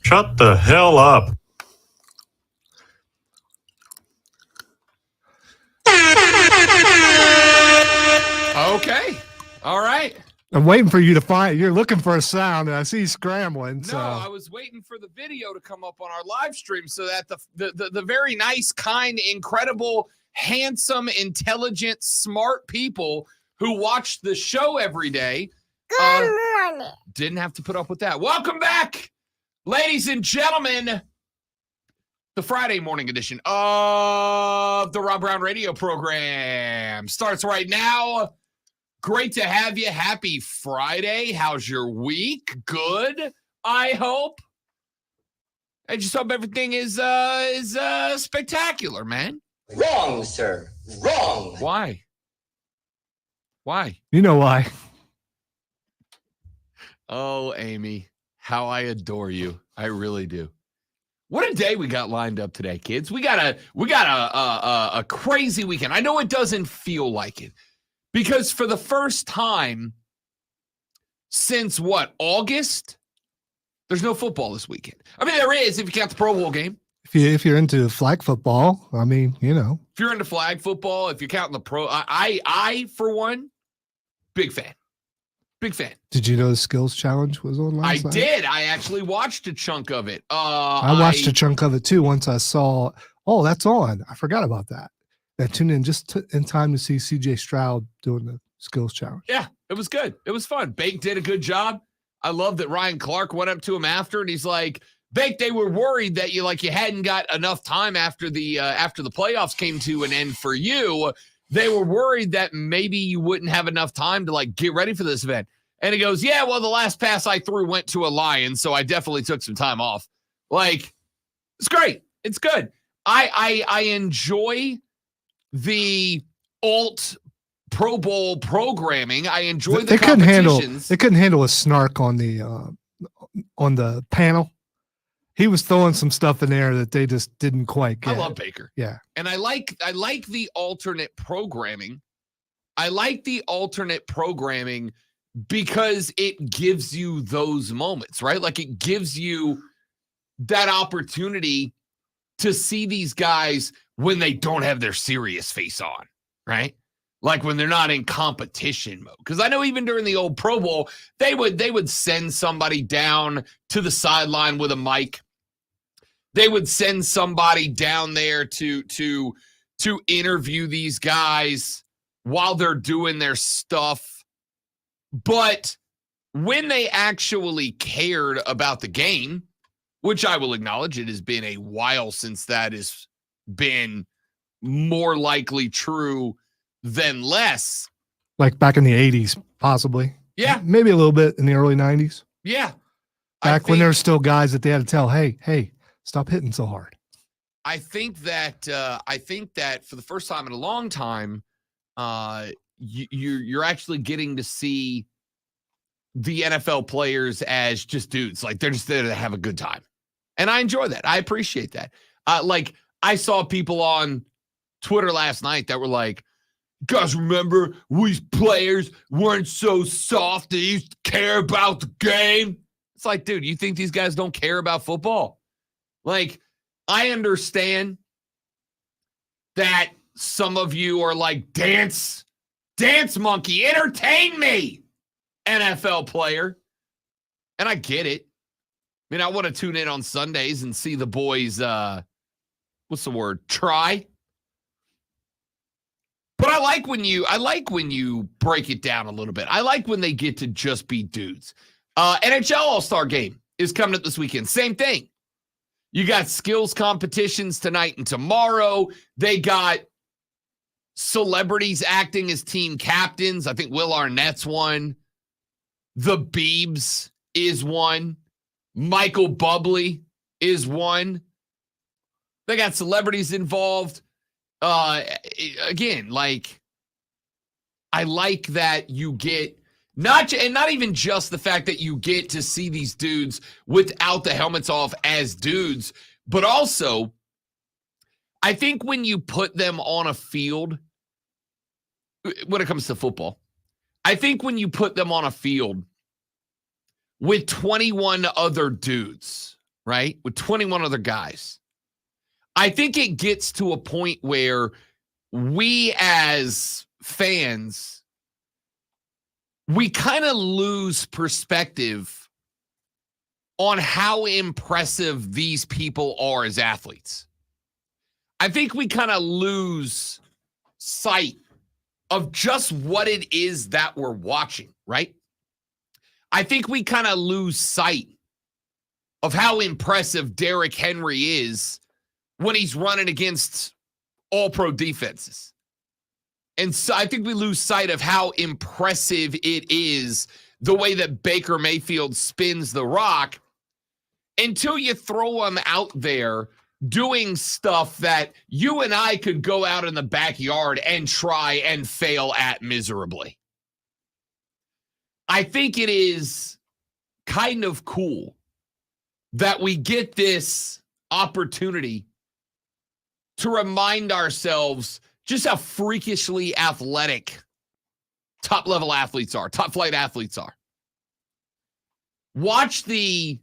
Shut the hell up. Okay. All right. I'm waiting for you to find. You're looking for a sound, and I see you scrambling. No, I was waiting for the video to come up on our live stream so that the very nice, kind, incredible, handsome, intelligent, smart people who watch the show every day didn't have to put up with that. Welcome back, ladies and gentlemen. The Friday morning edition of the Rob Brown Radio program starts right now. Great to have you. Happy Friday. How's your week? Good, I hope. I just hope everything is spectacular, man. Wrong, sir. Wrong. Why? You know why? Oh, Amy, how I adore you. I really do. What a day we got lined up today, kids. We got a crazy weekend. I know it doesn't feel like it. Because for the first time since August, there's no football this weekend. I mean, there is if you count the Pro Bowl game. If you're into flag football, I mean, you know. If you're into flag football, if you're counting the pro, I for one, big fan. Big fan. Did you know the skills challenge was on last night? I did. I actually watched a chunk of it. I watched a chunk of it too once I saw, oh, that's on. I forgot about that. I tuned in just in time to see CJ Stroud doing the skills challenge. Yeah, it was good. It was fun. Bake did a good job. I love that Ryan Clark went up to him after, and he's like, Bake, they were worried that you hadn't got enough time after the playoffs came to an end for you. They were worried that maybe you wouldn't have enough time to get ready for this event. And he goes, yeah, well, the last pass I threw went to a Lion, so I definitely took some time off. It's great. It's good. I enjoy the alt Pro Bowl programming. I enjoy the competitions. They couldn't handle a snark on the panel. He was throwing some stuff in there that they just didn't quite get. I love Baker. Yeah. And I like the alternate programming. I like the alternate programming because it gives you those moments, right? It gives you that opportunity to see these guys when they don't have their serious face on, right? When they're not in competition mode. Because I know even during the old Pro Bowl, they would send somebody down to the sideline with a mic. They would send somebody down there to interview these guys while they're doing their stuff. But when they actually cared about the game, which I will acknowledge, it has been a while since that has been more likely true than less. Back in the 80s, possibly. Yeah. Maybe a little bit in the early 90s. Yeah. Back when there were still guys that they had to tell, hey, stop hitting so hard. I think that for the first time in a long time, you're actually getting to see the NFL players as just dudes. They're just there to have a good time. And I enjoy that. I appreciate that. I saw people on Twitter last night that were like, guys, remember we players weren't so soft. They used to care about the game. It's like, dude, you think these guys don't care about football? I understand that some of you are like, dance monkey, entertain me, NFL player. And I get it. I mean, I want to tune in on Sundays and see the boys, what's the word? Try. But I like when you break it down a little bit. I like when they get to just be dudes. NHL All-Star Game is coming up this weekend. Same thing. You got skills competitions tonight and tomorrow. They got celebrities acting as team captains. I think Will Arnett's one. The Biebs is one. Michael Bublé is one. They got celebrities involved. Again, I like that you get Not even just the fact that you get to see these dudes without the helmets off as dudes, but also I think when you put them on a field, when it comes to football, I think when you put them on a field with 21 other dudes, right? With 21 other guys, I think it gets to a point where we as fans, we kind of lose perspective on how impressive these people are as athletes. I think we kind of lose sight of just what it is that we're watching, right? I think we kind of lose sight of how impressive Derrick Henry is when he's running against all-pro defenses. And so I think we lose sight of how impressive it is the way that Baker Mayfield spins the rock until you throw him out there doing stuff that you and I could go out in the backyard and try and fail at miserably. I think it is kind of cool that we get this opportunity to remind ourselves just how freakishly athletic top-level athletes are, top-flight athletes are. Watch the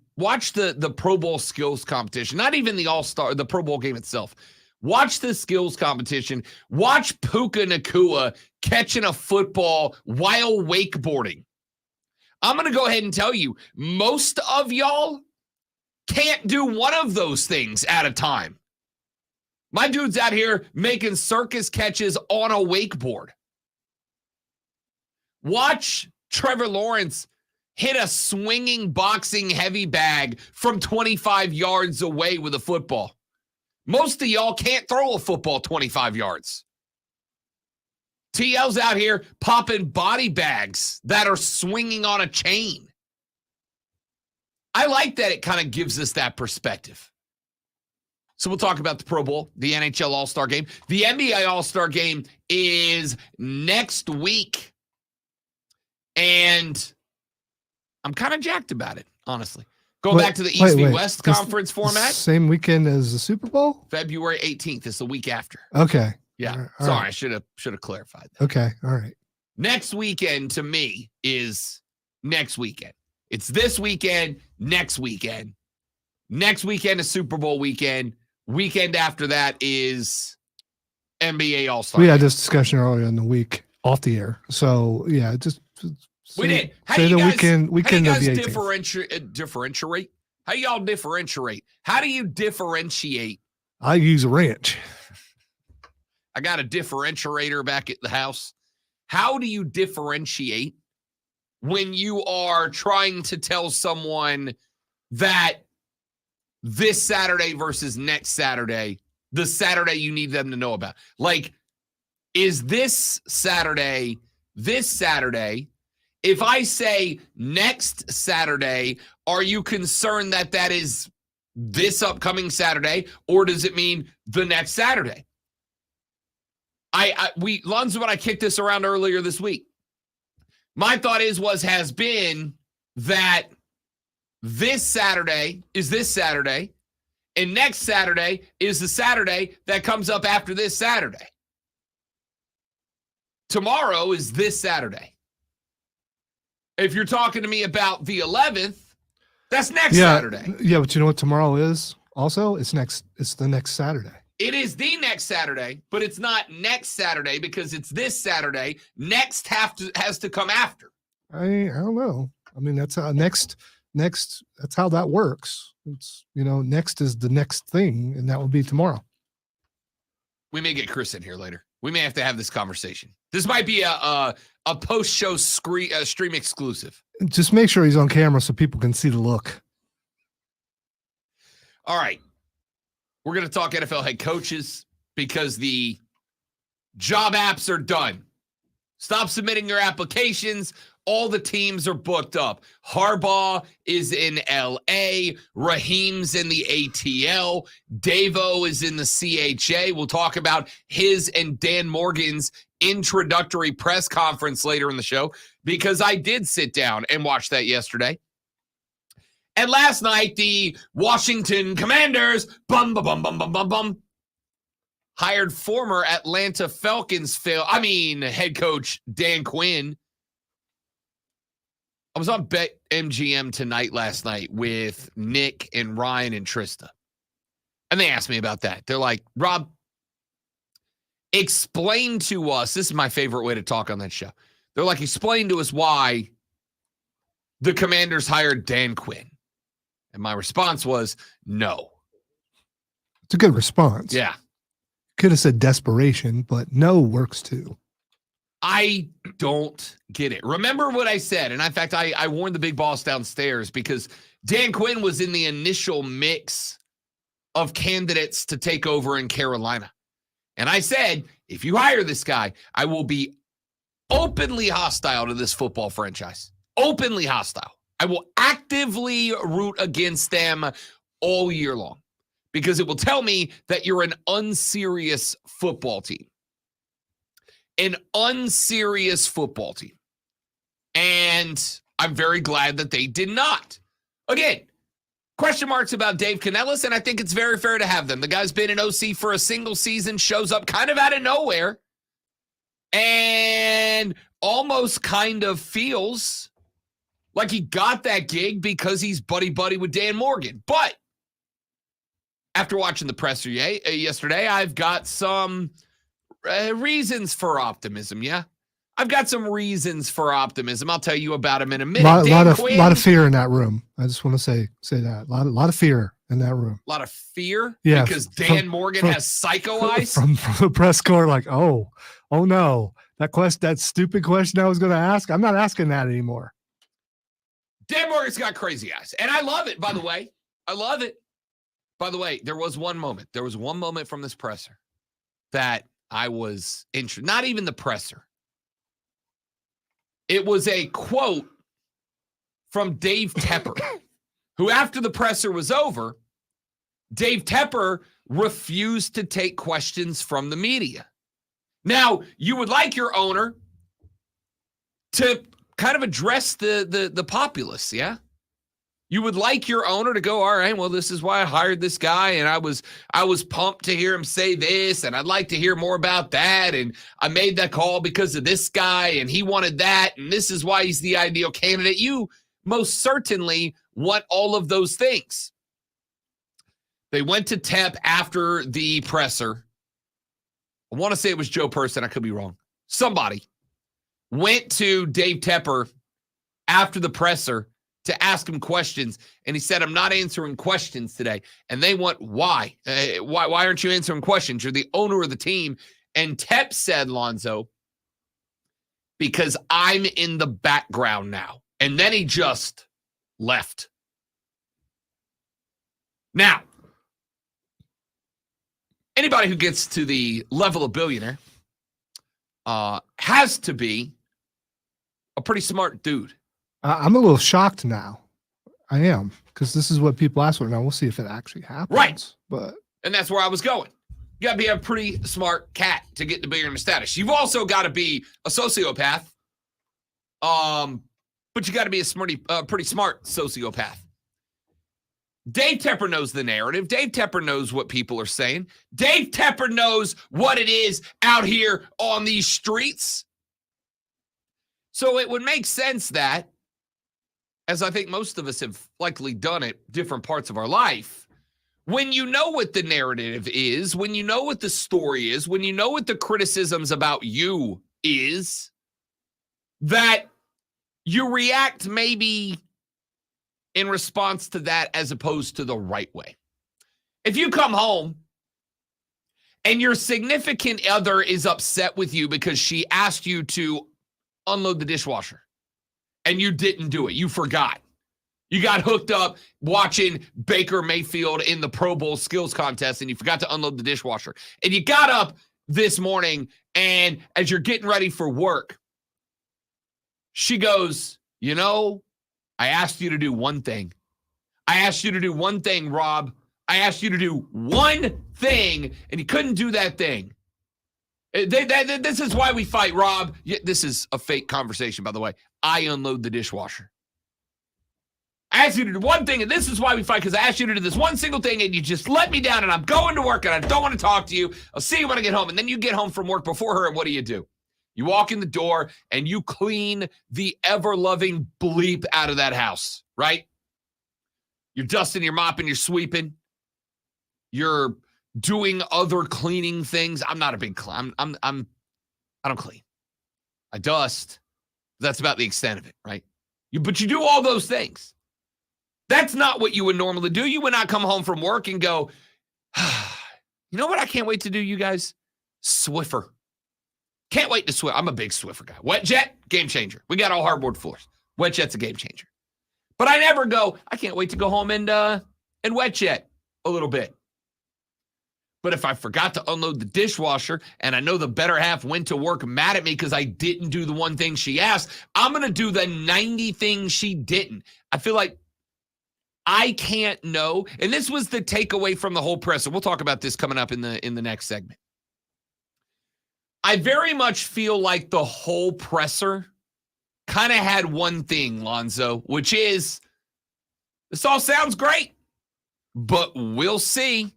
Pro Bowl skills competition, not even the All-Star, the Pro Bowl game itself. Watch the skills competition. Watch Puka Nacua catching a football while wakeboarding. I'm going to go ahead and tell you, most of y'all can't do one of those things at a time. My dude's out here making circus catches on a wakeboard. Watch Trevor Lawrence hit a swinging boxing heavy bag from 25 yards away with a football. Most of y'all can't throw a football 25 yards. TL's out here popping body bags that are swinging on a chain. I like that it kind of gives us that perspective. So we'll talk about the Pro Bowl, the NHL All-Star Game. The NBA All-Star Game is next week. And I'm kind of jacked about it, honestly. Going back to the East v West conference format. Same weekend as the Super Bowl? February 18th is the week after. Okay. Yeah. All Sorry, right. I should have clarified that. Okay. All right. Next weekend to me is next weekend. It's this weekend, next weekend. Next weekend is Super Bowl weekend. Weekend after that is NBA All-Star. We had this discussion earlier in the week off the air. So, yeah, just we did. How say do you the guys, weekend how of do you the guys 18th. differentiate? How y'all differentiate? How do you differentiate? I use a wrench. I got a differentiator back at the house. How do you differentiate when you are trying to tell someone that this Saturday versus next Saturday, the Saturday you need them to know about? Like, is this Saturday, if I say next Saturday, are you concerned that that is this upcoming Saturday, or does it mean the next Saturday? Lonzo and I kicked this around earlier this week. My thought has been that this Saturday is this Saturday, and next Saturday is the Saturday that comes up after this Saturday. Tomorrow is this Saturday. If you're talking to me about the 11th, that's next Saturday. Yeah, but you know what tomorrow is also? It's the next Saturday. It is the next Saturday, but it's not next Saturday because it's this Saturday. Next has to come after. I don't know. I mean, that's how next, that's how that works. It's, next is the next thing, and that will be tomorrow. We may get Chris in here later. We may have to have this conversation. This might be a post-show stream exclusive. Just make sure he's on camera so people can see the look. All right. We're going to talk NFL head coaches because the job apps are done. Stop submitting your applications. All the teams are booked up. Harbaugh is in LA. Raheem's in the ATL. Davo is in the CHA. We'll talk about his and Dan Morgan's introductory press conference later in the show. because I did sit down and watch that yesterday. And last night, the Washington Commanders, hired former Atlanta Falcons head coach Dan Quinn. I was on BetMGM tonight last night with Nick and Ryan and Trista. And they asked me about that. They're like, Rob, explain to us. This is my favorite way to talk on that show. They're like, explain to us why the Commanders hired Dan Quinn. And my response was, no. It's a good response. Yeah. Could have said desperation, but no works too. I don't get it. Remember what I said. And in fact, I warned the big boss downstairs because Dan Quinn was in the initial mix of candidates to take over in Carolina. And I said, if you hire this guy, I will be openly hostile to this football franchise. Openly hostile. I will actively root against them all year long because it will tell me that you're an unserious football team. An unserious football team. And I'm very glad that they did not. Again, question marks about Dave Canellis, and I think it's very fair to have them. The guy's been an OC for a single season, shows up kind of out of nowhere, and almost kind of feels like he got that gig because he's buddy-buddy with Dan Morgan. But after watching the presser yesterday, I've got some reasons for optimism, yeah? I've got some reasons for optimism. I'll tell you about them in a minute. A lot of fear in that room. I just want to say that. A lot of fear in that room. A lot of fear? Yeah. Because Dan Morgan has psycho eyes? From the press corps, like, oh no. That stupid question I was going to ask, I'm not asking that anymore. Dan Morgan's got crazy eyes. And I love it, by the way. I love it. By the way, there was one moment. There was one moment from this presser that I was interested. Not even the presser. It was a quote from Dave Tepper, who after the presser was over, Dave Tepper refused to take questions from the media. Now, you would like your owner to kind of address the populace, yeah? You would like your owner to go, all right, well, this is why I hired this guy, and I was pumped to hear him say this, and I'd like to hear more about that, and I made that call because of this guy, and he wanted that, and this is why he's the ideal candidate. You most certainly want all of those things. They went to Tep after the presser. I want to say it was Joe Person. I could be wrong. Somebody went to Dave Tepper after the presser to ask him questions, and he said, I'm not answering questions today. And they went, why? Why aren't you answering questions? You're the owner of the team. And Tep said, Lonzo, because I'm in the background now. And then he just left. Now, anybody who gets to the level of billionaire has to be a pretty smart dude. I'm a little shocked now. I am, because this is what people ask for. Now we'll see if it actually happens. Right. And that's where I was going. You got to be a pretty smart cat to get to billionaire status. You've also got to be a sociopath. But you got to be a pretty smart sociopath. Dave Tepper knows the narrative. Dave Tepper knows what people are saying. Dave Tepper knows what it is out here on these streets. So it would make sense that, as I think most of us have likely done at different parts of our life, when you know what the narrative is, when you know what the story is, when you know what the criticisms about you is, that you react maybe in response to that as opposed to the right way. If you come home and your significant other is upset with you because she asked you to unload the dishwasher and you didn't do it, you forgot. You got hooked up watching Baker Mayfield in the Pro Bowl skills contest and you forgot to unload the dishwasher. And you got up this morning and as you're getting ready for work, she goes, you know, I asked you to do one thing. I asked you to do one thing, Rob. I asked you to do one thing, and you couldn't do that thing. This is why we fight, Rob. This is a fake conversation, by the way. I unload the dishwasher. I asked you to do one thing, and this is why we fight, because I asked you to do this one single thing, and you just let me down, and I'm going to work, and I don't want to talk to you. I'll see you when I get home. And then you get home from work before her, and what do? You walk in the door, and you clean the ever-loving bleep out of that house, right? You're dusting, you're mopping, you're sweeping. You're doing other cleaning things. I'm not a big clean. I don't clean. I dust. That's about the extent of it, right? But you do all those things. That's not what you would normally do. You would not come home from work and go, you know what I can't wait to do, you guys? Swiffer. Can't wait to Swiffer. I'm a big Swiffer guy. Wet Jet, game changer. We got all hardwood floors. Wet Jet's a game changer. But I never go, I can't wait to go home and Wet Jet a little bit. But if I forgot to unload the dishwasher and I know the better half went to work mad at me because I didn't do the one thing she asked, I'm going to do the 90 things she didn't. I feel like I can't know. And this was the takeaway from the whole presser. We'll talk about this coming up in the next segment. I very much feel like the whole presser kind of had one thing, Lonzo, which is this all sounds great, but we'll see.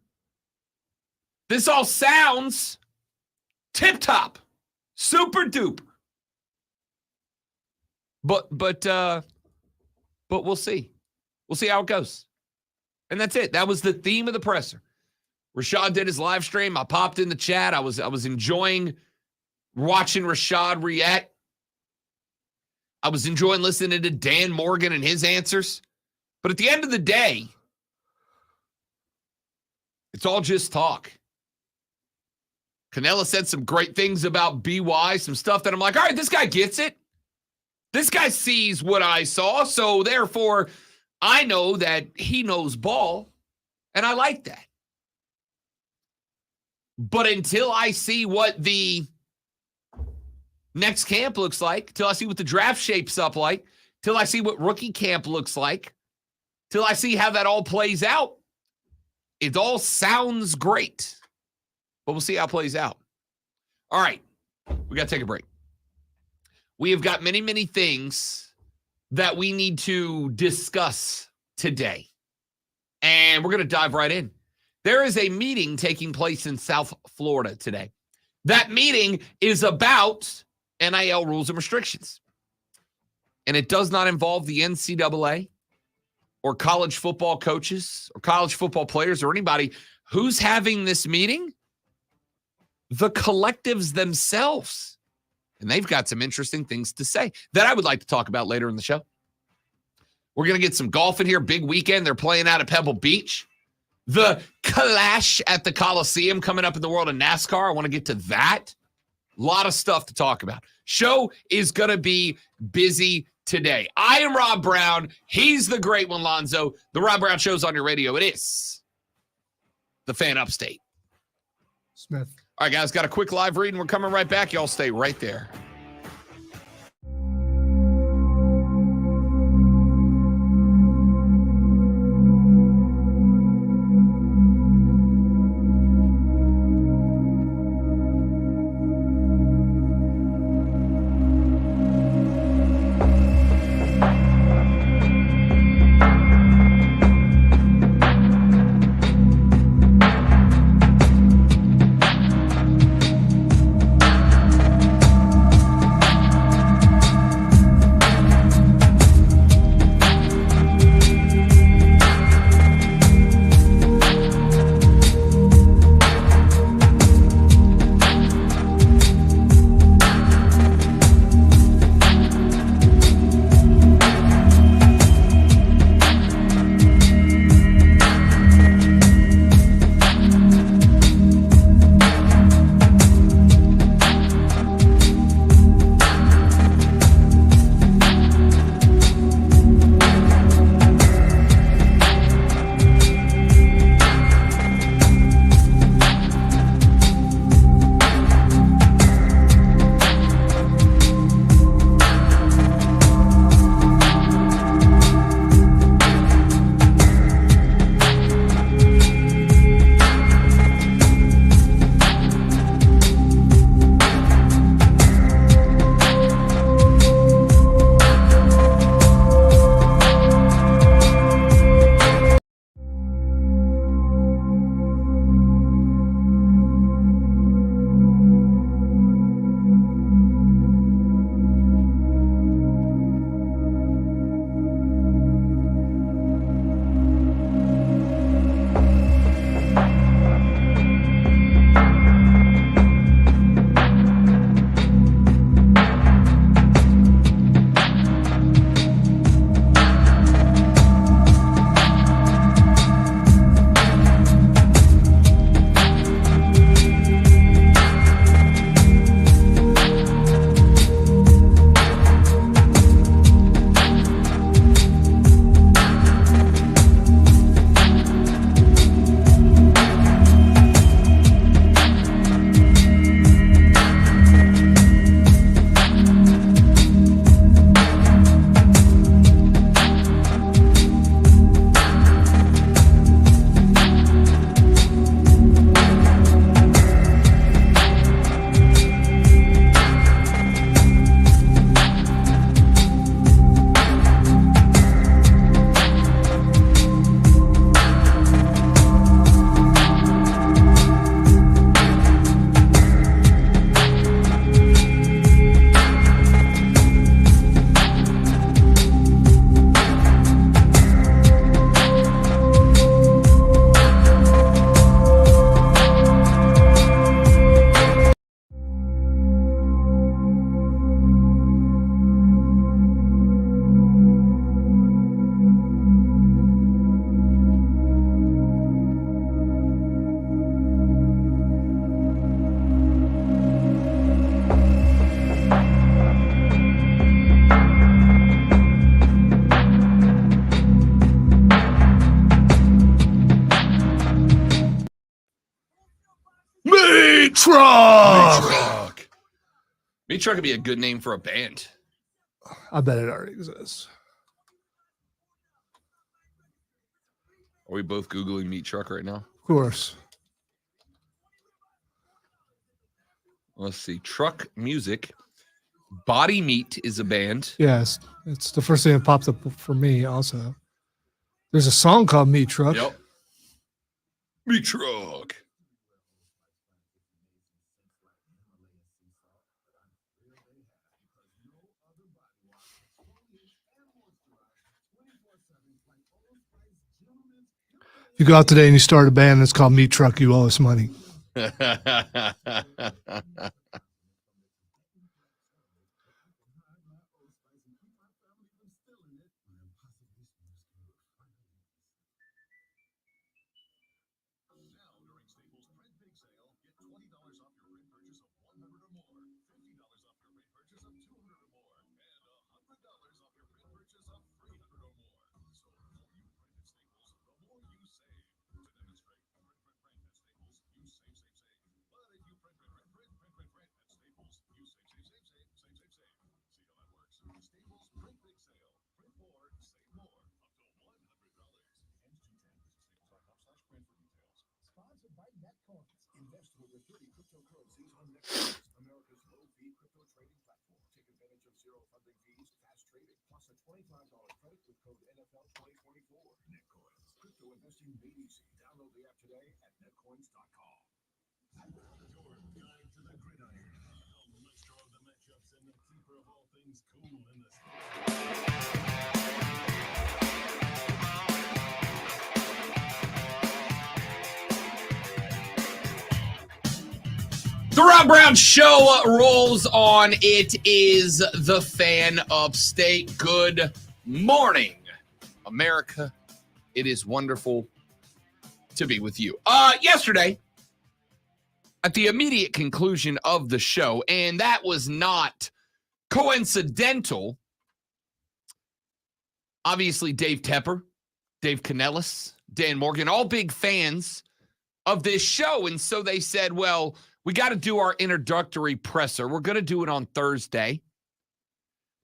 This all sounds tip-top, super duper. But we'll see. We'll see how it goes. And that's it. That was the theme of the presser. Rashad did his live stream. I popped in the chat. I was enjoying watching Rashad react. I was enjoying listening to Dan Morgan and his answers. But at the end of the day, it's all just talk. Canella said some great things about BY, some stuff that I'm like, all right, this guy gets it. This guy sees what I saw, so therefore I know that he knows ball, and I like that. But until I see what the next camp looks like, till I see what the draft shapes up like, till I see what rookie camp looks like, till I see how that all plays out, it all sounds great. But we'll see how it plays out. All right, we got to take a break. We have got many, many things that we need to discuss today. And we're going to dive right in. There is a meeting taking place in South Florida today. That meeting is about NIL rules and restrictions. And it does not involve the NCAA or college football coaches or college football players or anybody. Who's having this meeting? The collectives themselves. And they've got some interesting things to say that I would like to talk about later in the show. We're going to get some golf in here. Big weekend. They're playing out at Pebble Beach. The clash at the Coliseum coming up in the world of NASCAR. I want to get to that. A lot of stuff to talk about. Show is going to be busy today. I am Rob Brown. He's the great one, Lonzo. The Rob Brown Show's on your radio. It is the Fan Upstate. Smith. All right, guys, got a quick live read, and we're coming right back. Y'all stay right there. Truck. Meat Truck would be a good name for a band. I bet it already exists. Are we both Googling Meat Truck right now? Of course. Let's see. Truck music. Body Meat is a band. Yes, it's the first thing that popped up for me also. There's a song called Meat Truck. Yep. Meat Truck. You go out today and you start a band that's called Meat Truck, you owe us money. The Rob Brown Show rolls on. It is the Fan Upstate. Good morning, America. It is wonderful to be with you. Yesterday, at the immediate conclusion of the show, and that was not coincidental, obviously Dave Tepper, Dave Canellis, Dan Morgan, all big fans of this show, and so they said, well, we got to do our introductory presser. We're going to do it on Thursday.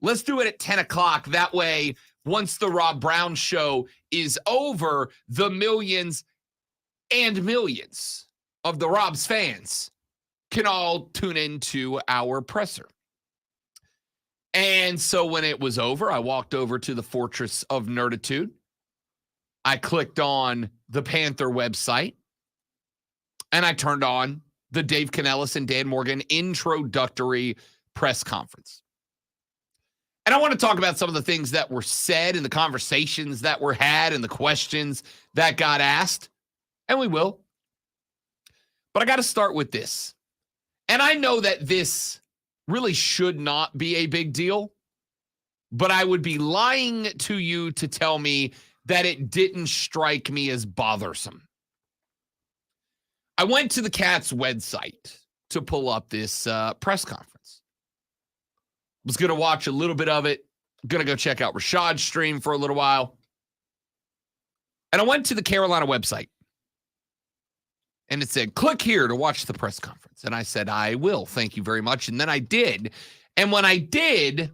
Let's do it at 10 o'clock. That way, once the Rob Brown Show is over, the millions and millions of the Rob's fans can all tune into our presser. And so when it was over, I walked over to the Fortress of Nerditude. I clicked on the Panther website, and I turned on the Dave Canellis and Dan Morgan introductory press conference. And I want to talk about some of the things that were said and the conversations that were had and the questions that got asked, and we will. But I got to start with this. And I know that this really should not be a big deal, but I would be lying to you to tell me that it didn't strike me as bothersome. I went to the Cats website to pull up this press conference. Was going to watch a little bit of it. Going to go check out Rashad's stream for a little while. And I went to the Carolina website. And it said, click here to watch the press conference. And I said, I will. Thank you very much. And then I did. And when I did,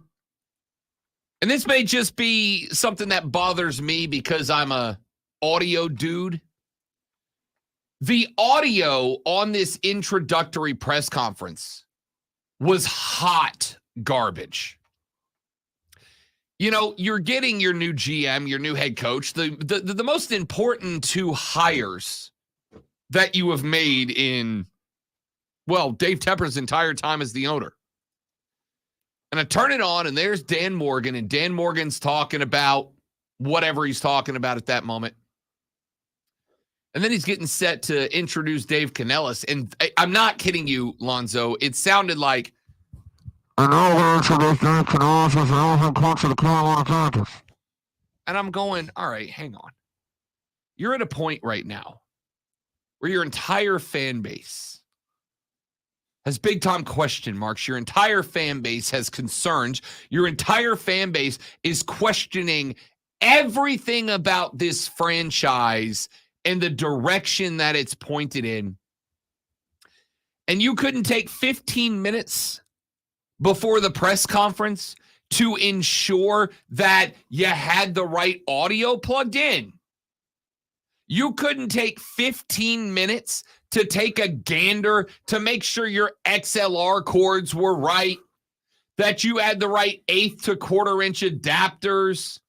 and this may just be something that bothers me because I'm a audio dude. The audio on this introductory press conference was hot garbage. You know, you're getting your new GM, your new head coach, the most important two hires that you have made in, well, Dave Tepper's entire time as the owner. And I turn it on, and there's Dan Morgan, and Dan Morgan's talking about whatever he's talking about at that moment. And then he's getting set to introduce Dave Canellis. And I'm not kidding you, Lonzo. It sounded like, and now we're introduce Dave Canellis as the head coach of the Carolina Panthers. And I'm going, all right, hang on. You're at a point right now where your entire fan base has big-time question marks. Your entire fan base has concerns. Your entire fan base is questioning everything about this franchise and the direction that it's pointed in. And you couldn't take 15 minutes before the press conference to ensure that you had the right audio plugged in. You couldn't take 15 minutes to take a gander to make sure your XLR cords were right, that you had the right 1/8 to 1/4 inch adapters,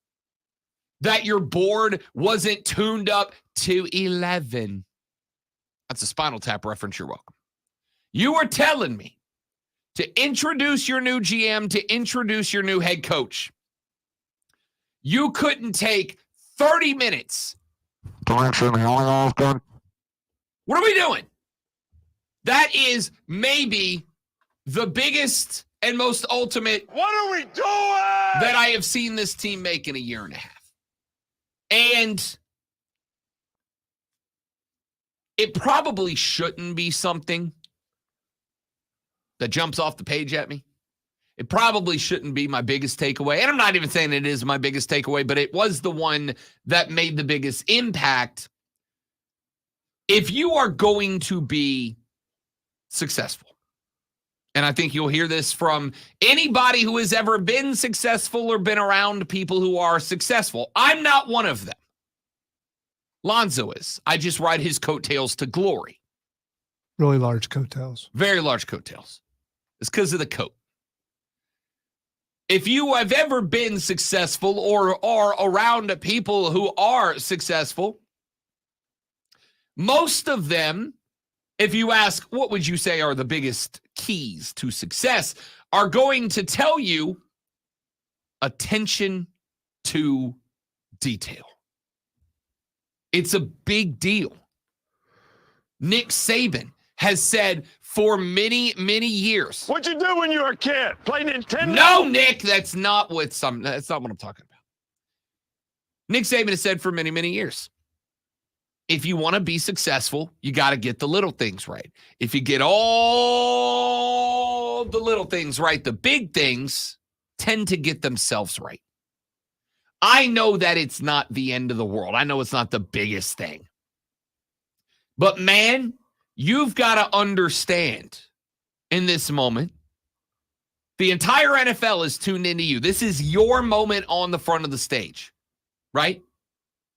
that your board wasn't tuned up to 11. That's a Spinal Tap reference. You're welcome. You were telling me to introduce your new GM, to introduce your new head coach. You couldn't take 30 minutes. What are we doing? That is maybe the biggest and most ultimate. What are we doing? That I have seen this team make in a year and a half. And it probably shouldn't be something that jumps off the page at me. It probably shouldn't be my biggest takeaway. And I'm not even saying it is my biggest takeaway, but it was the one that made the biggest impact. If you are going to be successful, and I think you'll hear this from anybody who has ever been successful or been around people who are successful. I'm not one of them. Lonzo is. I just ride his coattails to glory. Really large coattails. Very large coattails. It's because of the coat. If you have ever been successful or are around people who are successful, most of them, if you ask, what would you say are the biggest keys to success, are going to tell you attention to detail. It's a big deal. Nick Saban has said for many, many years. What'd you do when you were a kid? Play Nintendo? No, Nick, that's not what I'm talking about. Nick Saban has said for many, many years, if you want to be successful, you got to get the little things right. If you get all the little things right, the big things tend to get themselves right. I know that it's not the end of the world. I know it's not the biggest thing. But man, you've got to understand in this moment, the entire NFL is tuned into you. This is your moment on the front of the stage, right?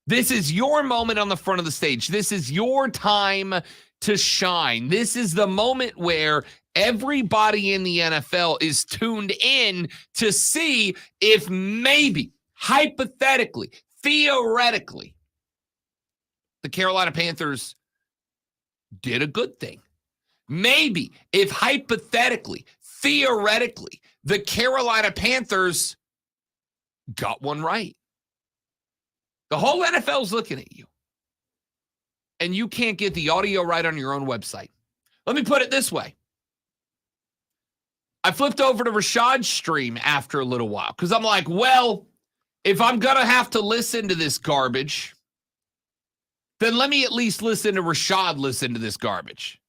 This is your moment on the front of the stage. This is your time to shine. This is the moment where everybody in the NFL is tuned in to see if maybe, hypothetically, theoretically, the Carolina Panthers did a good thing. Maybe if hypothetically, theoretically, the Carolina Panthers got one right. The whole NFL's looking at you. And you can't get the audio right on your own website. Let me put it this way. I flipped over to Rashad's stream after a little while because I'm like, well, if I'm going to have to listen to this garbage, then let me at least listen to Rashad listen to this garbage.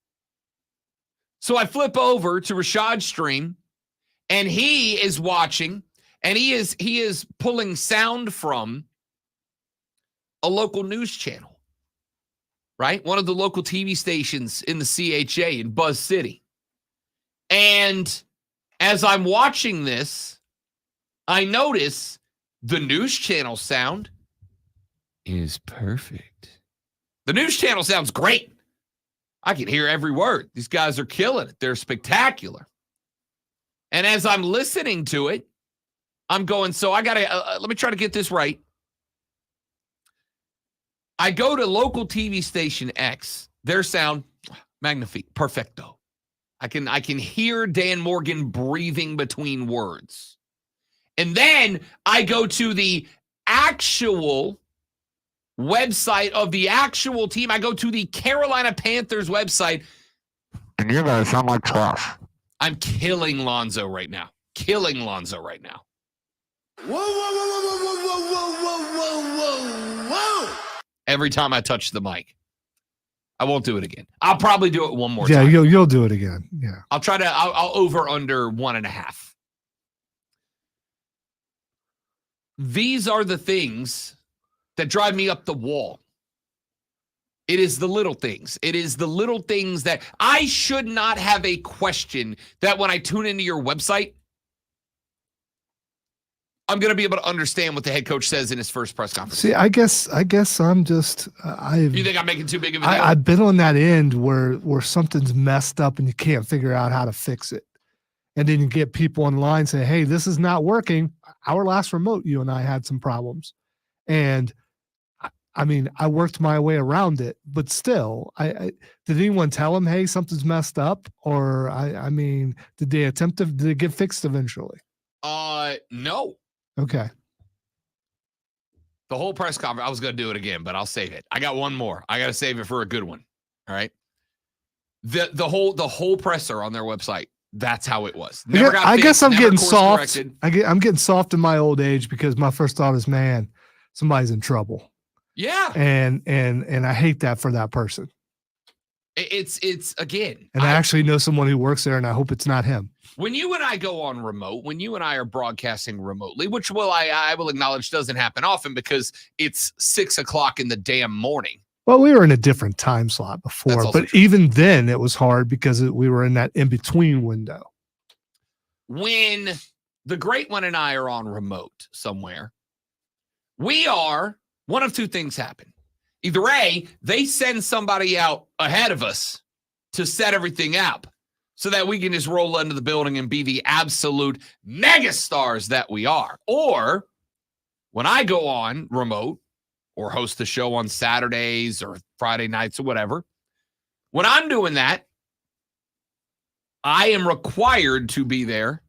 So I flip over to Rashad's stream, and he is watching, and he is pulling sound from a local news channel, right? One of the local TV stations in the CHA in Buzz City. And as I'm watching this, I notice the news channel sound is perfect. The news channel sounds great. I can hear every word. These guys are killing it. They're spectacular. And as I'm listening to it, I'm going, so I got to, let me try to get this right. I go to local TV station X. Their sound, magnifique, perfecto. I can hear Dan Morgan breathing between words. And then I go to the actual website of the actual team. I go to the Carolina Panthers website. And you guys sound like trash. I'm killing Lonzo right now. Killing Lonzo right now. Whoa, whoa, whoa, whoa, whoa, whoa, whoa, whoa, whoa, whoa. Every time I touch the mic. I won't do it again. I'll probably do it one more Yeah, time. you'll do it again. Yeah. I'll over under 1.5. These are the things that drive me up the wall. It is the little things. It is the little things that I should not have a question that when I tune into your website, I'm going to be able to understand what the head coach says in his first press conference. See, I guess I'm just You think I'm making too big of a deal? I've been on that end where something's messed up and you can't figure out how to fix it. And then you get people online saying, hey, this is not working. Our last remote, you and I had some problems. And I mean, I worked my way around it, but still, I did anyone tell them, hey, something's messed up? Or I mean, did they attempt to, did it get fixed eventually? No. Okay. The whole press conference, I was going to do it again, but I'll save it. I got one more. I got to save it for a good one. All right. The whole presser on their website. That's how it was. I guess I'm getting soft. I'm getting soft in my old age because my first thought is, man, somebody's in trouble. Yeah. And I hate that for that person. It's again. And I actually know someone who works there, and I hope it's not him. When you and I go on remote, when you and I are broadcasting remotely, which I will acknowledge doesn't happen often because it's 6:00 in the damn morning. Well, we were in a different time slot before, but true. even then it was hard because we were in that in-between window. When the great one and I are on remote somewhere, one of two things happen. Either A, they send somebody out ahead of us to set everything up so that we can just roll into the building and be the absolute mega stars that we are. Or when I go on remote or host the show on Saturdays or Friday nights or whatever, when I'm doing that, I am required to be there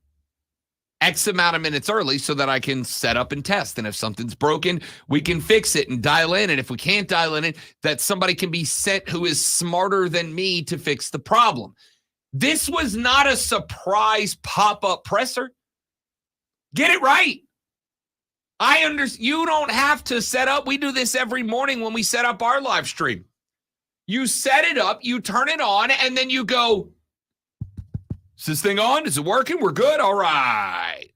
X amount of minutes early so that I can set up and test. And if something's broken, we can fix it and dial in. And if we can't dial in, that somebody can be sent who is smarter than me to fix the problem. This was not a surprise pop-up presser. Get it right. I understand. You don't have to set up. We do this every morning when we set up our live stream. You set it up, you turn it on, and then you go, is this thing on? Is it working? We're good? All right.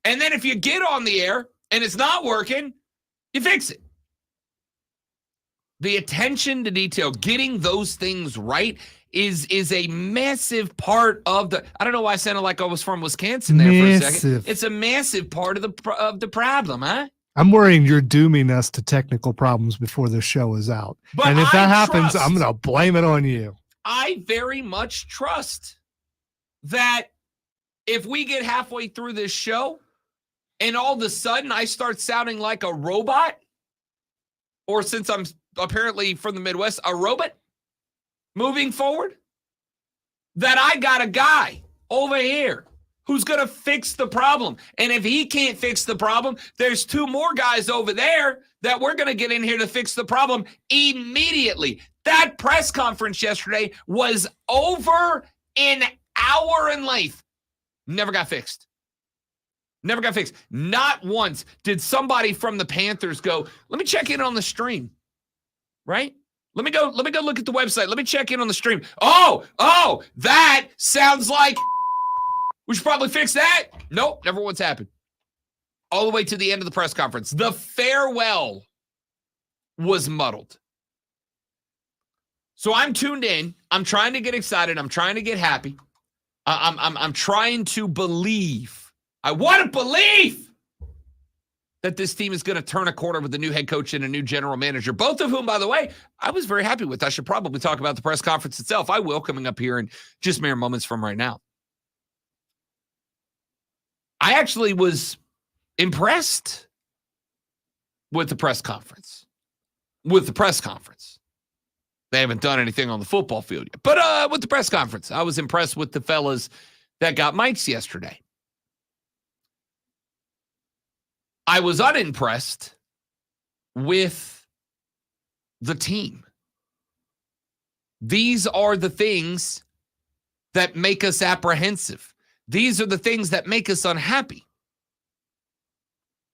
And then if you get on the air and it's not working, you fix it. The attention to detail, getting those things right is a massive part of the, I don't know why I sounded like I was from Wisconsin there for a second. It's a massive part of the problem, huh? I'm worrying you're dooming us to technical problems before the show is out. And if that happens, I'm going to blame it on you. I very much trust that if we get halfway through this show and all of a sudden I start sounding like a robot, or since I'm apparently from the Midwest, a robot moving forward, that I got a guy over here who's going to fix the problem. And if he can't fix the problem, there's two more guys over there that we're going to get in here to fix the problem immediately. That press conference yesterday was over an hour in length. Never got fixed. Never got fixed. Not once did somebody from the Panthers go, let me check in on the stream. Right? Let me go look at the website. Let me check in on the stream. Oh, that sounds like we should probably fix that. Nope, never once happened. All the way to the end of the press conference. The farewell was muddled. So I'm tuned in. I'm trying to get excited. I'm trying to get happy. I'm trying to believe. I want to believe that this team is going to turn a corner with a new head coach and a new general manager, both of whom, by the way, I was very happy with. I should probably talk about the press conference itself. I will, coming up here in just mere moments from right now. I actually was impressed with the press conference. They haven't done anything on the football field yet. But with the press conference, I was impressed with the fellas that got mics yesterday. I was unimpressed with the team. These are the things that make us apprehensive. These are the things that make us unhappy.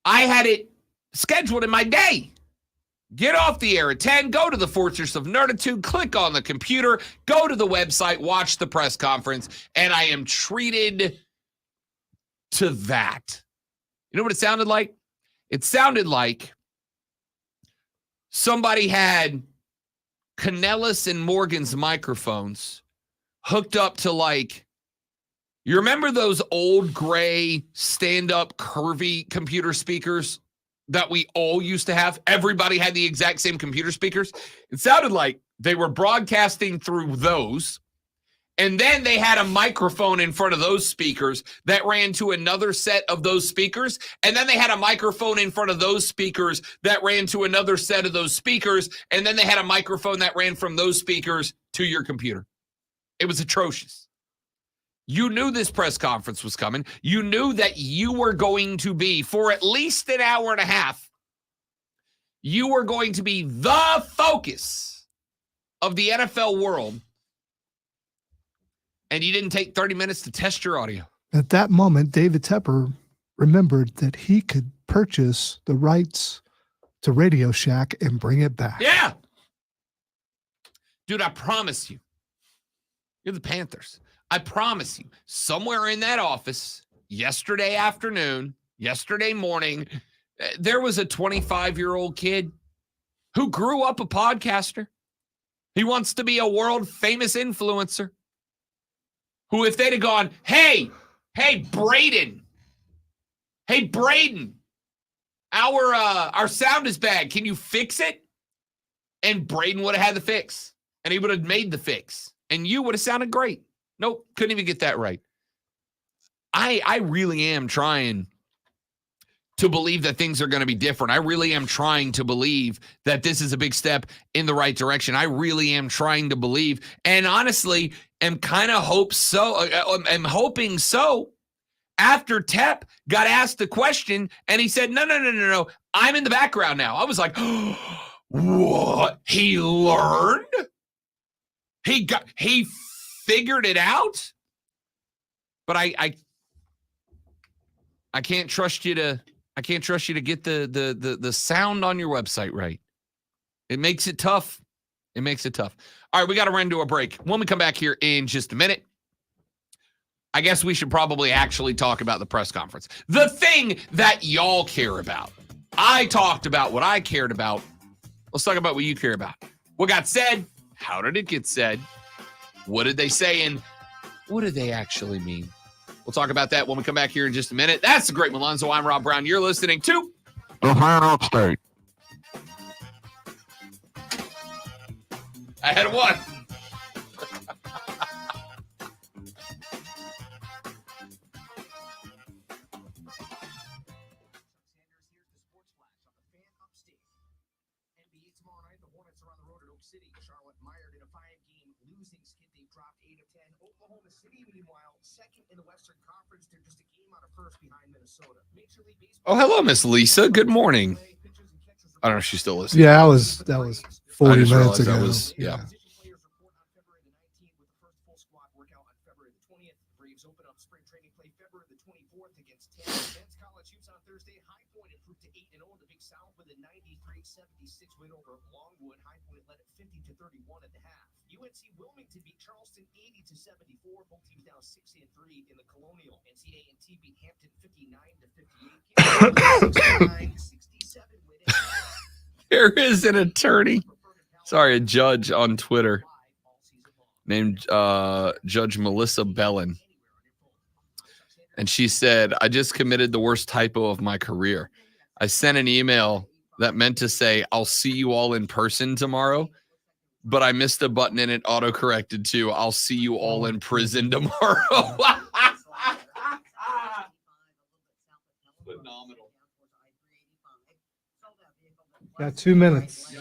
I had it scheduled in my day. Get off the air at 10, go to the Fortress of Nerditude, click on the computer, go to the website, watch the press conference, and I am treated to that. You know what it sounded like? It sounded like somebody had Canellis and Morgan's microphones hooked up to you remember those old gray stand-up curvy computer speakers that we all used to have? Everybody had the exact same computer speakers. It sounded like they were broadcasting through those. And then they had a microphone in front of those speakers that ran to another set of those speakers. And then they had a microphone in front of those speakers that ran to another set of those speakers. And then they had a microphone that ran from those speakers to your computer. It was atrocious. You knew this press conference was coming. You knew that you were going to be, for at least an hour and a half, you were going to be the focus of the NFL world. And you didn't take 30 minutes to test your audio. At that moment, David Tepper remembered that he could purchase the rights to Radio Shack and bring it back. Yeah. Dude, I promise you, you're the Panthers. I promise you, somewhere in that office, yesterday afternoon, yesterday morning, there was a 25-year-old kid who grew up a podcaster. He wants to be a world famous influencer. Who, if they'd have gone, hey, Braden, our sound is bad. Can you fix it? And Braden would have had the fix, and he would have made the fix, and you would have sounded great. Nope, couldn't even get that right. I really am trying to believe that things are going to be different. I really am trying to believe that this is a big step in the right direction. I really am trying to believe, and honestly, am kind of I'm hoping so. After Tep got asked the question, and he said, no, I'm in the background now. I was like, what? He learned? He figured it out? But I can't trust you to get the sound on your website right. It makes it tough. All right, we got to run to a break. When we come back here in just a minute, I guess we should probably actually talk about the press conference. The thing that y'all care about. I talked about what I cared about. Let's talk about what you care about. What got said? How did it get said? What did they say? And what do they actually mean? We'll talk about that when we come back here in just a minute. That's the Great Malonzo. I'm Rob Brown. You're listening to The Fan Upstate. I had one. Oklahoma City, meanwhile, second in the Western Conference. They're just a game out of first behind Minnesota. Major League Baseball. Oh, hello, Miss Lisa. Good morning. I don't know if she's still listening. Yeah, that was 40 minutes ago. That was, yeah. UNC Wilmington beat Charleston 80-74. Both teams now 6-3 in the Colonial. NCAA beat Hampton 59-58. There is an attorney, a judge on Twitter named Judge Melissa Bellin. And she said, I just committed the worst typo of my career. I sent an email that meant to say, I'll see you all in person tomorrow. But I missed a button and it auto-corrected to, I'll see you all in prison tomorrow. Phenomenal. Got 2 minutes.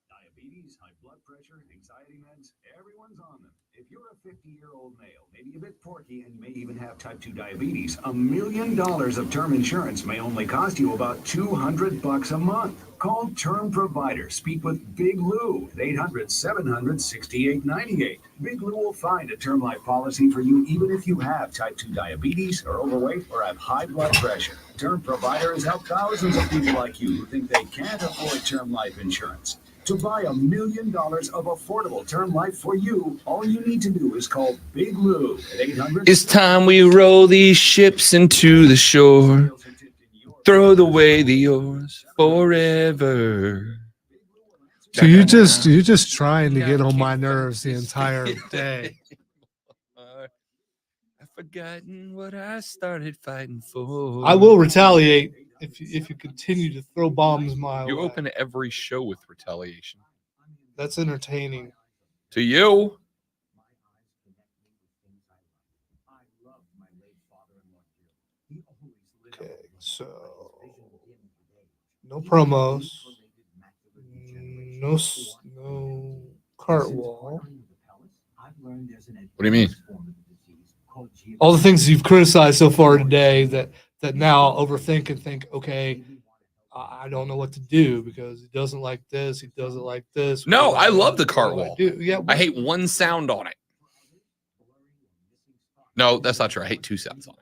Diabetes, high blood pressure, anxiety meds, everyone's on them. If you're a 50-year-old male, maybe a bit porky, and you may even have type 2 diabetes, $1 million of term insurance may only cost you about $200 a month. Call Term Provider. Speak with Big Lou at 800-700-6898. Big Lou will find a term life policy for you even if you have type 2 diabetes, are overweight, or have high blood pressure. Term Provider has helped thousands of people like you who think they can't afford term life insurance. To buy $1 million of affordable term life for you, all you need to do is call Big Lou at 800. It's time we roll these ships into the shore. Throw away the oars forever. So you're just trying to get on my nerves the entire day. I've forgotten what I started fighting for. I will retaliate if you continue to throw bombs my You way. open every show with retaliation. That's entertaining. To you. Okay, so no promos, no Cartwall. What do you mean? All the things you've criticized so far today that now overthink and think, okay, I don't know what to do because he doesn't like this, he doesn't like this. No, What I do love the what do Cartwall. do? Yeah, I hate one sound on it. No, that's not true. I hate two sounds on it.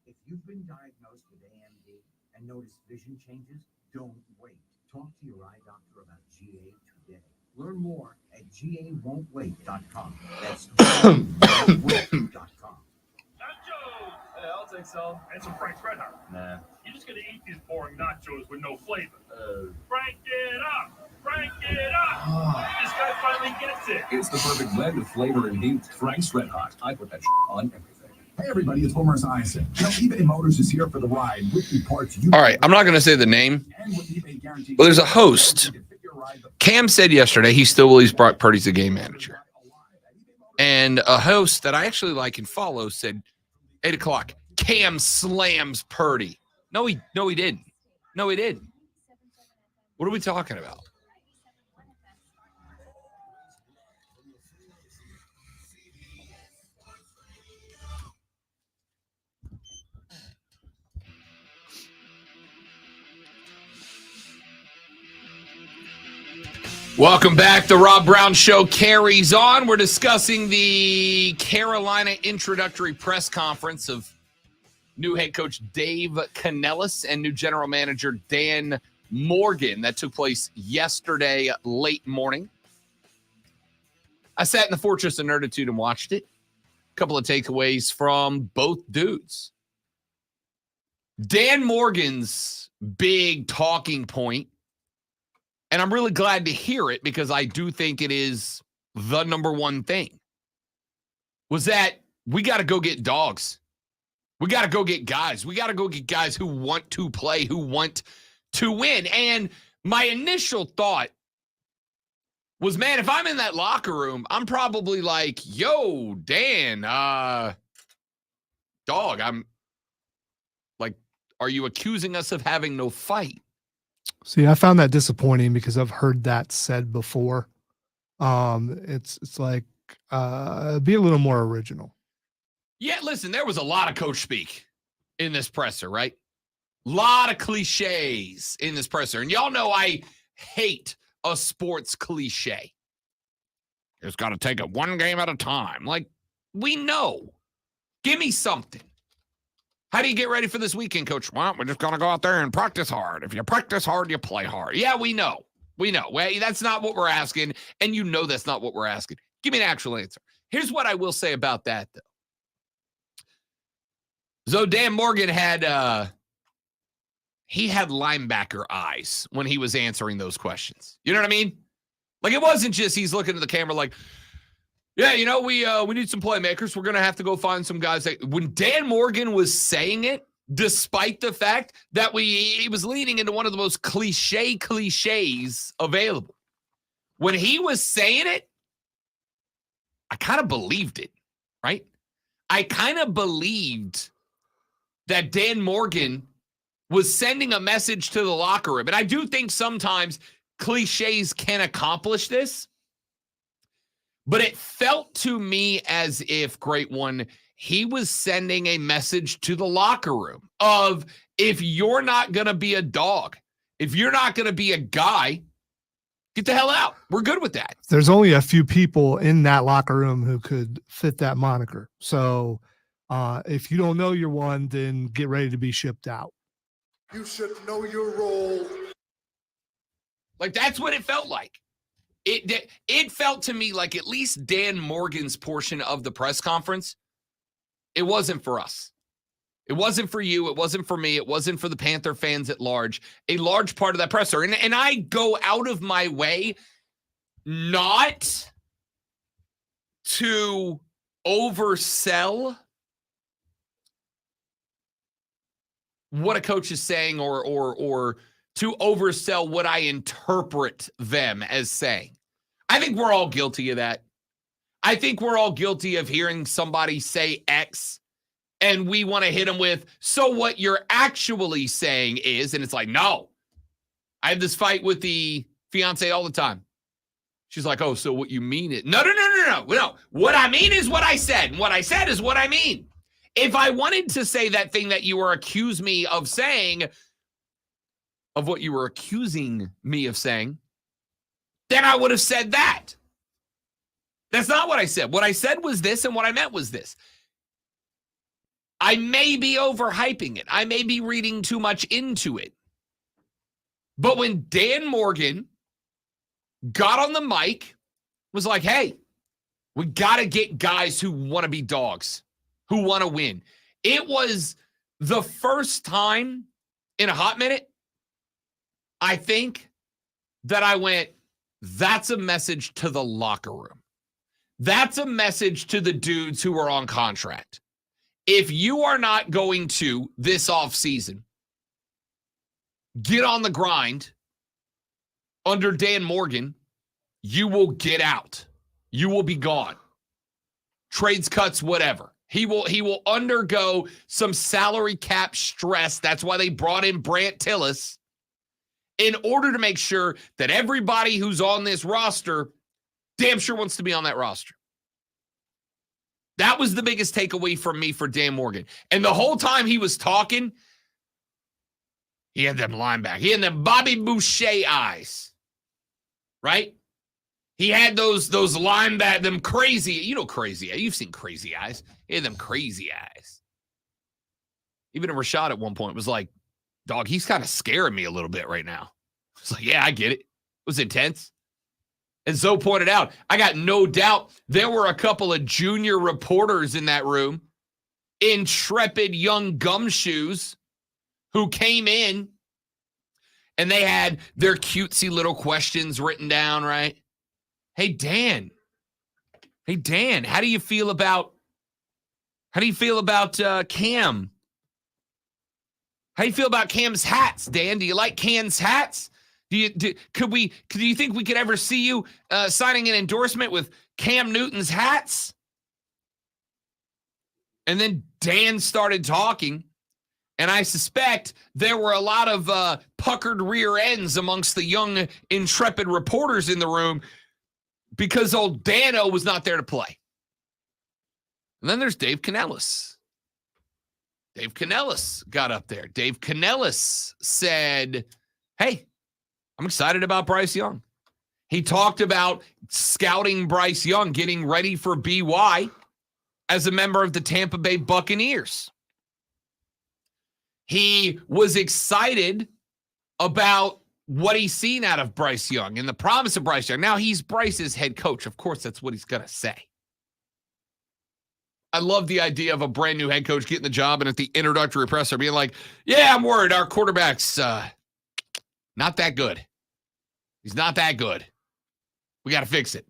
If you've been diagnosed with AMD and notice vision changes, don't wait. Talk to your eye doctor about GA today. Learn more at GAWon'tWait.com. That's GAWon'tWait.com. Nachos! Yeah, I'll take some. And some Frank's Red Hot. Nah. You're just gonna eat these boring nachos with no flavor. Frank it up! Frank it up! This guy finally gets it. It's the perfect blend of flavor and heat. Frank's Red Hot. I put that on everything. Hey everybody, it's Homer Esiason. Now eBay Motors is here for the ride with the parts you. All right, I'm not going to say the name. Well, there's a host. Cam said yesterday he still believes Brock Purdy's a game manager. And a host that I actually like and follow said, 8 o'clock, Cam slams Purdy. No, he didn't. No, he didn't. What are we talking about? Welcome back. The Rob Brown Show carries on. We're discussing the Carolina introductory press conference of new head coach Dave Canellis and new general manager Dan Morgan that took place yesterday late morning. I sat in the Fortress of Nerditude and watched it. A couple of takeaways from both dudes. Dan Morgan's big talking point, and I'm really glad to hear it because I do think it is the number one thing, was that we got to go get dogs. We got to go get guys. We got to go get guys who want to play, who want to win. And my initial thought was, man, if I'm in that locker room, I'm probably like, yo, Dan, dog, I'm like, are you accusing us of having no fight? See, I found that disappointing because I've heard that said before. It's like be a little more original. Yeah, listen, there was a lot of coach speak in this presser, right? A lot of cliches in this presser. And y'all know I hate a sports cliche. It's got to take it one game at a time. Like, we know. Give me something. How do you get ready for this weekend, Coach? Well, we're just going to go out there and practice hard. If you practice hard, you play hard. Yeah, we know. We know. Well, that's not what we're asking, and you know that's not what we're asking. Give me an actual answer. Here's what I will say about that, though. So Dan Morgan had linebacker eyes when he was answering those questions. You know what I mean? Like, it wasn't just he's looking at the camera like, yeah, you know, we need some playmakers. We're going to have to go find some guys. When Dan Morgan was saying it, despite the fact that he was leaning into one of the most cliches available. When he was saying it, I kind of believed it, right? I kind of believed that Dan Morgan was sending a message to the locker room. And I do think sometimes cliches can accomplish this. But it felt to me as if, great one, he was sending a message to the locker room of, if you're not going to be a dog, if you're not going to be a guy, get the hell out. We're good with that. There's only a few people in that locker room who could fit that moniker. So If you don't know you're one, then get ready to be shipped out. You should know your role. Like, that's what it felt like. It felt to me like at least Dan Morgan's portion of the press conference, it wasn't for us. It wasn't for you. It wasn't for me. It wasn't for the Panther fans at large. A large part of that presser. And I go out of my way not to oversell what a coach is saying or to oversell what I interpret them as saying. I think we're all guilty of that. I think we're all guilty of hearing somebody say X and we want to hit them with, so what you're actually saying is, and it's like, no. I have this fight with the fiance all the time. She's like, oh, so what you mean it? No. What I mean is what I said. And what I said is what I mean. If I wanted to say that thing that you were accusing me of saying, of what you were accusing me of saying, then I would have said that. That's not what I said. What I said was this, and what I meant was this. I may be overhyping it. I may be reading too much into it. But when Dan Morgan got on the mic, was like, hey, we got to get guys who want to be dogs, who want to win. It was the first time in a hot minute, I think, that I went, that's a message to the locker room. That's a message to the dudes who are on contract. If you are not going to, this offseason, get on the grind under Dan Morgan, you will get out. You will be gone. Trades, cuts, whatever. He will undergo some salary cap stress. That's why they brought in Brant Tillis, in order to make sure that everybody who's on this roster damn sure wants to be on that roster. That was the biggest takeaway from me for Dan Morgan. And the whole time he was talking, he had them linebackers. He had them Bobby Boucher eyes, right? He had those linebackers, them crazy, crazy eyes. You've seen crazy eyes. He had them crazy eyes. Even Rashad at one point was like, dog, he's kind of scaring me a little bit right now. It's like, yeah, I get it. It was intense. And Zoe pointed out, I got no doubt there were a couple of junior reporters in that room, intrepid young gumshoes, who came in and they had their cutesy little questions written down, right? Hey, Dan, how do you feel about Cam? How do you feel about Cam's hats, Dan? Do you like Cam's hats? Do you think we could ever see you signing an endorsement with Cam Newton's hats? And then Dan started talking, and I suspect there were a lot of puckered rear ends amongst the young, intrepid reporters in the room because old Dano was not there to play. And then there's Dave Canellis. Dave Canellis got up there. Dave Canellis said, hey, I'm excited about Bryce Young. He talked about scouting Bryce Young, getting ready for BY as a member of the Tampa Bay Buccaneers. He was excited about what he's seen out of Bryce Young and the promise of Bryce Young. Now, he's Bryce's head coach. Of course, that's what he's going to say. I love the idea of a brand new head coach getting the job and at the introductory presser being like, yeah, I'm worried our quarterback's not that good. He's not that good. We got to fix it.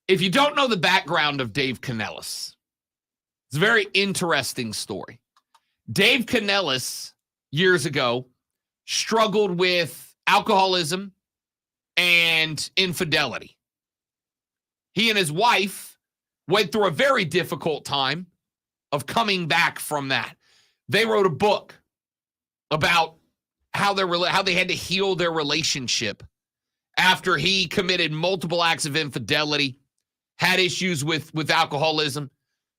If you don't know the background of Dave Canellis, it's a very interesting story. Dave Canellis, years ago, struggled with alcoholism and infidelity. He and his wife went through a very difficult time of coming back from that. They wrote a book about how they had to heal their relationship after he committed multiple acts of infidelity, had issues with alcoholism,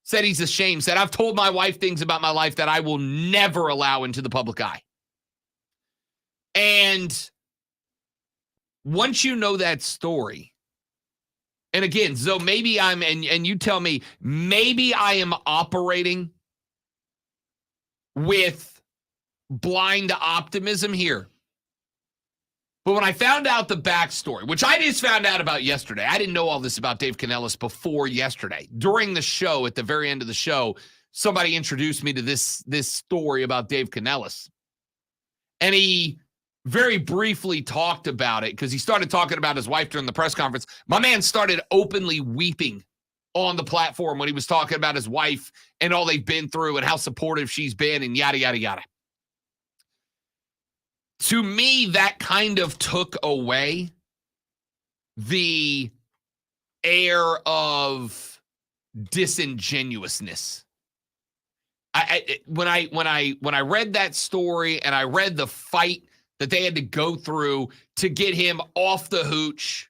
said he's ashamed, said, I've told my wife things about my life that I will never allow into the public eye. And once you know that story, And again, so maybe I'm, and you tell me, maybe I am operating with blind optimism here. But when I found out the backstory, which I just found out about yesterday, I didn't know all this about Dave Canellis before yesterday. During the show, at the very end of the show, somebody introduced me to this story about Dave Canellis. And he very briefly talked about it because he started talking about his wife during the press conference. My man started openly weeping on the platform when he was talking about his wife and all they've been through and how supportive she's been and yada, yada, yada. To me, that kind of took away the air of disingenuousness. When I read that story and I read the fight that they had to go through to get him off the hooch,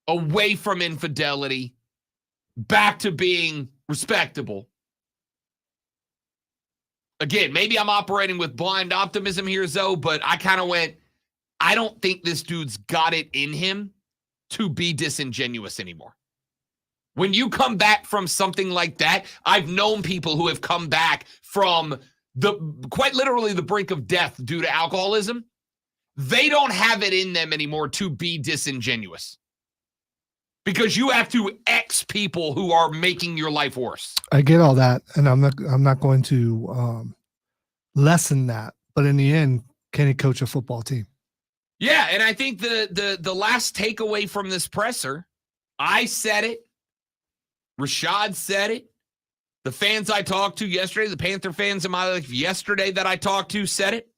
away from infidelity, back to being respectable. Again, maybe I'm operating with blind optimism here, Zoe, but I kind of went, I don't think this dude's got it in him to be disingenuous anymore. When you come back from something like that, I've known people who have come back from quite literally the brink of death due to alcoholism. They don't have it in them anymore to be disingenuous. Because you have to X people who are making your life worse. I get all that, and I'm not going to lessen that. But in the end, can he coach a football team? Yeah, and I think the last takeaway from this presser, I said it, Rashad said it, the fans I talked to yesterday, the Panther fans in my life yesterday that I talked to said it.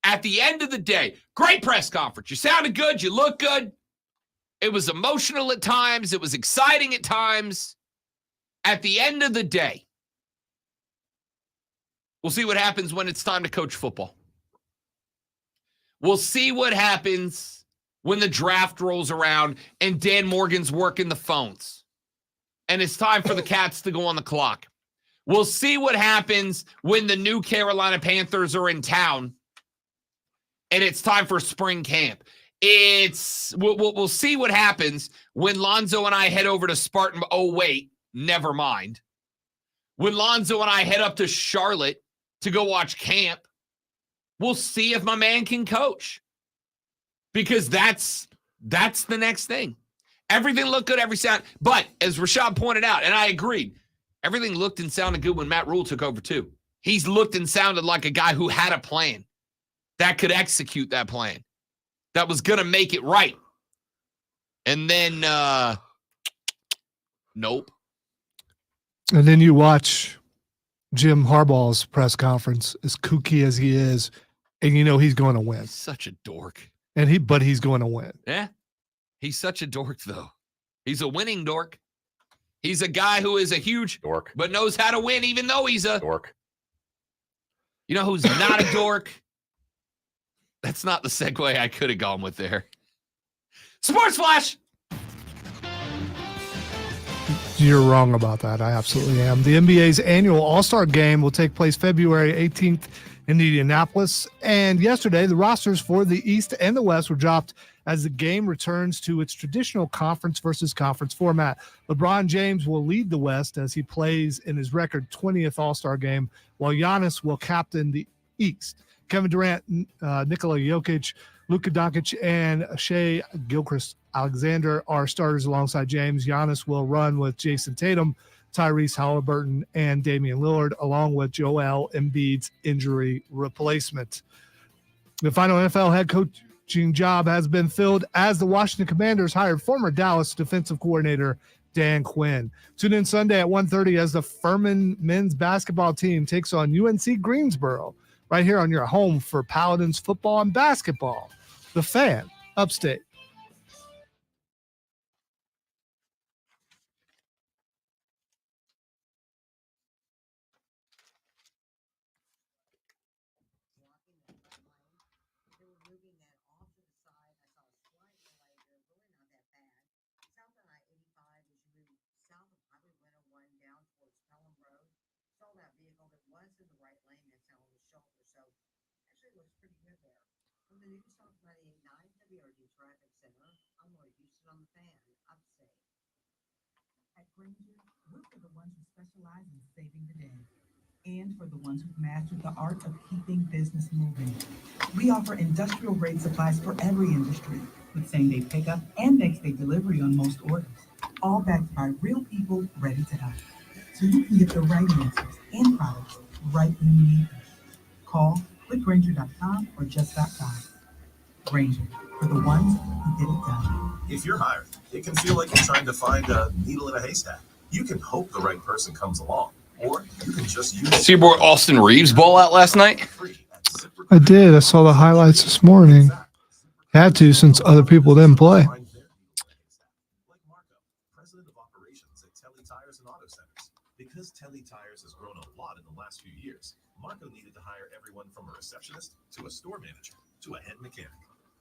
At the end of the day, great press conference. You sounded good. You looked good. It was emotional at times. It was exciting at times. At the end of the day, we'll see what happens when it's time to coach football. We'll see what happens when the draft rolls around and Dan Morgan's working the phones. And it's time for the Cats to go on the clock. We'll see what happens when the new Carolina Panthers are in town and it's time for spring camp. We'll see what happens when Lonzo and I head over to Spartan. Oh, wait, never mind. When Lonzo and I head up to Charlotte to go watch camp, we'll see if my man can coach. Because that's the next thing. Everything looked good, every sound. But as Rashad pointed out, and I agreed, everything looked and sounded good when Matt Rule took over too. He's looked and sounded like a guy who had a plan that could execute that plan, that was going to make it right. And then, nope. And then you watch Jim Harbaugh's press conference, as kooky as he is, and you know he's going to win. He's such a dork. But he's going to win. Yeah. He's such a dork, though. He's a winning dork. He's a guy who is a huge dork, but knows how to win, even though he's a dork. You know who's not a dork? That's not the segue I could have gone with there. Sports Flash. You're wrong about that. I absolutely am. The NBA's annual All-Star Game will take place February 18th in Indianapolis. And yesterday, the rosters for the East and the West were dropped as the game returns to its traditional conference versus conference format. LeBron James will lead the West as he plays in his record 20th All-Star Game, while Giannis will captain the East. Kevin Durant, Nikola Jokic, Luka Doncic, and Shai Gilgeous-Alexander are starters alongside James. Giannis will run with Jason Tatum, Tyrese Halliburton, and Damian Lillard, along with Joel Embiid's injury replacement. The final NFL head coaching job has been filled as the Washington Commanders hired former Dallas defensive coordinator Dan Quinn. Tune in Sunday at 1:30 as the Furman men's basketball team takes on UNC Greensboro, right here on your home for Paladins football and basketball. The Fan, Upstate. From the News Talk 98.9 WRD Traffic Center, I'm Lloyd Houston on the fan. Upstate. At Granger, we're for the ones who specialize in saving the day and for the ones who've mastered the art of keeping business moving. We offer industrial grade supplies for every industry with same day pickup and next day delivery on most orders, all backed by real people ready to help. So you can get the right answers and products right when you need them. Call clickgranger.com or just stop by. Granger, for the ones who get it done. If you're hired, it can feel like you're trying to find a needle in a haystack. You can hope the right person comes along, or you can just use. See your boy Austin Reeves ball out last night? I did. I saw the highlights this morning. Had to since other people didn't play. Like Marco, president of operations at Telly Tires and Auto Centers. Because Telly Tires has grown a lot in the last few years, Marco needed to hire everyone from a receptionist to a store manager to a head mechanic.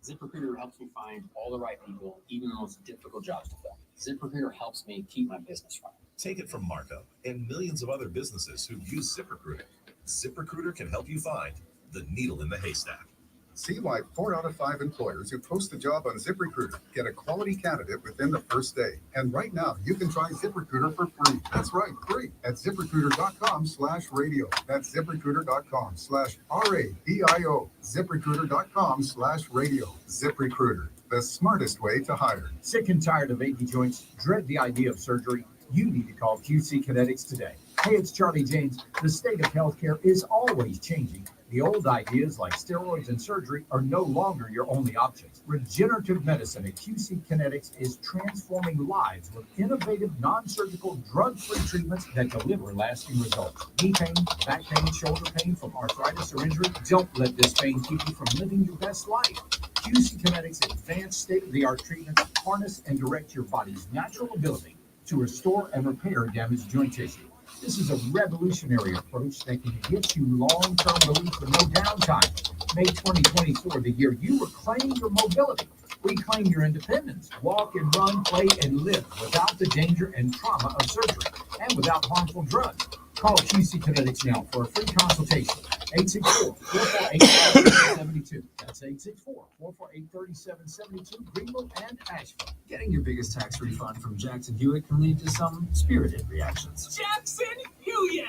ZipRecruiter helps me find all the right people, even the most difficult jobs to fill. ZipRecruiter helps me keep my business running. Take it from Marco and millions of other businesses who use ZipRecruiter. ZipRecruiter can help you find the needle in the haystack. See why 4 out of 5 employers who post a job on ZipRecruiter get a quality candidate within the first day. And right now, you can try ZipRecruiter for free. That's right, free at ZipRecruiter.com/radio. That's ZipRecruiter.com/RADIO. ZipRecruiter.com/radio. ZipRecruiter, the smartest way to hire. Sick and tired of achy joints? Dread the idea of surgery? You need to call QC Kinetics today. Hey, it's Charlie James. The state of healthcare is always changing. The old ideas like steroids and surgery are no longer your only options. Regenerative medicine at QC Kinetics is transforming lives with innovative, non-surgical, drug-free treatments that deliver lasting results. Knee pain, back pain, shoulder pain from arthritis or injury? Don't let this pain keep you from living your best life. QC Kinetics' advanced state-of-the-art treatments harness and direct your body's natural ability to restore and repair damaged joint tissue. This is a revolutionary approach that can get you long-term relief with no downtime. Make 2024 the year you reclaim your mobility, reclaim your independence, walk and run, play and live without the danger and trauma of surgery and without harmful drugs. Call QC Kinetics now for a free consultation. 864-448-3772. That's 864-448-3772, Greenville and Asheville. Getting your biggest tax refund from Jackson Hewitt can lead to some spirited reactions. Jackson Hewitt!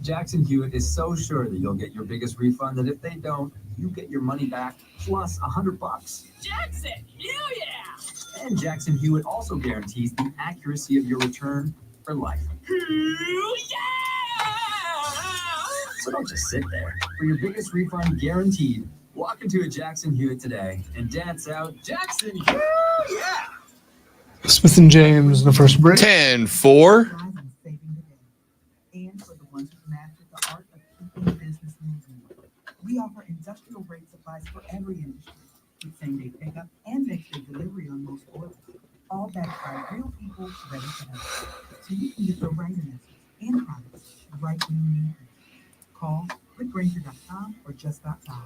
Jackson Hewitt is so sure that you'll get your biggest refund that if they don't, you get your money back plus $100. Jackson Hewitt! And Jackson Hewitt also guarantees the accuracy of your return for life. So don't just sit there. For your biggest refund guaranteed, walk into a Jackson Hewitt today and dance out Jackson Hewitt! Yeah! Smith and James in the first break. 10-4. And for the ones who mastered the art of keeping business moving. We offer industrial grade supplies for every industry with same day pickup and next day delivery on most orders, all backed by real people ready to help. So you can get the right answers and products right when you need them. Call clickgranger.com or just stop by.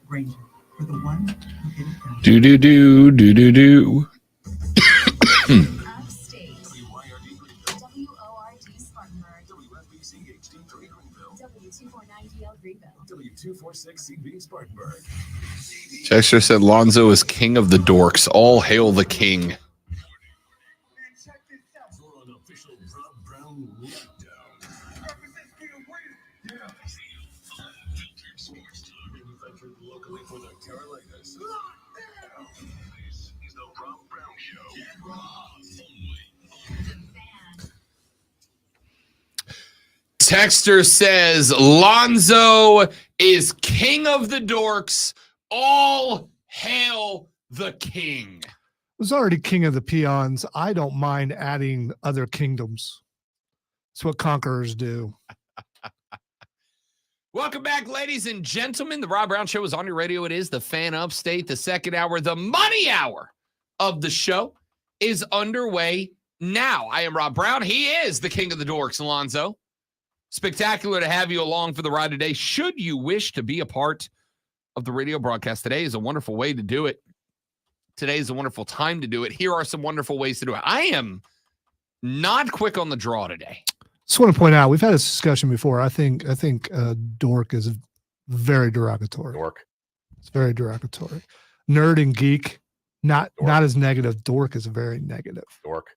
Granger, for the ones who get it done. Do. Upstate. WORD Spartanburg. WFBC HD3 Greenville. W249DL Greenville. W246CB Spartanburg. Texter said Lonzo is king of the dorks. All hail the king. For an official Rob Brown lockdown. Manufactured locally for the Carolinas. This is the Rob Brown Show. Texter says Lonzo is king of the dorks. All hail the king. Was already king of the peons. I don't mind adding other kingdoms. It's what conquerors do. Welcome back, ladies and gentlemen. The Rob Brown Show is on your radio. It is the Fan Upstate, the second hour, the money hour of the show is underway now. I am Rob Brown. He is the king of the dorks, Alonzo. Spectacular to have you along for the ride today. Should you wish to be a part of the radio broadcast, today is a wonderful way to do it. Today is a wonderful time to do it. Here are some wonderful ways to do it. I am not quick on the draw today. Just want to point out, we've had this discussion before. I think dork is very derogatory. Dork. It's very derogatory. Nerd and geek, not as negative. Dork is very negative. Dork.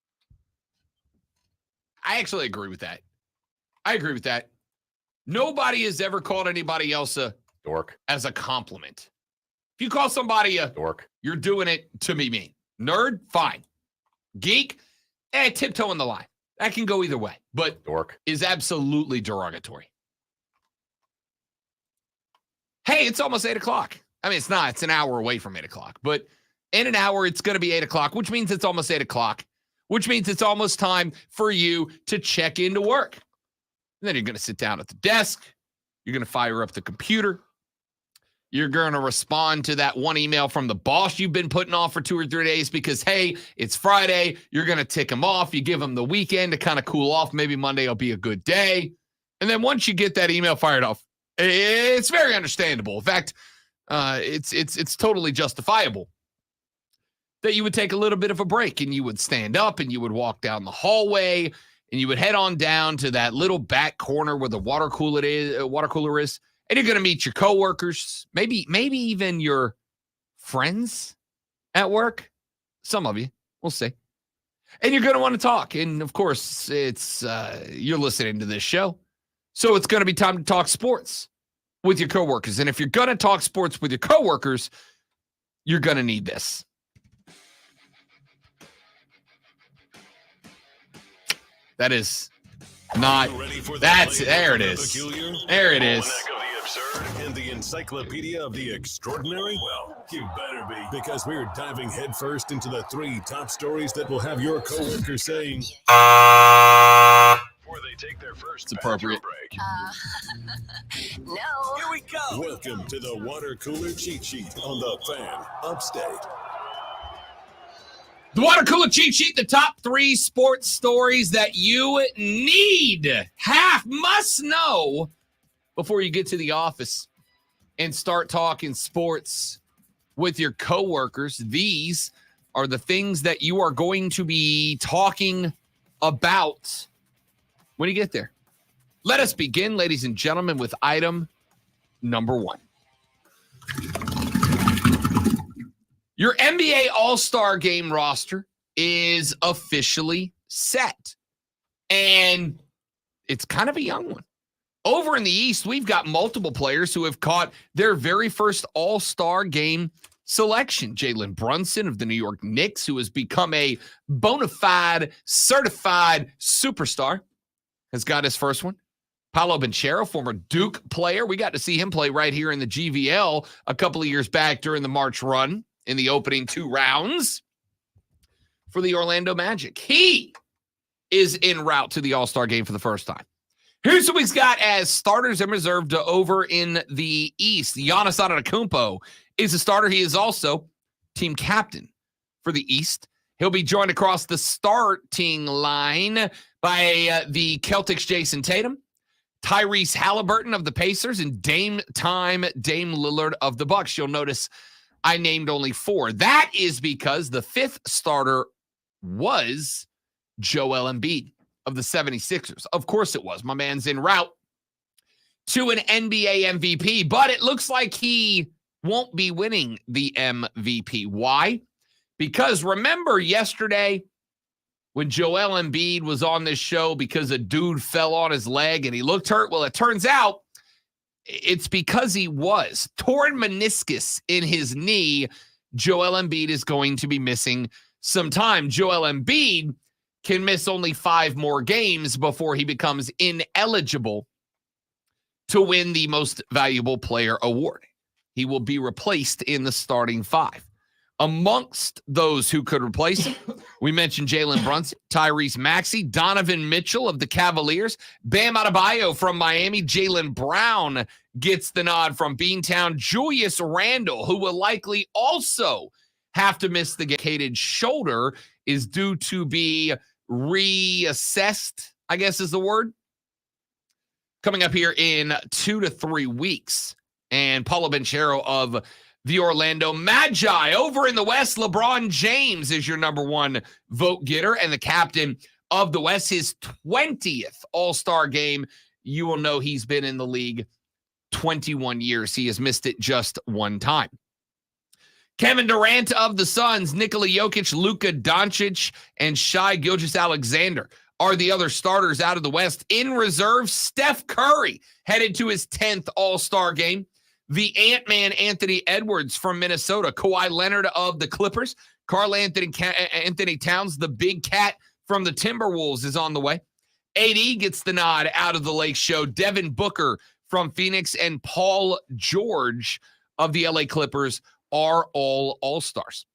I actually agree with that. I agree with that. Nobody has ever called anybody else a dork as a compliment. If you call somebody a dork, you're doing it to be mean. Nerd, fine. Geek, tiptoeing the line. That can go either way, but dork is absolutely derogatory. Hey, it's almost 8 o'clock. I mean, it's not. It's an hour away from 8 o'clock, but in an hour, it's going to be 8 o'clock, which means it's almost 8 o'clock, which means it's almost time for you to check into work. And then you're going to sit down at the desk. You're going to fire up the computer. You're going to respond to that one email from the boss you've been putting off for 2 or 3 days because, hey, it's Friday. You're going to tick them off. You give them the weekend to kind of cool off. Maybe Monday will be a good day. And then once you get that email fired off, it's very understandable. In fact, it's totally justifiable that you would take a little bit of a break and you would stand up and you would walk down the hallway and you would head on down to that little back corner where the water cooler is, and you're going to meet your coworkers, maybe even your friends at work. Some of you, we'll see. And you're going to want to talk. And of course, it's you're listening to this show, so it's going to be time to talk sports with your coworkers. And if you're going to talk sports with your coworkers, you're going to need this. That is not. There it is. There it is. And the encyclopedia of the extraordinary? Well, you better be, because we're diving headfirst into the 3 top stories that will have your coworkers saying, before they take their first appropriate break. No. Here we go. Welcome to the water cooler cheat sheet on the Fan Upstate. The water cooler cheat sheet, the top 3 sports stories that you must know before you get to the office and start talking sports with your coworkers. These are the things that you are going to be talking about when you get there. Let us begin, ladies and gentlemen, with item number 1. Your NBA All-Star Game roster is officially set, and it's kind of a young one. Over in the East, we've got multiple players who have caught their very first All-Star Game selection. Jalen Brunson of the New York Knicks, who has become a bona fide, certified superstar, has got his first one. Paolo Banchero, former Duke player. We got to see him play right here in the GVL a couple of years back during the March run in the opening 2 rounds for the Orlando Magic. He is en route to the All-Star Game for the first time. Here's who he's got as starters and reserved over in the East. Giannis Antetokounmpo is a starter. He is also team captain for the East. He'll be joined across the starting line by the Celtics' Jason Tatum, Tyrese Halliburton of the Pacers, and Dame Lillard of the Bucks. You'll notice I named only 4. That is because the 5th starter was Joel Embiid of the 76ers. Of course it was. My man's en route to an NBA MVP, but it looks like he won't be winning the MVP. Why? Because remember yesterday when Joel Embiid was on this show because a dude fell on his leg and he looked hurt? Well, it turns out it's because he was torn meniscus in his knee. Joel Embiid is going to be missing some time. Joel Embiid can miss only 5 more games before he becomes ineligible to win the Most Valuable Player award. He will be replaced in the starting 5. Amongst those who could replace him, we mentioned Jalen Brunson, Tyrese Maxey, Donovan Mitchell of the Cavaliers, Bam Adebayo from Miami, Jaylen Brown gets the nod from Beantown, Julius Randle, who will likely also have to miss the game. Shoulder is due to be reassessed, I guess is the word, coming up here in 2 to 3 weeks. And Paolo Banchero of the Orlando Magi. Over in the West, LeBron James is your number 1 vote getter and the captain of the West. His 20th All-Star game. You will know he's been in the league 21 years. He has missed it just one time. Kevin Durant of the Suns, Nikola Jokic, Luka Doncic, and Shai Gilgeous-Alexander are the other starters out of the West. In reserve, Steph Curry headed to his 10th All-Star game. The Ant-Man Anthony Edwards from Minnesota, Kawhi Leonard of the Clippers, Karl Anthony Towns, the big cat from the Timberwolves, is on the way. AD gets the nod out of the Lake Show. Devin Booker from Phoenix and Paul George of the LA Clippers are all All-Stars.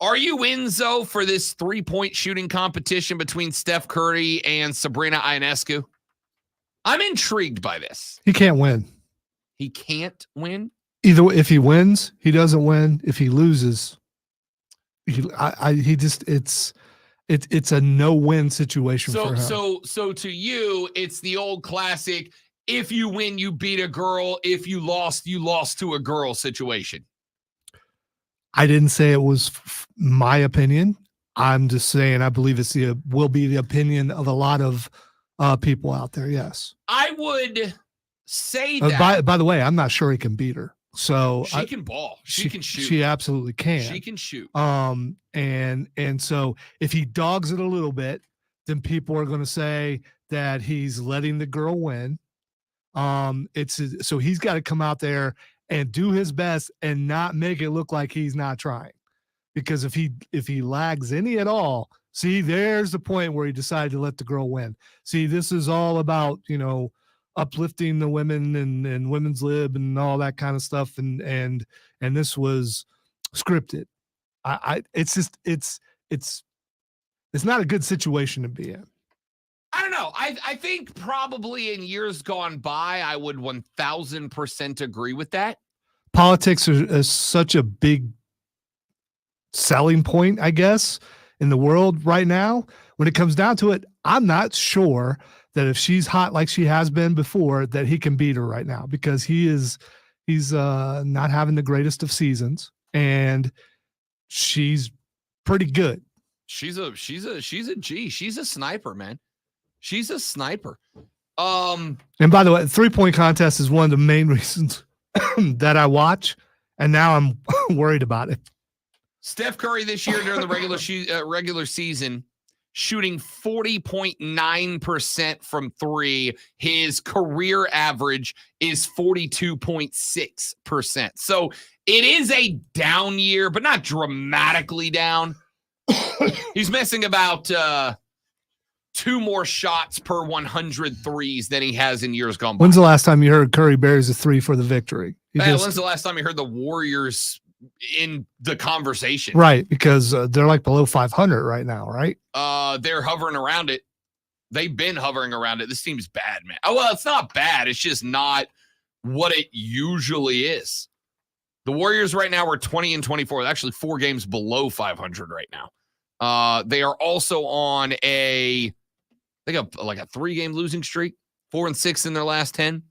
Are you in, Zoe, for this three-point shooting competition between Steph Curry and Sabrina Ionescu? I'm intrigued by this. He can't win. He can't win? Either way, if he wins, he doesn't win. If he loses, it's a no-win situation for him. So to you, it's the old classic, if you win, you beat a girl. If you lost to a girl situation. I didn't say it was my opinion. I'm just saying I believe will be the opinion of a lot of people out there. Yes, I would say that. By the way, I'm not sure he can beat her. So she can ball. She can shoot. She absolutely can. She can shoot. And so if he dogs it a little bit, then people are going to say that he's letting the girl win. So he's got to come out there and do his best and not make it look like he's not trying. Because if he lags any at all, see, there's the point where he decided to let the girl win. See, this is all about, uplifting the women and women's lib and all that kind of stuff. And this was scripted. It's not a good situation to be in. I don't know. I think probably in years gone by, I would 1000% agree with that. Politics is such a big selling point, I guess, in the world right now. When it comes down to it, I'm not sure that if she's hot like she has been before, that he can beat her right now, because he's not having the greatest of seasons, and she's pretty good. She's a G. She's a sniper, man. She's a sniper. And by the way, the 3-point contest is one of the main reasons that I watch, and now I'm worried about it. Steph Curry this year during the regular season, shooting 40.9% from three. His career average is 42.6%. So it is a down year, but not dramatically down. He's missing about 2 more shots per 100 threes than he has in years gone by. When's the last time you heard Curry buries a 3 for the victory? When's the last time you heard the Warriors in the conversation? Right, because they're like below 500 right now, right? They're hovering around it. They've been hovering around it. This team's bad, man. Oh, well, it's not bad. It's just not what it usually is. The Warriors right now are 20-24. They're actually 4 games below 500 right now. They are also on a 3-game losing streak, 4-6 in their last 10.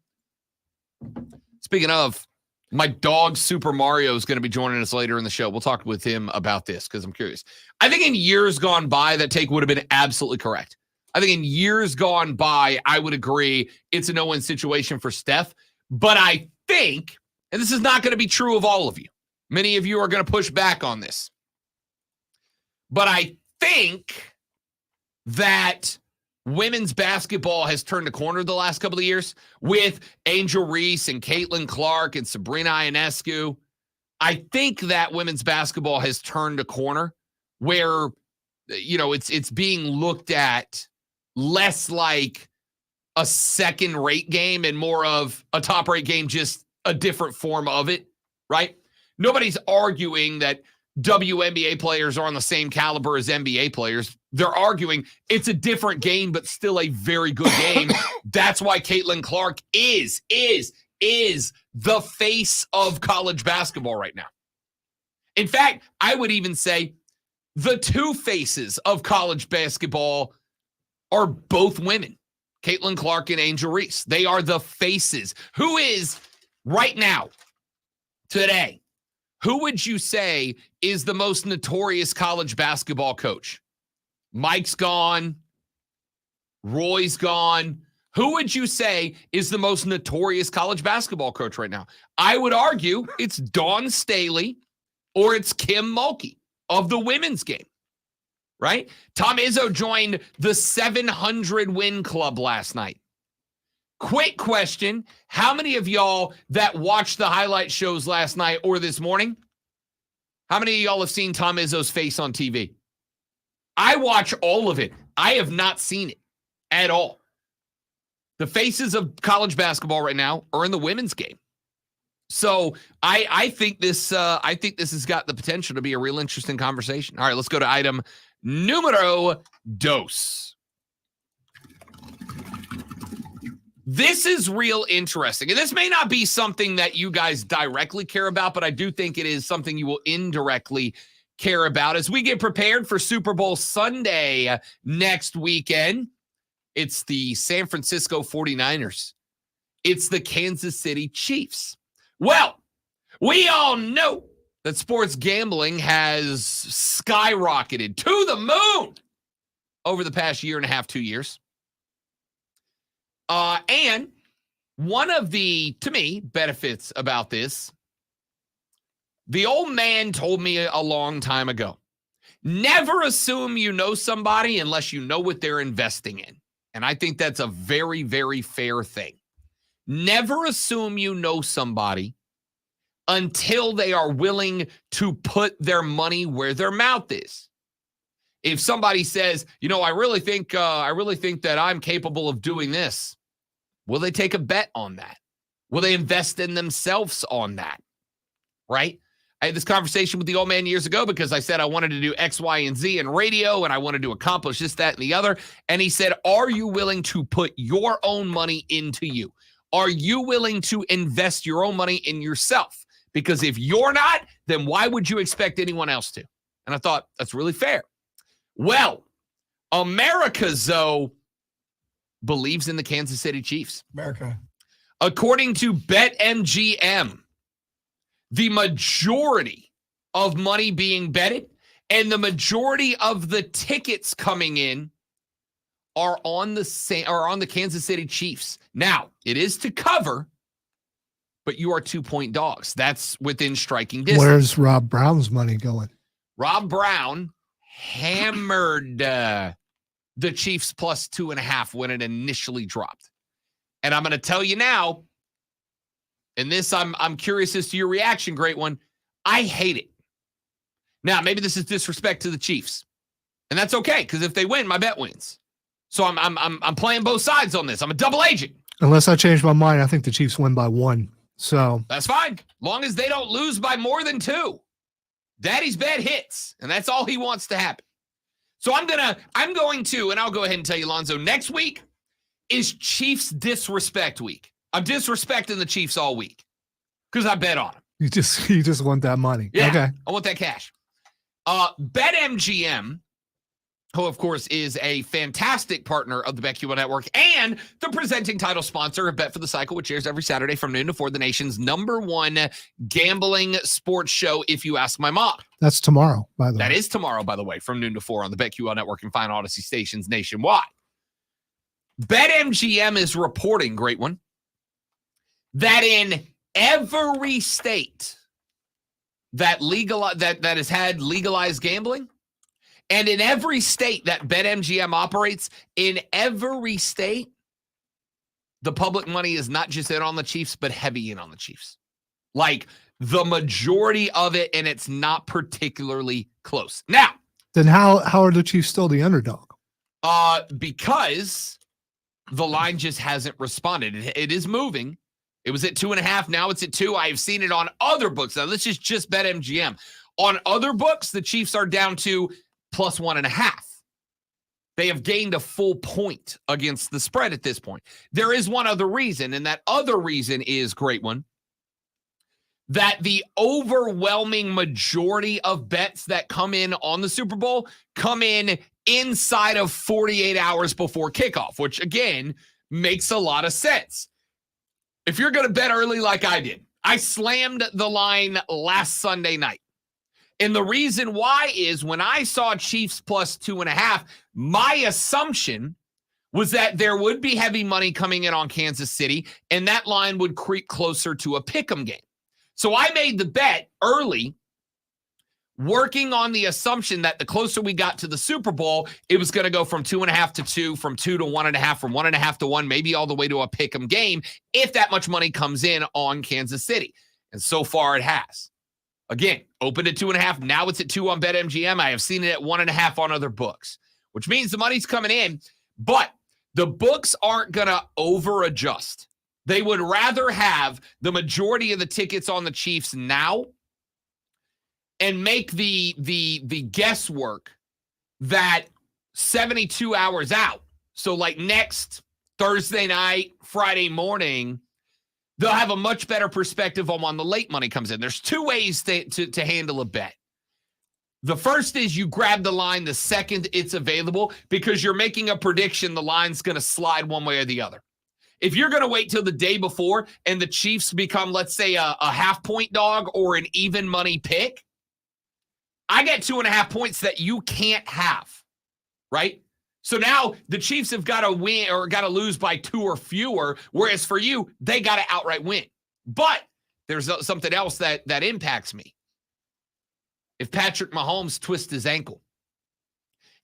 Speaking of, my dog Super Mario is going to be joining us later in the show. We'll talk with him about this because I'm curious. I think in years gone by, that take would have been absolutely correct. I think in years gone by, I would agree it's a no-win situation for Steph. But I think, and this is not going to be true of all of you, many of you are going to push back on this, but I think that women's basketball has turned a corner the last couple of years with Angel Reese and Caitlin Clark and Sabrina Ionescu. I think that women's basketball has turned a corner where, it's being looked at less like a second-rate game and more of a top-rate game, just a different form of it, right? Nobody's arguing that WNBA players are on the same caliber as NBA players. They're arguing it's a different game, but still a very good game. That's why Caitlin Clark is the face of college basketball right now. In fact, I would even say the 2 faces of college basketball are both women, Caitlin Clark and Angel Reese. They are the faces. Who is right now, today, who would you say is the most notorious college basketball coach? Mike's gone. Roy's gone. Who would you say is the most notorious college basketball coach right now? I would argue it's Dawn Staley or it's Kim Mulkey of the women's game, right? Tom Izzo joined the 700-win club last night. Quick question. How many of y'all that watched the highlight shows last night or this morning, how many of y'all have seen Tom Izzo's face on TV? I watch all of it. I have not seen it at all. The faces of college basketball right now are in the women's game. So I think this has got the potential to be a real interesting conversation. All right, let's go to item numero dos. This is real interesting. And this may not be something that you guys directly care about, but I do think it is something you will indirectly care about as we get prepared for Super Bowl Sunday next weekend. It's the San Francisco 49ers. It's the Kansas City Chiefs. Well, we all know that sports gambling has skyrocketed to the moon over the past year and a half, 2 years. And one of the, to me, benefits about this, the old man told me a long time ago, never assume you know somebody unless you know what they're investing in. And I think that's a very, very fair thing. Never assume you know somebody until they are willing to put their money where their mouth is. If somebody says, I really think that I'm capable of doing this, will they take a bet on that? Will they invest in themselves on that? Right? I had this conversation with the old man years ago because I said I wanted to do X, Y, and Z in radio, and I wanted to accomplish this, that, and the other. And he said, are you willing to put your own money into you? Are you willing to invest your own money in yourself? Because if you're not, then why would you expect anyone else to? And I thought, that's really fair. Well, America, though, believes in the Kansas City Chiefs. America. According to BetMGM, the majority of money being betted and the majority of the tickets coming in are on the Kansas City Chiefs. Now, it is to cover, but you are 2-point dogs. That's within striking distance. Where's Rob Brown's money going? Rob Brown hammered the Chiefs plus 2.5 when it initially dropped. And I'm going to tell you now, and this I'm curious as to your reaction, great one. I hate it. Now, maybe this is disrespect to the Chiefs. And that's okay, because if they win, my bet wins. So I'm playing both sides on this. I'm a double agent. Unless I change my mind, I think the Chiefs win by 1. So that's fine. Long as they don't lose by more than 2. Daddy's bet hits, and that's all he wants to happen. So I'm going to, and I'll go ahead and tell you, Lonzo, next week is Chiefs disrespect week. I'm disrespecting the Chiefs all week because I bet on them. You just want that money. Yeah, okay. I want that cash. BetMGM, who, of course, is a fantastic partner of the BetQL Network and the presenting title sponsor of Bet for the Cycle, which airs every Saturday from noon to 4, the nation's #1 gambling sports show, if you ask my mom. That's tomorrow, by the way. That is tomorrow, by the way, from noon to 4 on the BetQL Network and Fine Odyssey stations nationwide. BetMGM is reporting, great one, that in every state that has had legalized gambling, and in every state that BetMGM operates, in every state, the public money is not just in on the Chiefs, but heavy in on the Chiefs. Like the majority of it, and it's not particularly close. Now, then how are the Chiefs still the underdog? Because the line just hasn't responded. It is moving. It was at 2.5. Now it's at 2. I have seen it on other books. Now, this is just BetMGM. On other books, the Chiefs are down to plus 1.5. They have gained a full point against the spread at this point. There is one other reason, and that other reason is, great one, that the overwhelming majority of bets that come in on the Super Bowl come in inside of 48 hours before kickoff, which, again, makes a lot of sense. If you're going to bet early like I did, I slammed the line last Sunday night. And the reason why is when I saw Chiefs plus 2.5, my assumption was that there would be heavy money coming in on Kansas City, and that line would creep closer to a pick'em game. So I made the bet early, working on the assumption that the closer we got to the Super Bowl, it was going to go from 2.5 to 2, from 2 to 1.5, from 1.5 to 1, maybe all the way to a pick'em game if that much money comes in on Kansas City. And so far it has. Again, opened at 2.5. Now it's at 2 on BetMGM. I have seen it at 1.5 on other books, which means the money's coming in, but the books aren't going to over adjust. They would rather have the majority of the tickets on the Chiefs now and make the guesswork that 72 hours out. So like next Thursday night, Friday morning, they'll have a much better perspective on when the late money comes in. There's two ways to handle a bet. The first is you grab the line the second it's available because you're making a prediction the line's going to slide one way or the other. If you're going to wait till the day before and the Chiefs become, let's say, a half-point dog or an even money pick, I get 2.5 points that you can't have, right? So now the Chiefs have got to win or got to lose by 2 or fewer, whereas for you, they got to outright win. But there's something else that impacts me. If Patrick Mahomes twists his ankle,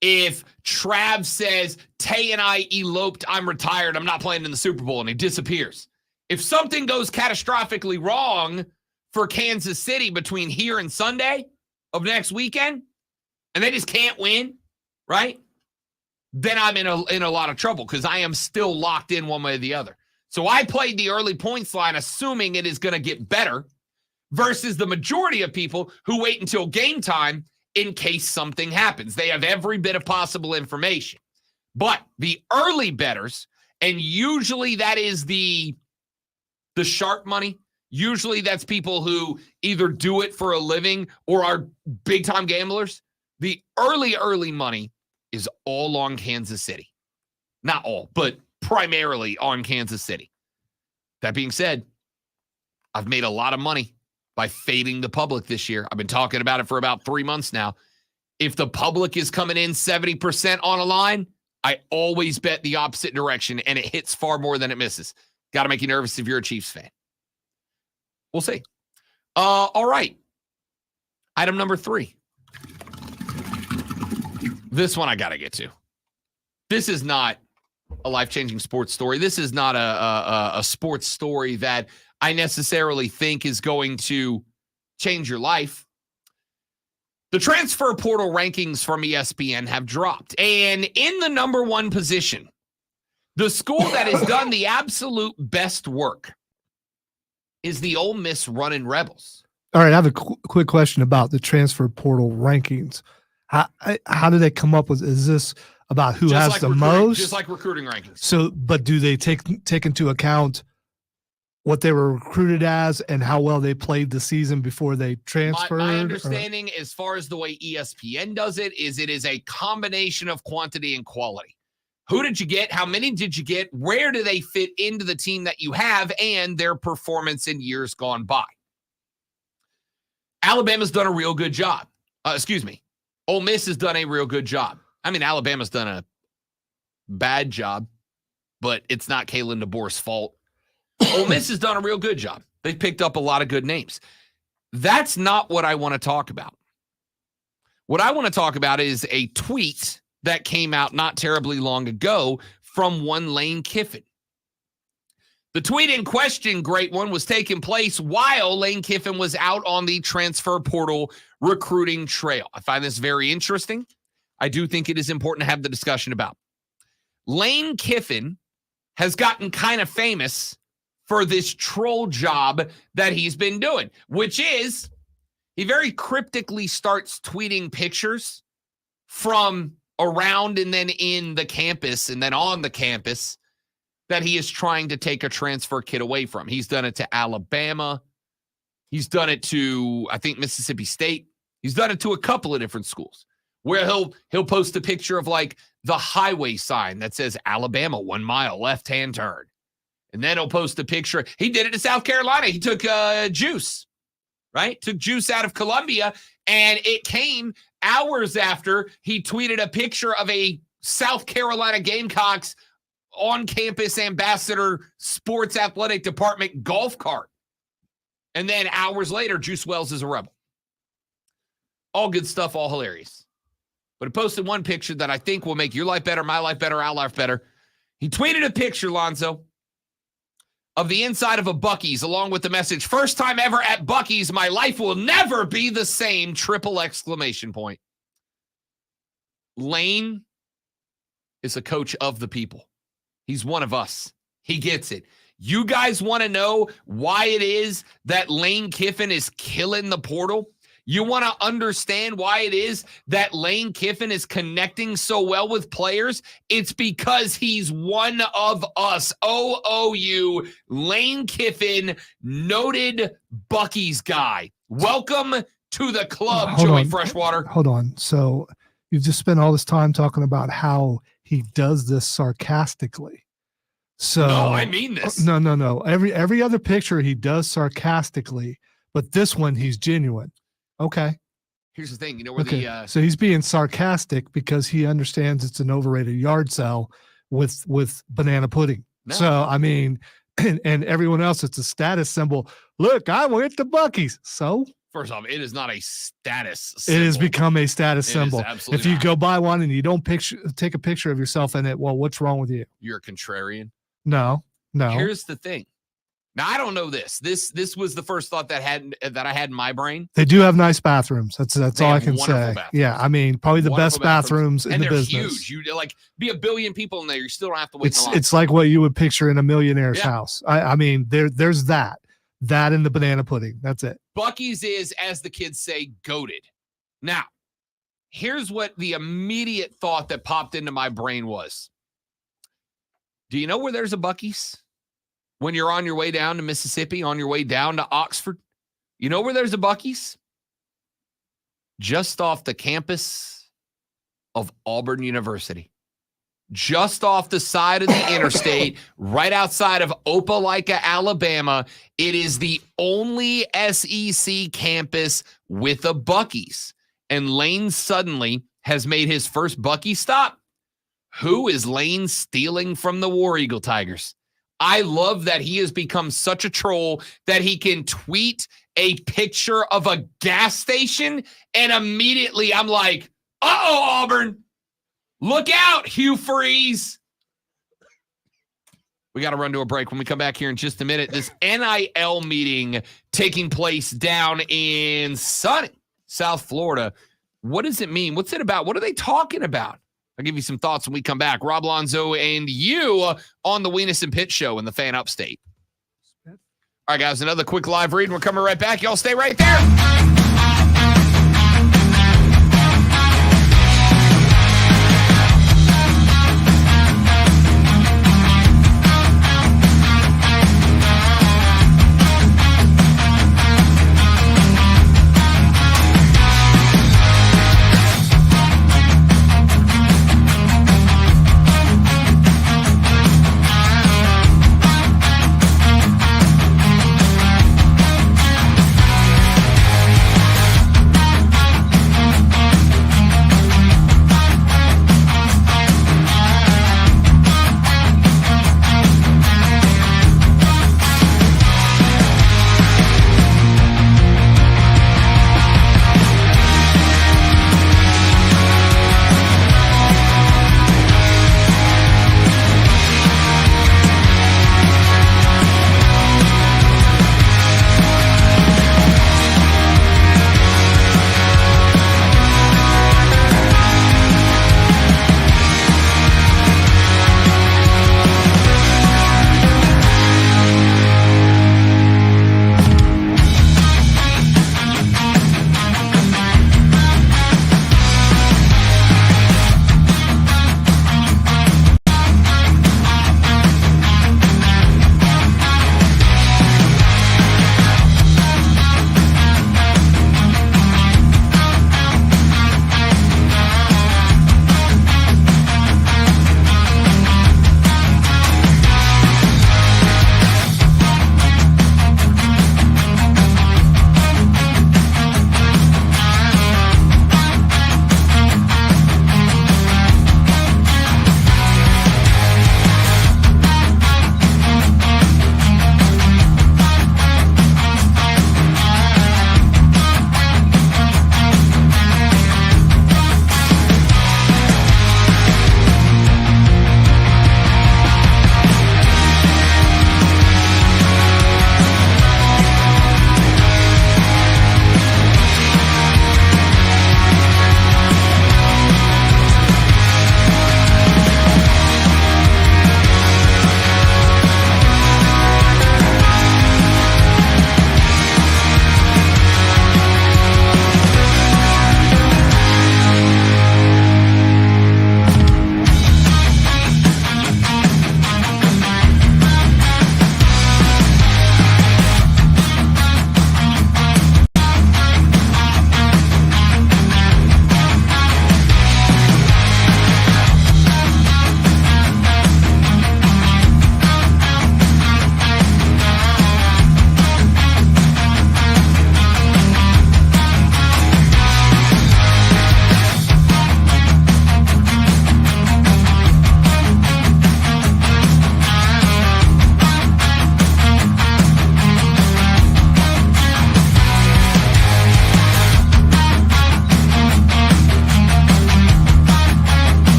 if Trav says, Tay and I eloped, I'm retired, I'm not playing in the Super Bowl, and he disappears. If something goes catastrophically wrong for Kansas City between here and Sunday of next weekend, and they just can't win, right? Then I'm in a lot of trouble because I am still locked in one way or the other. So I played the early points line assuming it is going to get better versus the majority of people who wait until game time in case something happens. They have every bit of possible information. But the early bettors, and usually that is the sharp money, usually that's people who either do it for a living or are big-time gamblers. The early money is all on Kansas City. Not all, but primarily on Kansas City. That being said, I've made a lot of money by fading the public this year. I've been talking about it for about 3 months now. If the public is coming in 70% on a line, I always bet the opposite direction, and it hits far more than it misses. Got to make you nervous if you're a Chiefs fan. We'll see. All right. Item number 3. This one I got to get to. This is not a life-changing sports story. This is not a sports story that I necessarily think is going to change your life. The transfer portal rankings from ESPN have dropped. And in the number 1 position, the school that has done the absolute best work is the Ole Miss Runnin' Rebels. All right, I have a quick question about the transfer portal rankings. How do they come up with? Is this about who has the most? Just like recruiting rankings. So, but do they take into account what they were recruited as and how well they played the season before they transferred? My understanding, as far as the way ESPN does it is a combination of quantity and quality. Who did you get? How many did you get? Where do they fit into the team that you have and their performance in years gone by? Alabama's done a real good job. Ole Miss has done a real good job. I mean, Alabama's done a bad job, but it's not Kalen DeBoer's fault. Ole Miss has done a real good job. They've picked up a lot of good names. That's not what I want to talk about. What I want to talk about is a tweet that came out not terribly long ago from one Lane Kiffin. The tweet in question, great one, was taking place while Lane Kiffin was out on the transfer portal recruiting trail. I find this very interesting. I do think it is important to have the discussion about. Lane Kiffin has gotten kind of famous for this troll job that he's been doing, which is he very cryptically starts tweeting pictures from around and then in the campus and then on the campus that he is trying to take a transfer kid away from. He's done it to Alabama. He's done it to, I think, Mississippi State. He's done it to a couple of different schools where he'll post a picture of like the highway sign that says Alabama 1 mile left-hand turn. And then he'll post a picture. He did it to South Carolina. He took Juice, right? Took Juice out of Columbia. And it came hours after he tweeted a picture of a South Carolina Gamecocks on-campus ambassador sports athletic department golf cart. And then hours later, Juice Wells is a rebel. All good stuff, all hilarious. But he posted one picture that I think will make your life better, my life better, our life better. He tweeted a picture, Lonzo, of the inside of a Buc-ee's along with the message, first time ever at Buc-ee's, my life will never be the same, triple exclamation point. Lane is a coach of the people. He's one of us. He gets it. You guys want to know why it is that Lane Kiffin is killing the portal? You want to understand why it is that Lane Kiffin is connecting so well with players? It's because he's one of us. OOU, Lane Kiffin, noted Buc-ee's guy. Welcome to the club, Joey Freshwater. Hold on. So you've just spent all this time talking about how he does this sarcastically. So no, I mean this. No. Every other picture he does sarcastically, but this one he's genuine. Okay. Here's the thing, you know where so he's being sarcastic because he understands it's an overrated yard sale with banana pudding. No. So I mean, and everyone else, it's a status symbol. Look, I went to Buc-ee's. So first off, it is not a status symbol. It has become a status symbol. Absolutely if you go buy one and you don't take a picture of yourself in it, well, what's wrong with you? You're a contrarian. No. Here's the thing. Now, I don't know this. This was the first thought that I had in my brain. They do have nice bathrooms. That's all I can say. Bathrooms. Yeah, I mean, probably the best bathrooms in the business. And they're huge. You like be 1 billion people in there. You still don't have to wait in the line. It's like what you would picture in a millionaire's house. I mean, there's that in the banana pudding. That's it. Buc-ee's is, as the kids say, goated. Now, here's what the immediate thought that popped into my brain was. Do you know where there's a Buc-ee's? When you're on your way down to Mississippi, on your way down to Oxford, you know where there's a Buc-ee's? Just off the campus of Auburn University. Just off the side of the interstate, right outside of Opelika, Alabama. It is the only SEC campus with a Buc-ee's. And Lane suddenly has made his first Buc-ee stop. Who is Lane stealing from the War Eagle Tigers? I love that he has become such a troll that he can tweet a picture of a gas station and immediately I'm like, uh-oh, Auburn. Look out, Hugh Freeze. We got to run to a break. When we come back here in just a minute, this NIL meeting taking place down in sunny South Florida. What does it mean? What's it about? What are they talking about? I'll give you some thoughts when we come back. Rob Lonzo and you on the Weenus and Pitt Show in the Fan Upstate. All right, guys, another quick live read. We're coming right back. Y'all stay right there.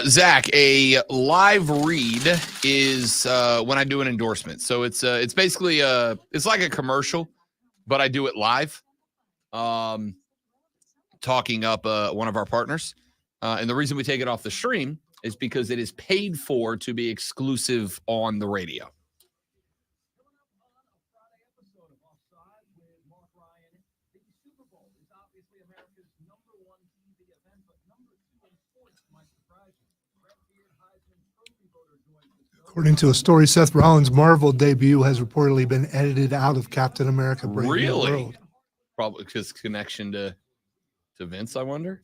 Zach, a live read is when I do an endorsement. So it's basically it's like a commercial, but I do it live. Talking up one of our partners. And the reason we take it off the stream is because it is paid for to be exclusive on the radio. According to a story, Seth Rollins' Marvel debut has reportedly been edited out of Captain America: Brave New Really? World. Probably because connection to Vince, I wonder.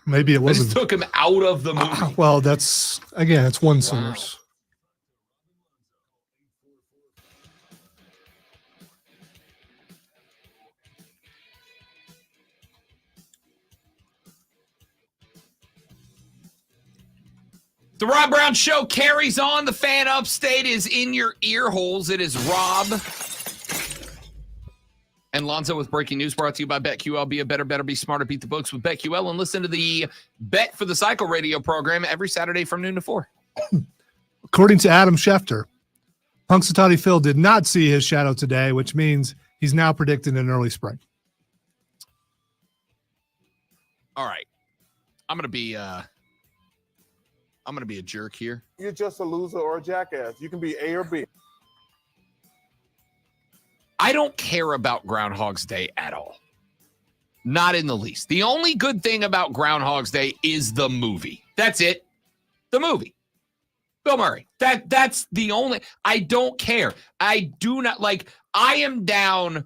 Maybe it They wasn't. just took him out of the movie. Well, that's again, it's one source. The Rob Brown Show carries on. The fan upstate is in your ear holes. It is Rob and Lonzo with breaking news, brought to you by BetQL. Be a better, be smarter, beat the books with BetQL, and listen to the Bet for the Cycle radio program every Saturday from noon to 4. According to Adam Schefter, Punxsutawney Phil did not see his shadow today, which means he's now predicting an early spring. All right, I'm gonna be a jerk here. You're just a loser or a jackass. You can be A or B. I don't care about Groundhog's Day at all. Not in the least. The only good thing about Groundhog's Day is the movie. That's it. The movie. Bill Murray. That's the only. I don't care. I do not like. I am down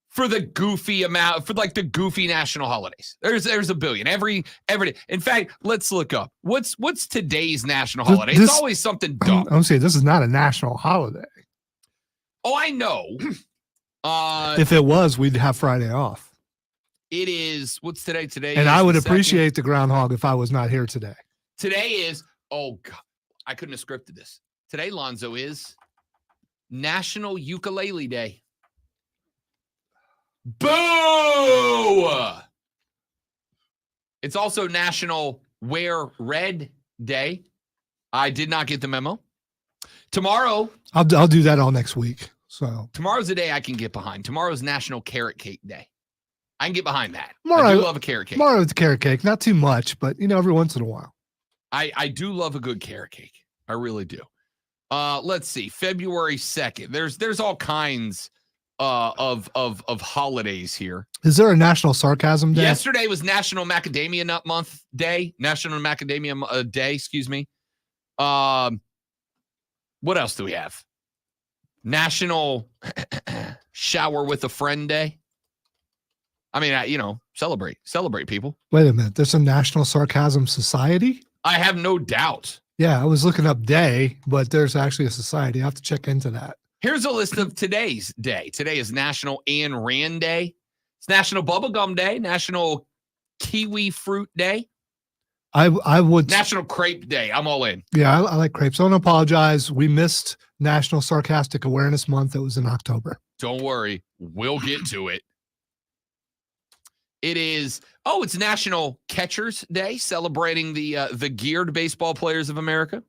for the goofy amount, for like the goofy national holidays. There's a billion every day. In fact, let's look up what's today's national holiday. It's always something dumb. I'm saying this is not a national holiday. Oh, I know. If it was, we'd have Friday off. It is. What's today? Today, and is I would the appreciate the groundhog if I was not here today. Today is. Oh God, I couldn't have scripted this. Today, Lonzo, is National Ukulele Day. Boo! It's also National Wear Red Day. I did not get the memo. Tomorrow, I'll do that all next week. So tomorrow's a day I can get behind. Tomorrow's National Carrot Cake Day. I can get behind that. Tomorrow, I do love a carrot cake. Tomorrow it's carrot cake, not too much, but every once in a while. I do love a good carrot cake. I really do. Let's see. February 2nd. There's all kinds of holidays here. Is there a National Sarcasm Day? Yesterday was National Macadamia Nut Month Day. National Macadamia Day, excuse me. What else do we have? National Shower with a Friend Day. I mean, celebrate people. Wait a minute. There's a National Sarcasm Society? I have no doubt. Yeah, I was looking up day, but there's actually a society. I have to check into that. Here's a list of today's day. Today is National Ayn Rand Day. It's National Bubblegum Day, National Kiwi Fruit Day. I would National Crepe Day. I'm all in. Yeah, I like crepes. Don't apologize. We missed National Sarcastic Awareness Month. It was in October. Don't worry. We'll get to it. It is, it's National Catchers Day, celebrating the geared baseball players of America.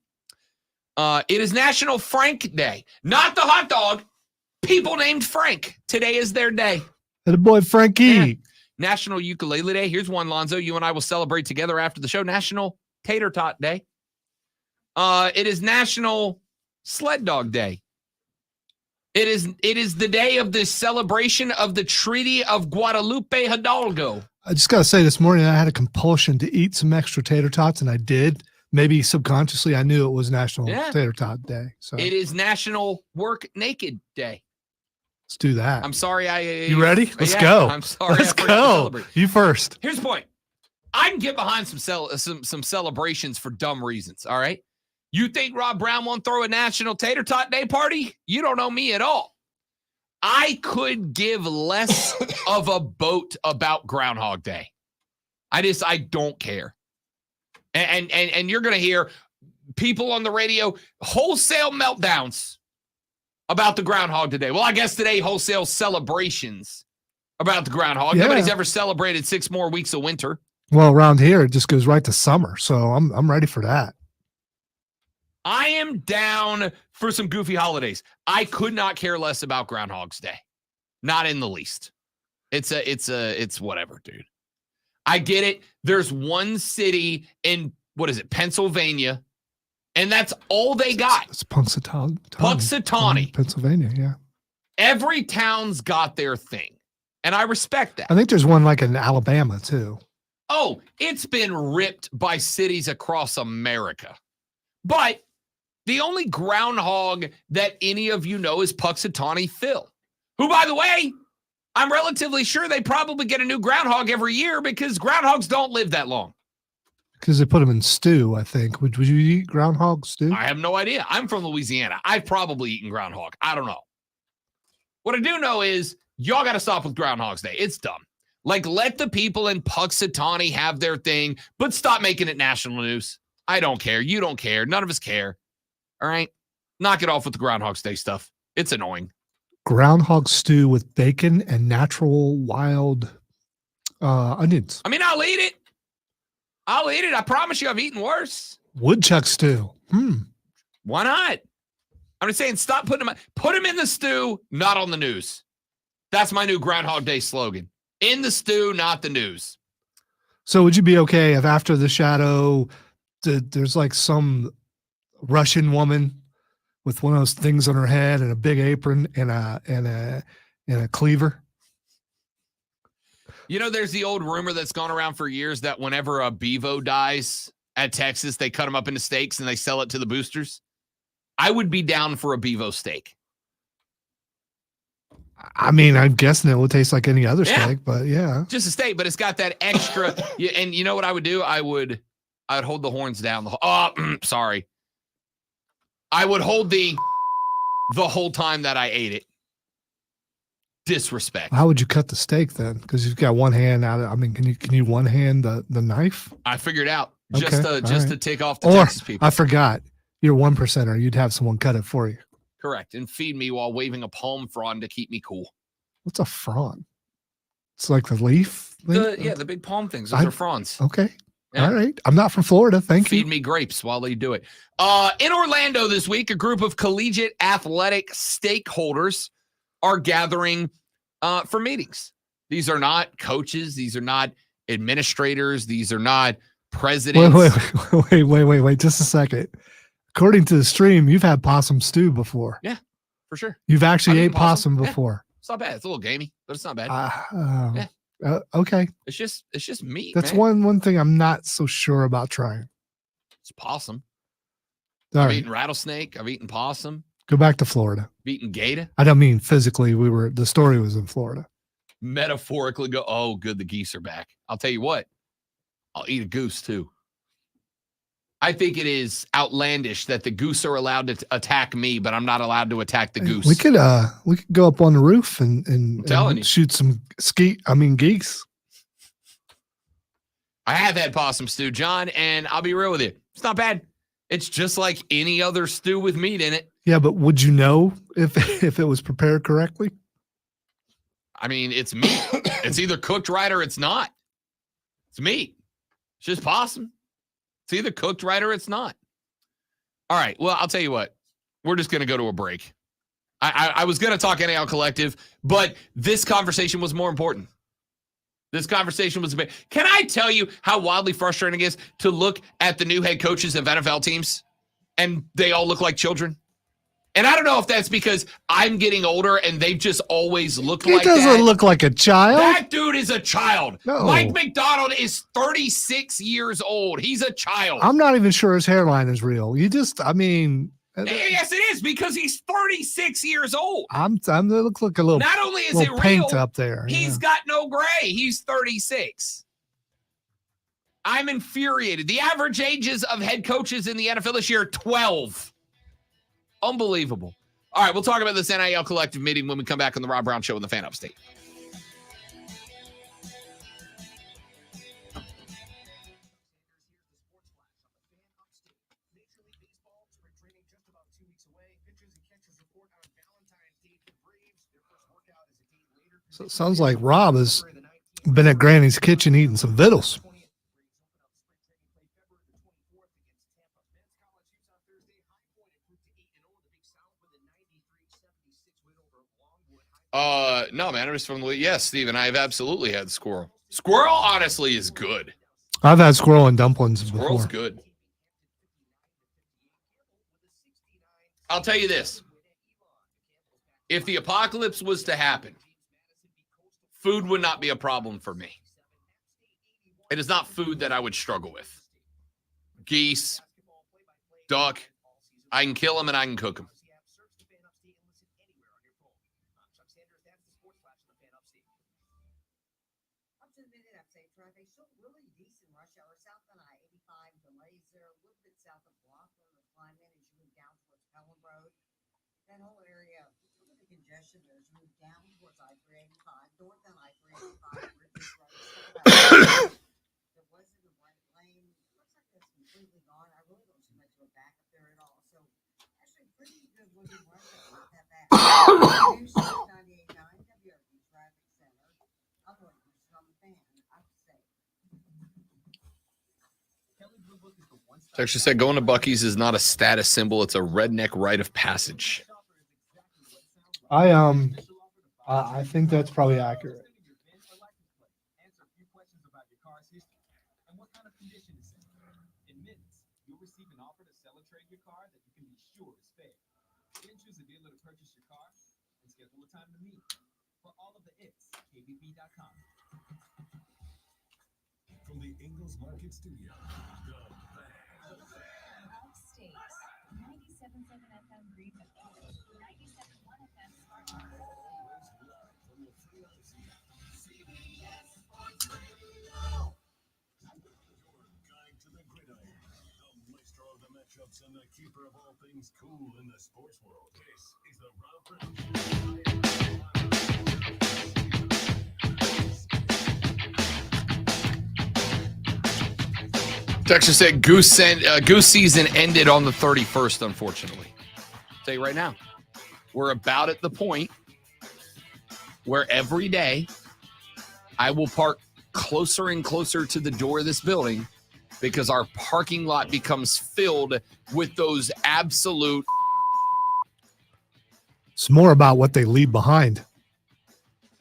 It is National Frank Day, not the hot dog. People named Frank. Today is their day. And the boy Frankie. Yeah. National Ukulele Day. Here's one, Lonzo. You and I will celebrate together after the show. National Tater Tot Day. It is National Sled Dog Day. It is the day of the celebration of the Treaty of Guadalupe Hidalgo. I just got to say, this morning I had a compulsion to eat some extra tater tots, and I did. Maybe subconsciously I knew it was National Tater Tot Day. So it is National Work Naked Day. Let's do that. I'm sorry. You ready? Let's go. I'm sorry. Let's go. You first. Here's the point. I can get behind some celebrations for dumb reasons. All right. You think Rob Brown won't throw a National Tater Tot Day party? You don't know me at all. I could give less of a boat about Groundhog Day. I don't care. And you're going to hear people on the radio, wholesale meltdowns about the Groundhog today. Well, I guess today, wholesale celebrations about the Groundhog. Yeah. Nobody's ever celebrated 6 more weeks of winter. Well, around here it just goes right to summer, so I'm ready for that. I am down for some goofy holidays. I could not care less about Groundhog's Day. Not in the least. It's whatever, dude. I get it. There's one city in, what is it, Pennsylvania, and that's all they got. It's Punxsutawney. Punxsutawney. Pennsylvania, yeah. Every town's got their thing, and I respect that. I think there's one like in Alabama, too. Oh, it's been ripped by cities across America. But the only groundhog that any of you know is Punxsutawney Phil, who, by the way, I'm relatively sure they probably get a new groundhog every year because groundhogs don't live that long. Because they put them in stew, I think. Would you eat groundhog stew? I have no idea. I'm from Louisiana. I've probably eaten groundhog. I don't know. What I do know is y'all got to stop with Groundhog's Day. It's dumb. Like, let the people in Punxsutawney have their thing, but stop making it national news. I don't care. You don't care. None of us care. All right? Knock it off with the Groundhog's Day stuff. It's annoying. Groundhog stew with bacon and natural wild onions. I mean, I'll eat it. I'll eat it. I promise you I've eaten worse. Woodchuck stew. Why not? I'm just saying, stop putting them in the stew, not on the news. That's my new Groundhog Day slogan. In the stew, not the news. So would you be okay if after the shadow, there's like some Russian woman with one of those things on her head and a big apron and a cleaver? You know, there's the old rumor that's gone around for years that whenever a bevo dies at Texas, they cut them up into steaks and they sell it to the boosters. I would be down for a bevo steak. I mean, I'm guessing it would taste like any other steak, but yeah. Just a steak, but it's got that extra. And you know what I would do? I would hold the horns down. Sorry. I would hold the whole time that I ate it. Disrespect. How would you cut the steak then? Because you've got one hand out. I mean, can you one hand the knife? I figured out just to tick off the or, Texas people. I forgot. You're 1%er. You'd have someone cut it for you. Correct. And feed me while waving a palm frond to keep me cool. What's a frond? It's like the leaf? The big palm things. Those are fronds. Okay. Yeah. All right. I'm not from Florida. Thank you. Feed me grapes while they do it. In Orlando this week, a group of collegiate athletic stakeholders are gathering for meetings. These are not coaches. These are not administrators. These are not presidents. Wait. Just a second. According to the stream, you've had possum stew before. Yeah, for sure. You've actually ate possum before. Yeah. It's not bad. It's a little gamey, but it's not bad. Okay. It's just meat. That's man. one thing I'm not so sure about trying. It's possum. All I've right. eaten rattlesnake. I've eaten possum. Go back to Florida. I've eaten gator. I don't mean physically. The story was in Florida. Metaphorically go, oh, good, the geese are back. I'll tell you what, I'll eat a goose too. I think it is outlandish that the goose are allowed to attack me, but I'm not allowed to attack the goose. We could go up on the roof and shoot some geese. I have had possum stew, John, and I'll be real with you. It's not bad. It's just like any other stew with meat in it. Yeah, but would you know if it was prepared correctly? I mean, it's meat. It's either cooked right or it's not. It's meat. It's just possum. It's either cooked right or it's not. All right. Well, I'll tell you what. We're just going to go to a break. I was going to talk NIL Collective, but this conversation was more important. This conversation was big. Can I tell you how wildly frustrating it is to look at the new head coaches of NFL teams and they all look like children? And I don't know if that's because I'm getting older and they've just always looked like that. He doesn't look like a child. That dude is a child. No. Mike McDonald is 36 years old. He's a child. I'm not even sure his hairline is real. Yes, it is because he's 36 years old. They look like a little. Not only is little it paint real, up there. He's got no gray. He's 36. I'm infuriated. The average ages of head coaches in the NFL this year, 12. Unbelievable. All right, we'll talk about this NIL Collective meeting when we come back on the Rob Brown Show in the Fan Upstate. So it sounds like Rob has been at Granny's kitchen eating some vittles. No, man. It was from the yes, Steven. I've absolutely had squirrel. Squirrel, honestly, is good. I've had squirrel and dumplings Squirrel's before. good. I'll tell you this. If the apocalypse was to happen, food would not be a problem for me. It is not food that I would struggle with. Geese, duck, I can kill them and I can cook them. Up to the minute, I'd say traffic still really decent rush hour south on I-85 delays there a little bit south of Blockland with Lyman as you move down towards Pelham Road. That whole area, a little bit of congestion there as you move down towards I-385, north on I-385, Bridges Road. There wasn't a right lane. Looks like that's completely gone. I really don't see much of a backup there at all. So actually pretty good looking rush hour with that back. 98.9 WRB Traffic Center. I'm going to use it on the fan, I would say. Texture said going to Buc-ee's is not a status symbol. It's a redneck rite of passage. I think that's probably accurate. Answer a few questions about your car's history and what kind of condition it's in. In minutes, you'll receive an offer to sell or trade your car that you can be sure is fair. Then choose a dealer to purchase your car and schedule a time to meet. For all of the it's, KBB.com. From the Ingalls Market Studio, Upstate, 97.7 FM Greenville, 97.1 FM Smart. matchups and the keeper of all things cool in the sports world. This is the Rob Texas said goose season ended on the 31st, unfortunately. I'll tell you right now, we're about at the point where every day I will park closer and closer to the door of this building because our parking lot becomes filled with those absolute. It's more about what they leave behind.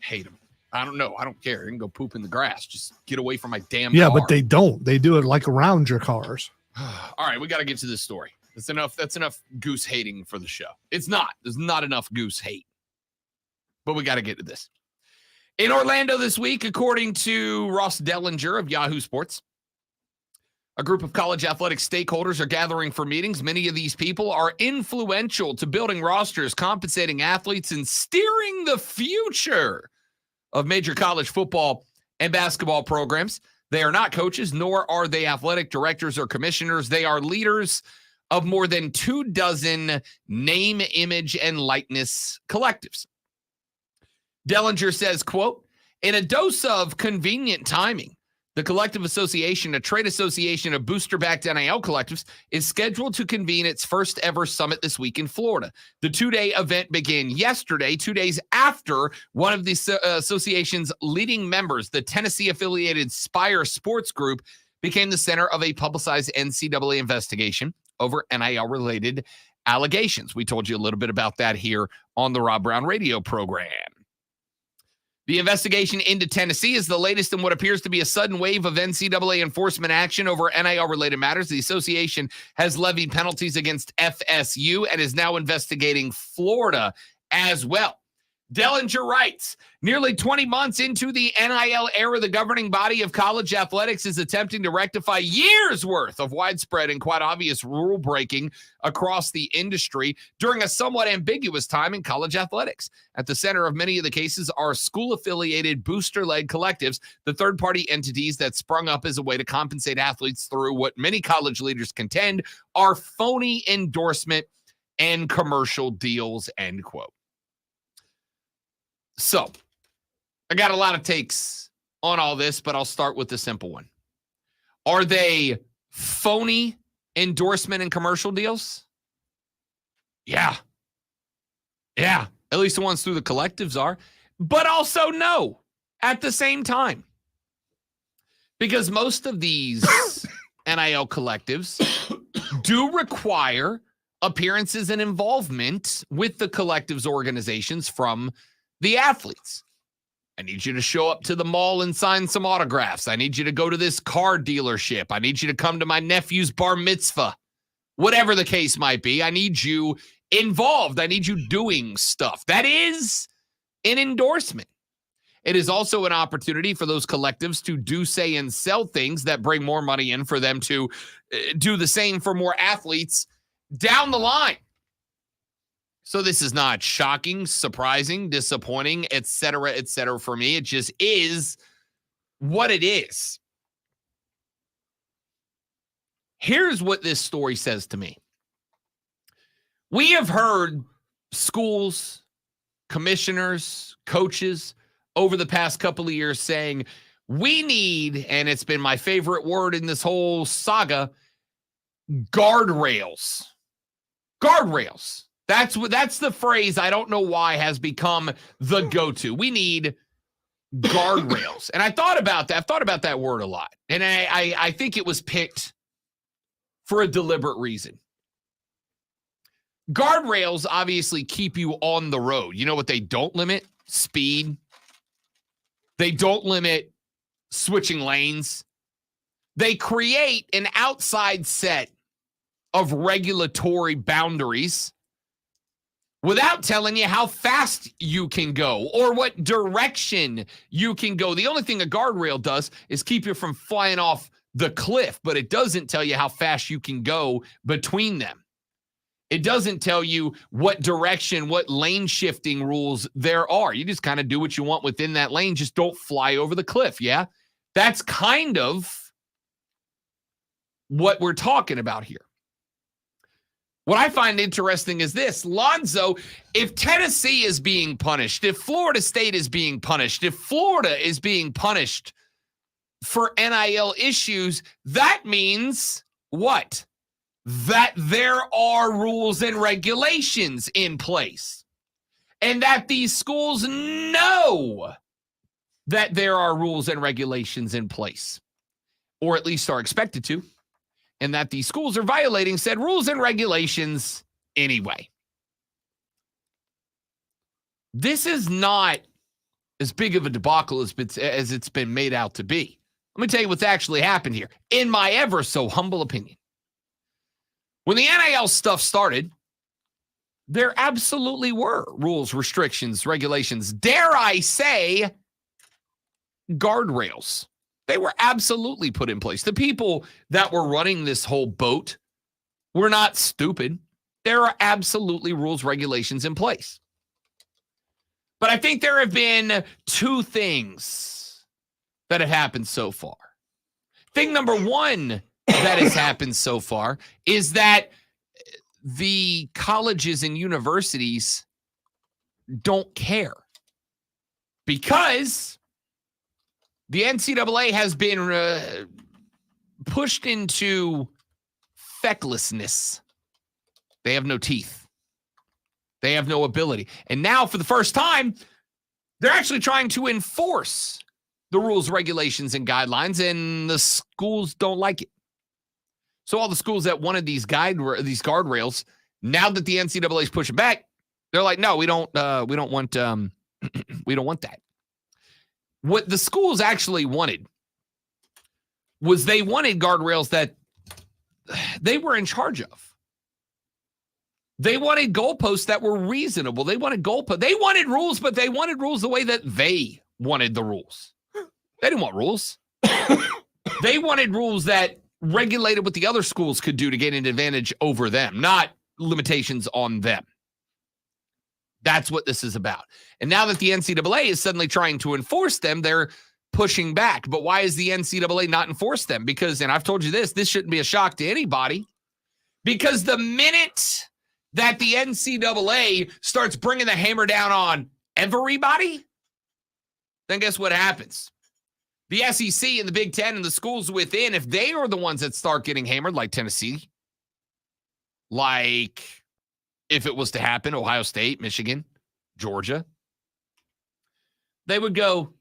Hate them. I don't know. I don't care. You can go poop in the grass. Just get away from my damn Yeah, car. but they don't. They do it like around your cars. All right, we got to get to this story. That's enough goose hating for the show. It's not. There's not enough goose hate. But we got to get to this. In Orlando this week, according to Ross Dellinger of Yahoo Sports, a group of college athletic stakeholders are gathering for meetings. Many of these people are influential to building rosters, compensating athletes, and steering the future of major college football and basketball programs. They are not coaches, nor are they athletic directors or commissioners. They are leaders of more than 24 name, image, and likeness collectives. Dellinger says, quote, in a dose of convenient timing, the Collective Association, a trade association of booster-backed NIL collectives, is scheduled to convene its first ever summit this week in Florida. The two-day event began yesterday, 2 days after one of the association's leading members, the Tennessee-affiliated Spire Sports Group, became the center of a publicized NCAA investigation over NIL-related allegations. We told you a little bit about that here on the Rob Brown radio program. The investigation into Tennessee is the latest in what appears to be a sudden wave of NCAA enforcement action over NIL-related matters. The association has levied penalties against FSU and is now investigating Florida as well. Dellinger writes, nearly 20 months into the NIL era, the governing body of college athletics is attempting to rectify years' worth of widespread and quite obvious rule breaking across the industry during a somewhat ambiguous time in college athletics. At the center of many of the cases are school-affiliated booster-led collectives, the third-party entities that sprung up as a way to compensate athletes through what many college leaders contend are phony endorsement and commercial deals, end quote. So, I got a lot of takes on all this, but I'll start with the simple one. Are they phony endorsement and commercial deals? Yeah. Yeah. At least the ones through the collectives are. But also no at the same time. Because most of these NIL collectives do require appearances and involvement with the collectives organizations from the athletes. I need you to show up to the mall and sign some autographs. I need you to go to this car dealership. I need you to come to my nephew's bar mitzvah. Whatever the case might be, I need you involved. I need you doing stuff. That is an endorsement. It is also an opportunity for those collectives to do, say, and sell things that bring more money in for them to do the same for more athletes down the line. So this is not shocking, surprising, disappointing, et cetera, for me. It just is what it is. Here's what this story says to me. We have heard schools, commissioners, coaches over the past couple of years saying, we need, and it's been my favorite word in this whole saga, guardrails. Guardrails. That's the phrase, I don't know why, has become the go-to. We need guardrails. And I thought about that. I've thought about that word a lot. And I think it was picked for a deliberate reason. Guardrails obviously keep you on the road. You know what they don't limit? Speed. They don't limit switching lanes. They create an outside set of regulatory boundaries without telling you how fast you can go or what direction you can go. The only thing a guardrail does is keep you from flying off the cliff, but it doesn't tell you how fast you can go between them. It doesn't tell you what direction, what lane shifting rules there are. You just kind of do what you want within that lane. Just don't fly over the cliff, yeah? That's kind of what we're talking about here. What I find interesting is this. Lonzo, if Tennessee is being punished, if Florida State is being punished, if Florida is being punished for NIL issues, that means what? That there are rules and regulations in place. And that these schools know that there are rules and regulations in place. Or at least are expected to. And that these schools are violating said rules and regulations anyway. This is not as big of a debacle as it's been made out to be. Let me tell you what's actually happened here, in my ever so humble opinion. When the NIL stuff started, there absolutely were rules, restrictions, regulations, dare I say, guardrails. They were absolutely put in place. The people that were running this whole boat were not stupid. There are absolutely rules, regulations in place. But I think there have been two things that have happened so far. Thing number one that has happened so far is that the colleges and universities don't care because the NCAA has been pushed into fecklessness. They have no teeth. They have no ability. And now, for the first time, they're actually trying to enforce the rules, regulations, and guidelines, and the schools don't like it. So all the schools that wanted these guardrails, now that the NCAA is pushing back, they're like, no, we don't want that. What the schools actually wanted was they wanted guardrails that they were in charge of. They wanted goalposts that were reasonable. They wanted rules, but they wanted rules the way that they wanted the rules. They didn't want rules. They wanted rules that regulated what the other schools could do to gain an advantage over them, not limitations on them. That's what this is about. And now that the NCAA is suddenly trying to enforce them, they're pushing back. But why is the NCAA not enforce them? Because, and I've told you this shouldn't be a shock to anybody, because the minute that the NCAA starts bringing the hammer down on everybody, then guess what happens? The SEC and the Big Ten and the schools within, if they are the ones that start getting hammered, like Tennessee, like if it was to happen, Ohio State, Michigan, Georgia, they would go,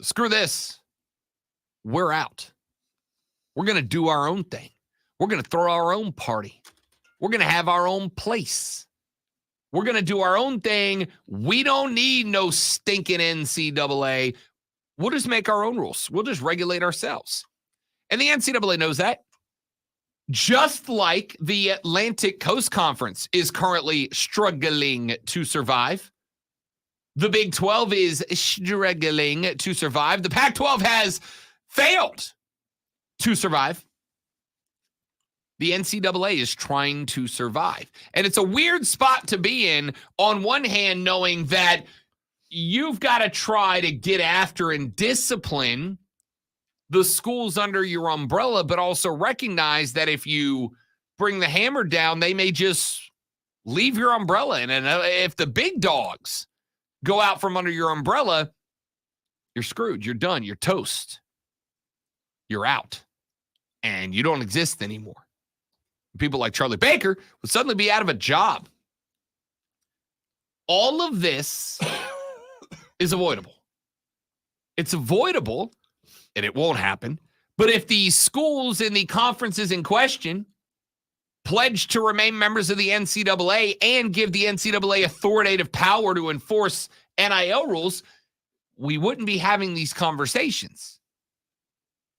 screw this. We're out. We're going to do our own thing. We're going to throw our own party. We're going to have our own place. We're going to do our own thing. We don't need no stinking NCAA. We'll just make our own rules. We'll just regulate ourselves. And the NCAA knows that. Just like the Atlantic Coast Conference is currently struggling to survive. The Big 12 is struggling to survive. The Pac-12 has failed to survive. The NCAA is trying to survive. And it's a weird spot to be in, on one hand, knowing that you've got to try to get after and discipline the schools under your umbrella, but also recognize that if you bring the hammer down, they may just leave your umbrella. And if the big dogs go out from under your umbrella, you're screwed. You're done. You're toast. You're out. And you don't exist anymore. People like Charlie Baker would suddenly be out of a job. All of this is avoidable. It's avoidable, and it won't happen. But if the schools and the conferences in question pledge to remain members of the NCAA and give the NCAA authoritative power to enforce NIL rules, we wouldn't be having these conversations.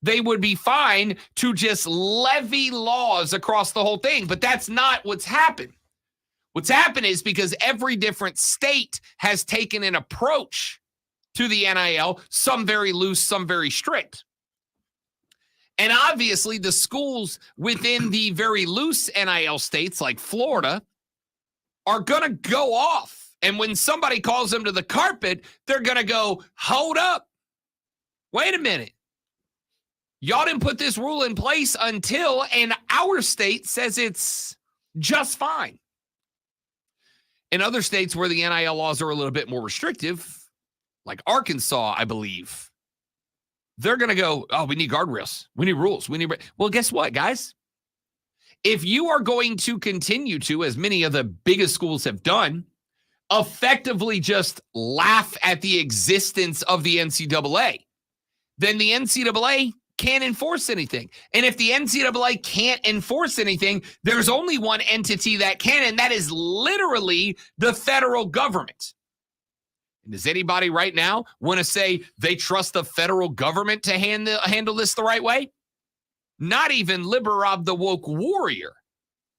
They would be fine to just levy laws across the whole thing. But that's not what's happened. What's happened is because every different state has taken an approach to the NIL, some very loose, some very strict. And obviously the schools within the very loose NIL states like Florida are going to go off. And when somebody calls them to the carpet, they're going to go, hold up. Wait a minute. Y'all didn't put this rule in place until, and our state says it's just fine. In other states where the NIL laws are a little bit more restrictive, like Arkansas, I believe, they're going to go, oh, we need guardrails. We need rules. Well, guess what, guys? If you are going to continue to, as many of the biggest schools have done, effectively just laugh at the existence of the NCAA, then the NCAA can't enforce anything. And if the NCAA can't enforce anything, there's only one entity that can, and that is literally the federal government. And does anybody right now want to say they trust the federal government to handle this the right way? Not even Liberab the woke warrior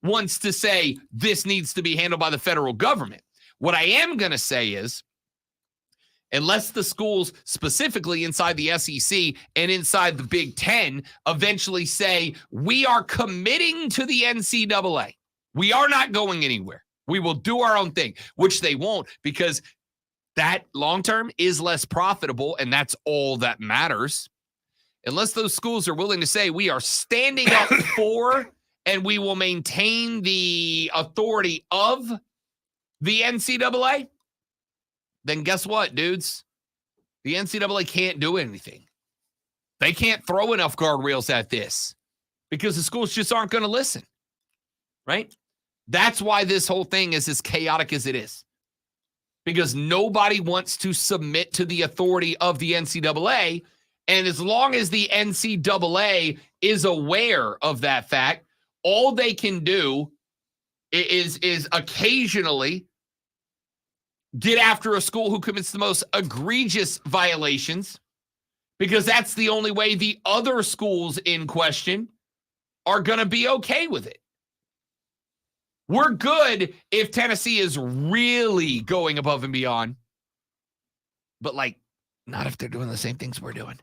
wants to say this needs to be handled by the federal government. What I am going to say is, unless the schools specifically inside the SEC and inside the Big Ten eventually say, we are committing to the NCAA. We are not going anywhere. We will do our own thing, which they won't, because that long-term is less profitable, and that's all that matters. Unless those schools are willing to say, we are standing up for and we will maintain the authority of the NCAA, then guess what, dudes? The NCAA can't do anything. They can't throw enough guardrails at this because the schools just aren't going to listen, right? That's why this whole thing is as chaotic as it is, because nobody wants to submit to the authority of the NCAA. And as long as the NCAA is aware of that fact, all they can do is occasionally get after a school who commits the most egregious violations, because that's the only way the other schools in question are going to be okay with it. We're good if Tennessee is really going above and beyond, but not if they're doing the same things we're doing.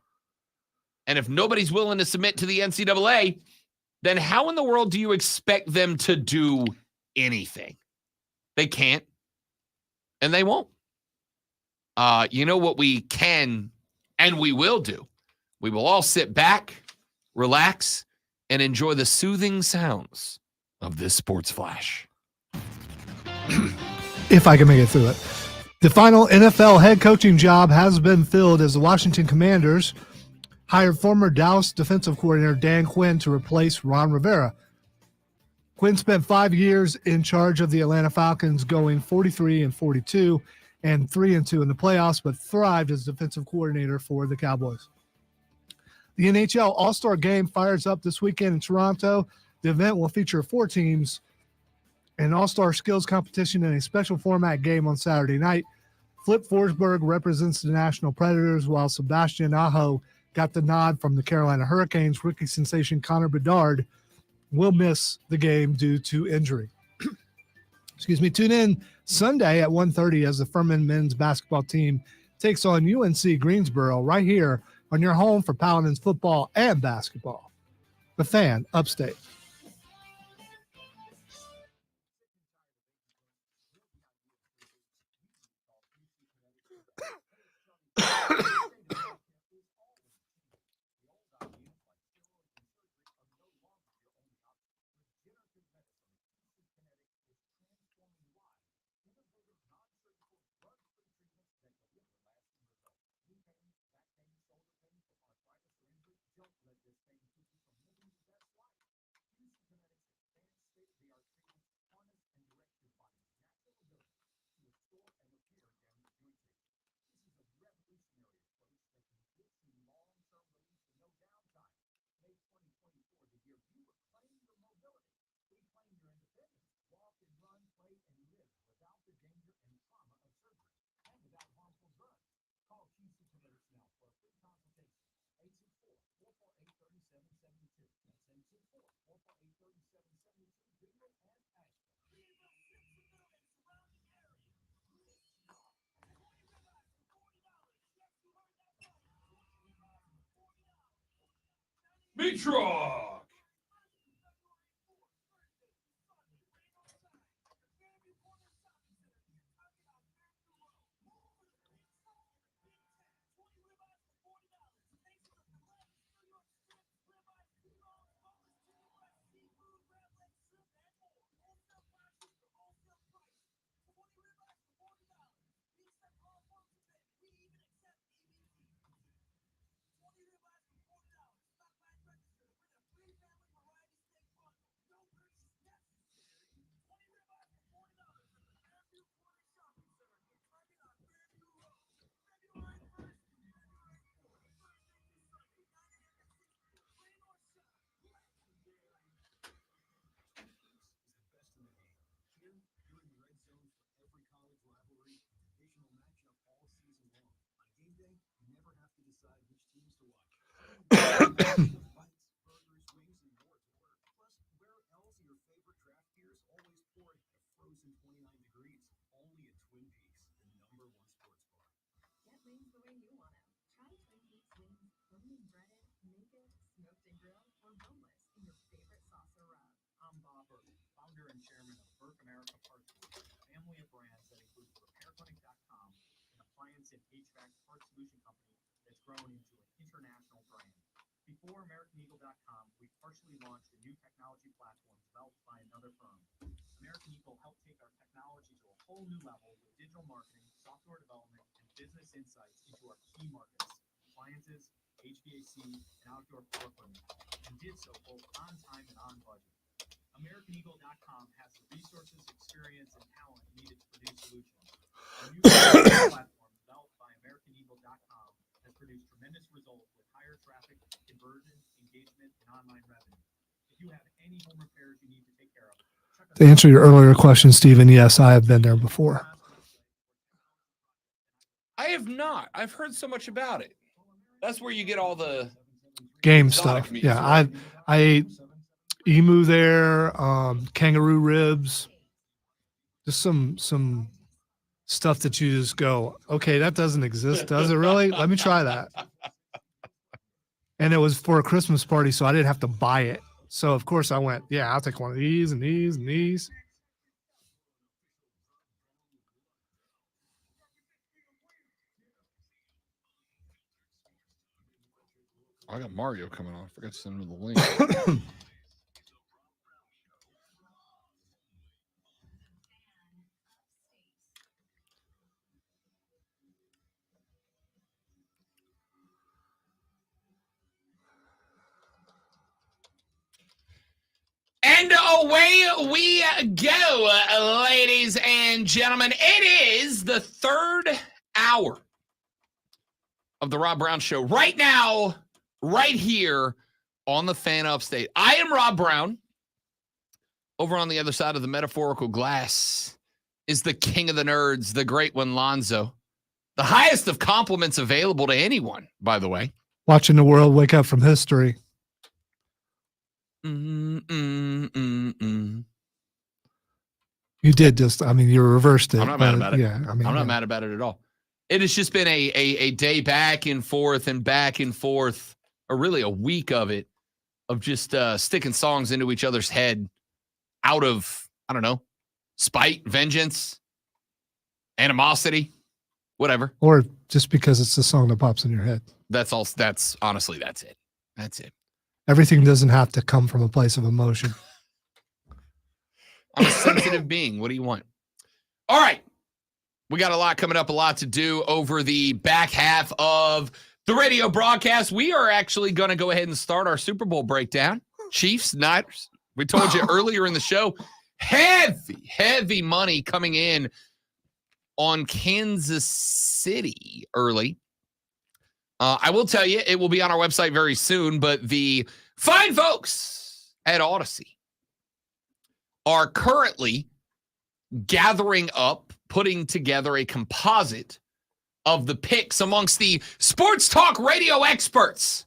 And if nobody's willing to submit to the NCAA, then how in the world do you expect them to do anything? They can't. And they won't. You know what we can and we will do? We will all sit back, relax, and enjoy the soothing sounds of this Sports Flash. If I can make it through it. The final NFL head coaching job has been filled as the Washington Commanders hired former Dallas defensive coordinator Dan Quinn to replace Ron Rivera. Quinn spent 5 years in charge of the Atlanta Falcons, going 43-42 and 3-2 in the playoffs, but thrived as defensive coordinator for the Cowboys. The NHL All-Star Game fires up this weekend in Toronto. The event will feature 4 teams an all-star skills competition and a special format game on Saturday night. Flip Forsberg represents the National Predators, while Sebastian Aho got the nod from the Carolina Hurricanes. Rookie sensation Connor Bedard will miss the game due to injury. Excuse me. Tune in Sunday at 1:30 as the Furman men's basketball team takes on UNC Greensboro right here on your home for Paladins football and basketball. The Fan, Upstate. Mitra! Get wings the way you want them. Try Twin Peaks wings, bone and breaded, naked, smoked and grilled, or boneless in your favorite sauce or rub. I'm Bob Burke, founder and chairman of Burke America Parts Group, a family of brands that includes RepairClinic.com, an appliance and HVAC parts solution company that's grown into an international brand. Before AmericanEagle.com, we partially launched a new technology platform developed by another firm. American Eagle helped take our technology to a whole new level with digital marketing, software development, and business insights into our key markets, appliances, HVAC, and outdoor floor equipment, and did so both on time and on budget. AmericanEagle.com has the resources, experience, and talent needed to produce solutions. Our new platform developed by AmericanEagle.com has produced tremendous results with higher traffic, conversion, engagement, and online revenue. If you have any home repairs you need to take care of, To answer your earlier question, Stephen, yes, I have been there before. I have not. I've heard so much about it. That's where you get all the Game exotic stuff. meats, Yeah, right? I ate emu there, kangaroo ribs, just some stuff that you just go, okay, that doesn't exist, does it really? Let me try that. And it was for a Christmas party, so I didn't have to buy it. So of course I went, yeah, I'll take one of these and these and these. I got Mario coming on. I forgot to send him the link. And away we go, ladies and gentlemen. It is the third hour of the Rob Brown Show right now, right here on the Fan Upstate. I am Rob Brown. Over on the other side of the metaphorical glass is the king of the nerds, the great one, Lonzo. The highest of compliments available to anyone, by the way. Watching the world wake up from history. You did just, you reversed it. I'm not mad about it. Yeah, I'm not mad about it at all. It has just been a day back and forth, or really a week of it, of just sticking songs into each other's head out of, I don't know, spite, vengeance, animosity, whatever. Or just because it's the song that pops in your head. That's all. That's it. That's it. Everything doesn't have to come from a place of emotion. I'm a sensitive being. What do you want? All right. We got a lot coming up, a lot to do over the back half of the radio broadcast. We are actually going to go ahead and start our Super Bowl breakdown. Chiefs, Niners. We told you earlier in the show, heavy money coming in on Kansas City early. I will tell you, it will be on our website very soon, but the fine folks at Odyssey are currently gathering up, putting together a composite of the picks amongst the sports talk radio experts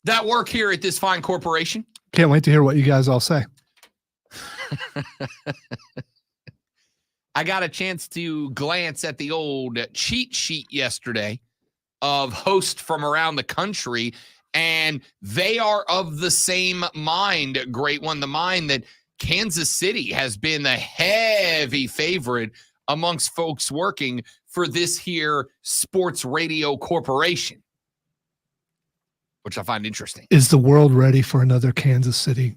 that work here at this fine corporation. Can't wait to hear what you guys all say. I got a chance to glance at the old cheat sheet yesterday of hosts from around the country, and they are of the same mind, great one, the mind that Kansas City has been the heavy favorite amongst folks working for this here sports radio corporation, which I find interesting. Is the world ready for another Kansas City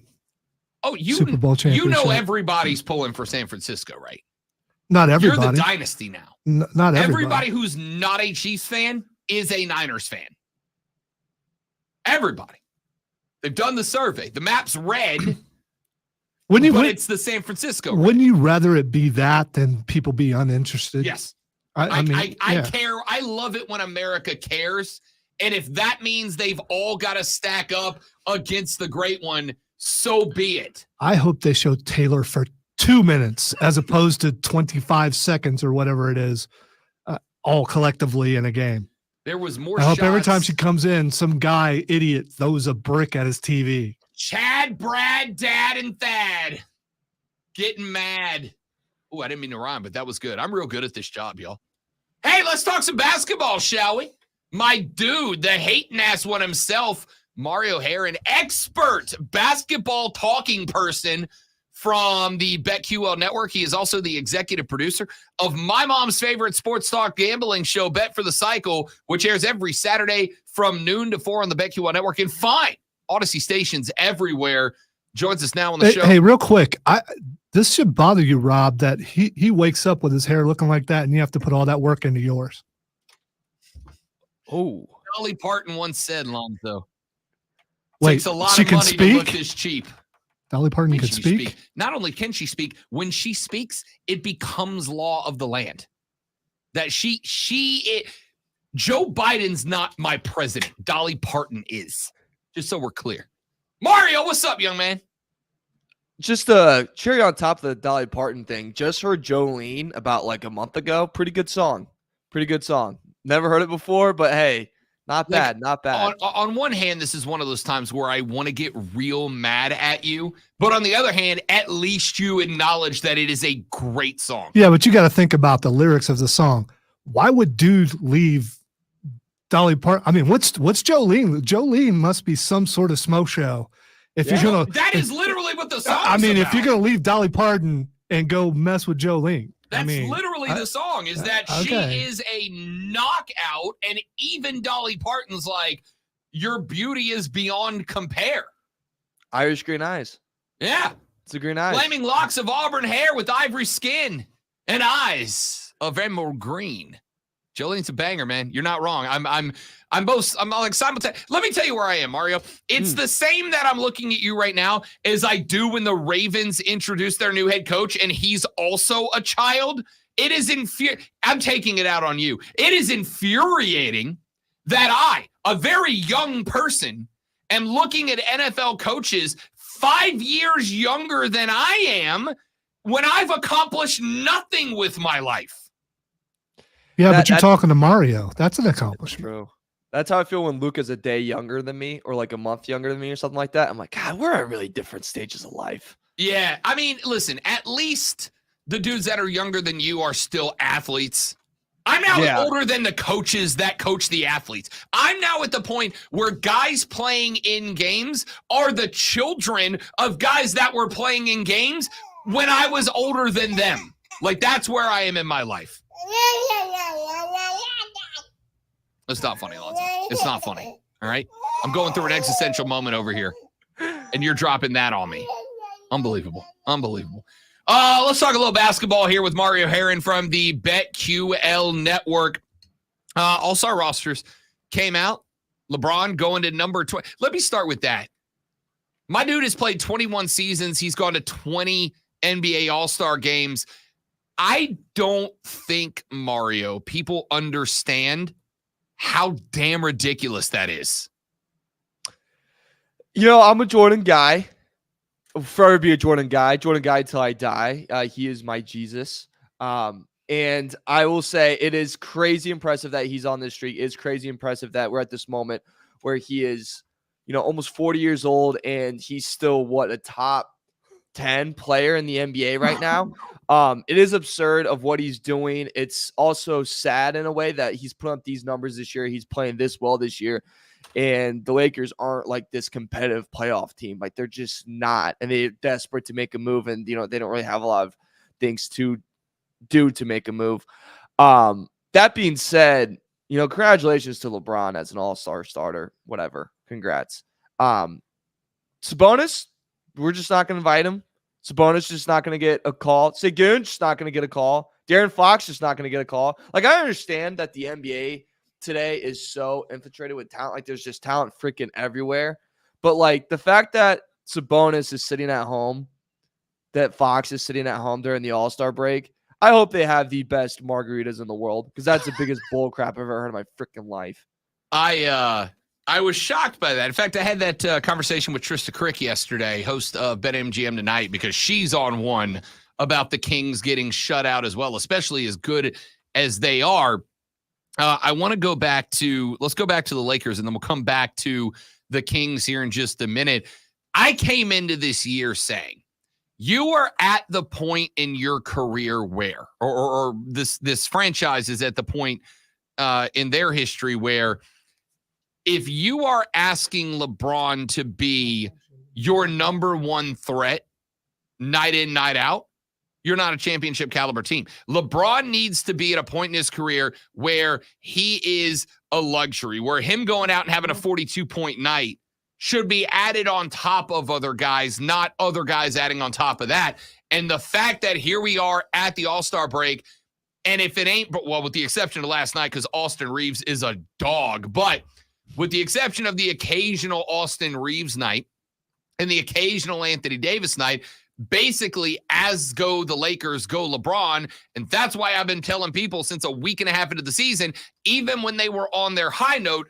Super Bowl championship? You know everybody's pulling for San Francisco, right? Not everybody. You're the dynasty now. Not everybody. Everybody who's not a Chiefs fan is a Niners fan. Everybody. They've done the survey. The map's red, but it's the San Francisco. Wouldn't you rather it be that than people be uninterested? Yes. I care. I love it when America cares. And if that means they've all got to stack up against the great one, so be it. I hope they show Taylor for 2 minutes as opposed to 25 seconds or whatever it is, all collectively in a game. There was more I hope shots. every time she comes in, some guy, idiot, throws a brick at his TV. Chad, Brad, Dad, and Thad getting mad. Oh, I didn't mean to rhyme, but that was good. I'm real good at this job, y'all. Hey, let's talk some basketball, shall we? My dude, the hating ass one himself, Mario Herron, expert basketball talking person from the BetQL Network. He is also the executive producer of my mom's favorite sports talk gambling show, Bet for the Cycle, which airs every Saturday from noon to 4 on the BetQL Network and fine Odyssey stations everywhere. Joins us now on the show. Hey, real quick, this should bother you, Rob, that he wakes up with his hair looking like that and you have to put all that work into yours. Oh, Dolly Parton once said, Lonzo, wait, takes a lot she of can money speak? to look this cheap. Dolly Parton can speak? Not only can she speak, when she speaks, it becomes law of the land. That Joe Biden's not my president. Dolly Parton is. Just so we're clear. Mario, what's up, young man? Just a cherry on top of the Dolly Parton thing. Just heard Jolene about like a month ago. Pretty good song. Never heard it before, but hey, not bad. On one hand, this is one of those times where I want to get real mad at you. But on the other hand, at least you acknowledge that it is a great song. Yeah, but you got to think about the lyrics of the song. Why would dude leave Dolly Parton? I mean, what's Jolene? Jolene must be some sort of smoke show. If you're gonna, that is literally what the song is. I mean, about. if you're gonna leave Dolly Parton and go mess with Jolene, that's literally the song. Is that she is a knockout, and even Dolly Parton's like, your beauty is beyond compare. Irish green eyes. Yeah, it's a green eyes. Flaming locks of auburn hair with ivory skin and eyes of emerald green. Jolene's a banger, man. You're not wrong. I'm like simultaneous. Let me tell you where I am, Mario. It's the same that I'm looking at you right now as I do when the Ravens introduce their new head coach and he's also a child. It is I'm taking it out on you. It is infuriating that I, a very young person, am looking at NFL coaches 5 years younger than I am when I've accomplished nothing with my life. Yeah, but you're talking to Mario. That's an accomplishment. True. That's how I feel when Luca's a day younger than me or like a month younger than me or something like that. I'm like, God, we're at really different stages of life. Yeah. I mean, listen, at least the dudes that are younger than you are still athletes. I'm now older than the coaches that coach the athletes. I'm now at the point where guys playing in games are the children of guys that were playing in games when I was older than them. Like, that's where I am in my life. It's not funny, Alonzo. It's not funny. All right? I'm going through an existential moment over here, and you're dropping that on me. Unbelievable. Unbelievable. Let's talk a little basketball here with Mario Herron from the BetQL Network. All-Star rosters came out. LeBron going to number 20. Let me start with that. My dude has played 21 seasons. He's gone to 20 NBA All-Star games. I don't think, Mario, people understand how damn ridiculous that is. You know, I'm a Jordan guy. I'll forever be a Jordan guy until I die. He is my Jesus. And I will say it is crazy impressive that he's on this streak. It's crazy impressive that we're at this moment where he is, you know, almost 40 years old and he's still a top 10 player in the NBA right now. It is absurd of what he's doing. It's also sad in a way that he's put up these numbers this year. He's playing this well this year. And the Lakers aren't like this competitive playoff team. Like, they're just not. And they're desperate to make a move. And, you know, they don't really have a lot of things to do to make a move. That being said, you know, congratulations to LeBron as an all-star starter. Whatever. Congrats. Sabonis, we're just not going to invite him. Sabonis just not going to get a call. Segun just not going to get a call. De'Aaron Fox just not going to get a call. Like, I understand that the NBA today is so infiltrated with talent. Like, there's just talent freaking everywhere. But, like, the fact that Sabonis is sitting at home, that Fox is sitting at home during the All-Star break, I hope they have the best margaritas in the world, because that's the biggest bull crap I've ever heard in my freaking life. I was shocked by that. In fact, I had that conversation with Trista Crick yesterday, host of BetMGM Tonight, because she's on one about the Kings getting shut out as well, especially as good as they are. I want to go back to, let's go back to the Lakers, and then we'll come back to the Kings here in just a minute. I came into this year saying, you are at the point in your career where, or this franchise is at the point in their history where, if you are asking LeBron to be your number one threat night in, night out, you're not a championship caliber team. LeBron needs to be at a point in his career where he is a luxury, where him going out and having a 42-point night should be added on top of other guys, not other guys adding on top of that. And the fact that here we are at the All-Star break, and if it ain't, well, with the exception of last night, because Austin Reeves is a dog, but with the exception of the occasional Austin Reeves night and the occasional Anthony Davis night, basically, as go the Lakers, go LeBron. And that's why I've been telling people since a week and a half into the season, even when they were on their high note,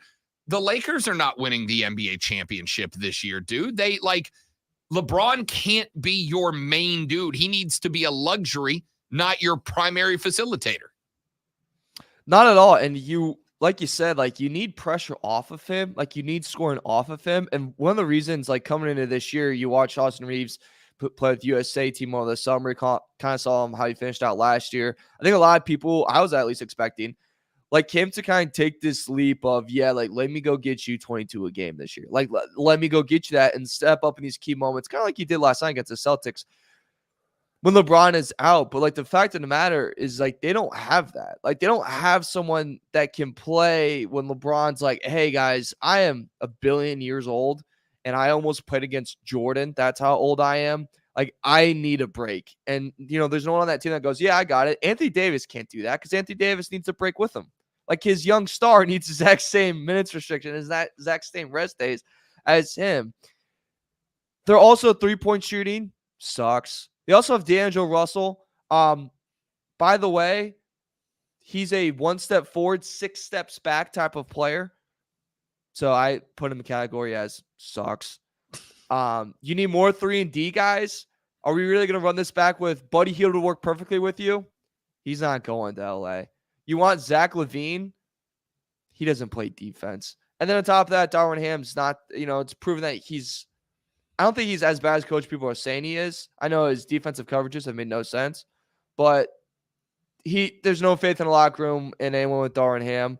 the Lakers are not winning the NBA championship this year, dude. LeBron can't be your main dude. He needs to be a luxury, not your primary facilitator. Not at all. And like you said, like, you need pressure off of him. Like, you need scoring off of him. And one of the reasons, like, coming into this year, you watch Austin Reeves play with the USA team over the summer. You kind of saw him how he finished out last year. I think a lot of people, I was at least expecting, like, him to kind of take this leap of, like, let me go get you 22 a game this year. Like, let me go get you that and step up in these key moments, kind of like he did last night against the Celtics when LeBron is out. But, like, the fact of the matter is, like, they don't have that. Like, they don't have someone that can play when LeBron's like, hey, guys, I am a billion years old, and I almost played against Jordan. That's how old I am. Like, I need a break. And, you know, there's no one on that team that goes, yeah, I got it. Anthony Davis can't do that because Anthony Davis needs a break with him. Like, his young star needs the exact same minutes restriction, as that exact same rest days as him. They're also three-point shooting. Sucks. They also have D'Angelo Russell. By the way, he's a one step forward, 6 steps back type of player. So I put him in the category as sucks. You need more 3-and-D guys. Are we really going to run this back with Buddy Hield to work perfectly with you? He's not going to LA. You want Zach LaVine? He doesn't play defense. And then on top of that, Darvin Ham's not, it's proven that I don't think he's as bad as coach people are saying he is. I know his defensive coverages have made no sense, but there's no faith in the locker room in anyone with Darvin Ham.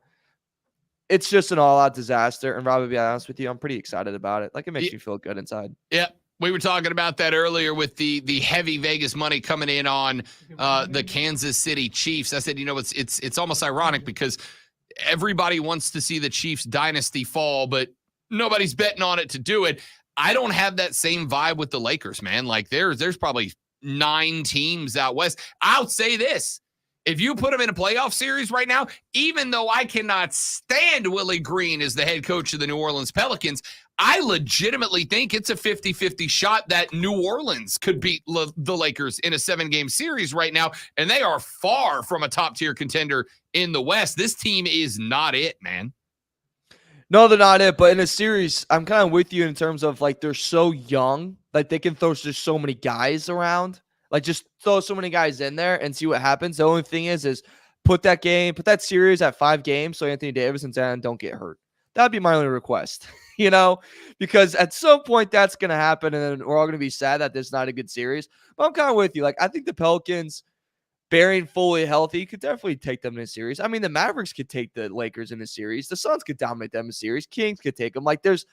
It's just an all-out disaster. And Rob, to be honest with you, I'm pretty excited about it. Like, it makes me feel good inside. Yeah. We were talking about that earlier with the heavy Vegas money coming in on the Kansas City Chiefs. I said, it's almost ironic because everybody wants to see the Chiefs dynasty fall, but nobody's betting on it to do it. I don't have that same vibe with the Lakers, man. Like there's probably 9 teams out west. I'll say this. If you put them in a playoff series right now, even though I cannot stand Willie Green as the head coach of the New Orleans Pelicans, I legitimately think it's a 50-50 shot that New Orleans could beat the Lakers in a 7-game series right now, and they are far from a top-tier contender in the West. This team is not it, man. No, they're not it, but in a series, I'm kind of with you in terms of, like, they're so young, like, they can throw just so many guys around. Like, just throw so many guys in there and see what happens. The only thing is put that series at 5 games so Anthony Davis and Zion don't get hurt. That'd be my only request, because at some point that's going to happen, and then we're all going to be sad that this is not a good series. But I'm kind of with you. Like, I think the Pelicans, bearing fully healthy, could definitely take them in a series. I mean, the Mavericks could take the Lakers in a series. The Suns could dominate them in a series. Kings could take them. Like, there's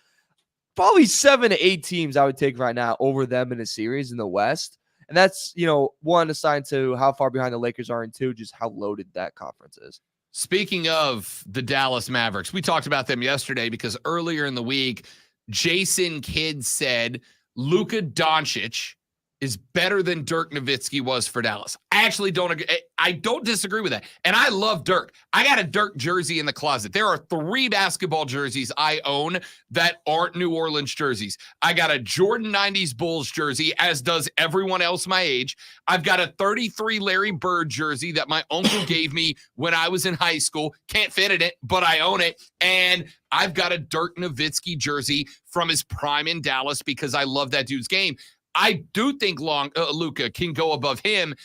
probably 7 to 8 teams I would take right now over them in a series in the West. And that's, one, a sign to how far behind the Lakers are, and 2, just how loaded that conference is. Speaking of the Dallas Mavericks, we talked about them yesterday because earlier in the week, Jason Kidd said Luka Doncic is better than Dirk Nowitzki was for Dallas. I actually don't agree. I don't disagree with that. And I love Dirk. I got a Dirk jersey in the closet. There are 3 basketball jerseys I own that aren't New Orleans jerseys. I got a Jordan 90s Bulls jersey, as does everyone else my age. I've got a 33 Larry Bird jersey that my uncle gave me when I was in high school. Can't fit in it, but I own it. And I've got a Dirk Nowitzki jersey from his prime in Dallas because I love that dude's game. I do think Luka can go above him.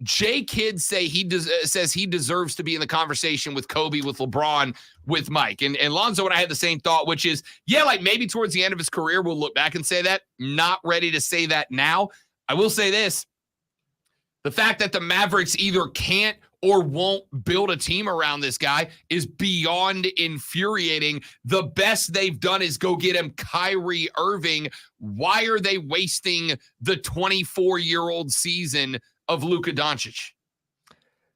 Jay Kidd says he deserves to be in the conversation with Kobe, with LeBron, with Mike. And Lonzo and I had the same thought, which is, like maybe towards the end of his career, we'll look back and say that. Not ready to say that now. I will say this. The fact that the Mavericks either can't or won't build a team around this guy is beyond infuriating. The best they've done is go get him Kyrie Irving. Why are they wasting the 24-year-old season of Luka Doncic?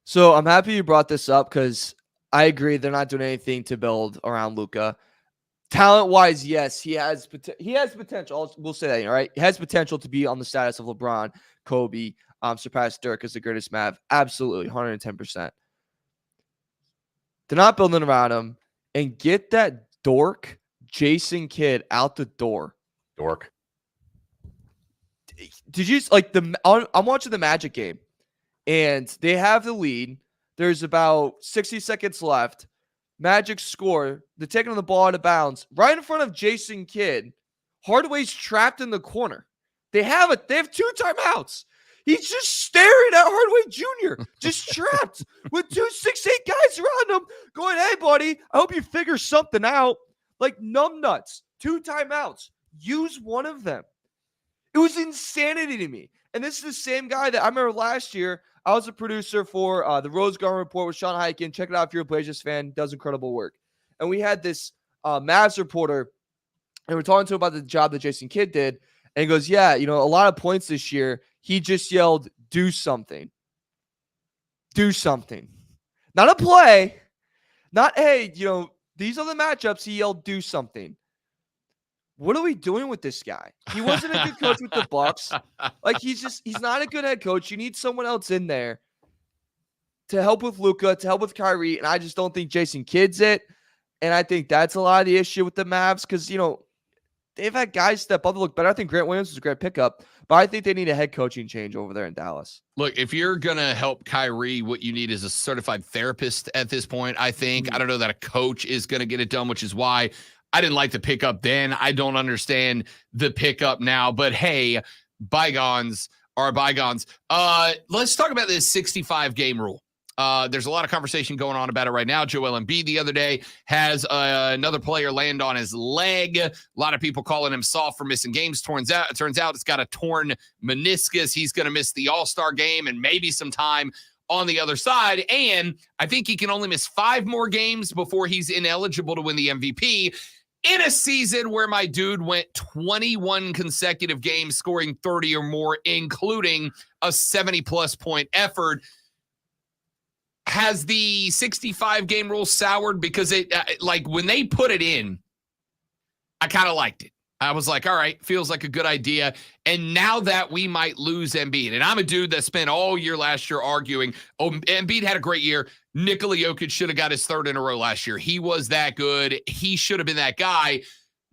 So I'm happy you brought this up because I agree they're not doing anything to build around Luka. Talent-wise, yes, he has potential. We'll say that, right? He has potential to be on the status of LeBron, Kobe, surpass Dirk as the greatest Mav. Absolutely, 110%. They're not building around him, and get that dork Jason Kidd out the door. Dork. Did you I'm watching the Magic game, and they have the lead. There's about 60 seconds left. Magic score. They're taking the ball out of bounds right in front of Jason Kidd. Hardaway's trapped in the corner. They have 2 timeouts. He's just staring at Hardaway Jr., just trapped with 2 6'8" guys around him going, hey, buddy, I hope you figure something out. Like numbnuts. 2 timeouts. Use one of them. It was insanity to me. And this is the same guy that I remember last year. I was a producer for the Rose Garden Report with Sean Hyken. Check it out if you're a Blazers fan. Does incredible work. And we had this Mavs reporter, and we're talking to him about the job that Jason Kidd did. And he goes, a lot of points this year. He just yelled, do something. Do something. Not a play. Not, hey, these are the matchups. He yelled, do something. What are we doing with this guy? He wasn't a good coach with the Bucks. Like, he's not a good head coach. You need someone else in there to help with Luka, to help with Kyrie. And I just don't think Jason Kidd's it. And I think that's a lot of the issue with the Mavs because, they've had guys step up to look better. I think Grant Williams was a great pickup, but I think they need a head coaching change over there in Dallas. Look, if you're going to help Kyrie, what you need is a certified therapist at this point, I think. I don't know that a coach is going to get it done, which is why I didn't like the pickup then. I don't understand the pickup now. But hey, bygones are bygones. Let's talk about this 65-game rule. There's a lot of conversation going on about it right now. Joel Embiid the other day has another player land on his leg. A lot of people calling him soft for missing games. It turns out it's got a torn meniscus. He's going to miss the All-Star game and maybe some time on the other side. And I think he can only miss 5 more games before he's ineligible to win the MVP in a season where my dude went 21 consecutive games scoring 30 or more, including a 70-plus point effort. Has the 65-game rule soured? Because it, like, when they put it in, I kind of liked it. I was like, all right, feels like a good idea. And now that we might lose Embiid, and I'm a dude that spent all year last year arguing, oh, Embiid had a great year. Nikola Jokic should have got his 3rd in a row last year. He was that good. He should have been that guy.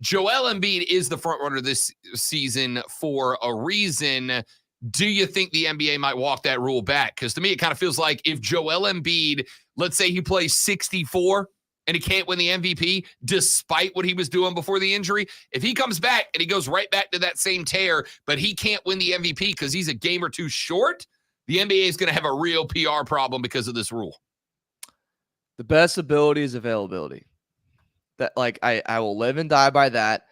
Joel Embiid is the front runner this season for a reason. Do you think the NBA might walk that rule back? Because to me, it kind of feels like if Joel Embiid, let's say he plays 64 and he can't win the MVP despite what he was doing before the injury, if he comes back and he goes right back to that same tear, but he can't win the MVP because he's a game or two short, the NBA is going to have a real PR problem because of this rule. The best ability is availability. That, like, I will live and die by that.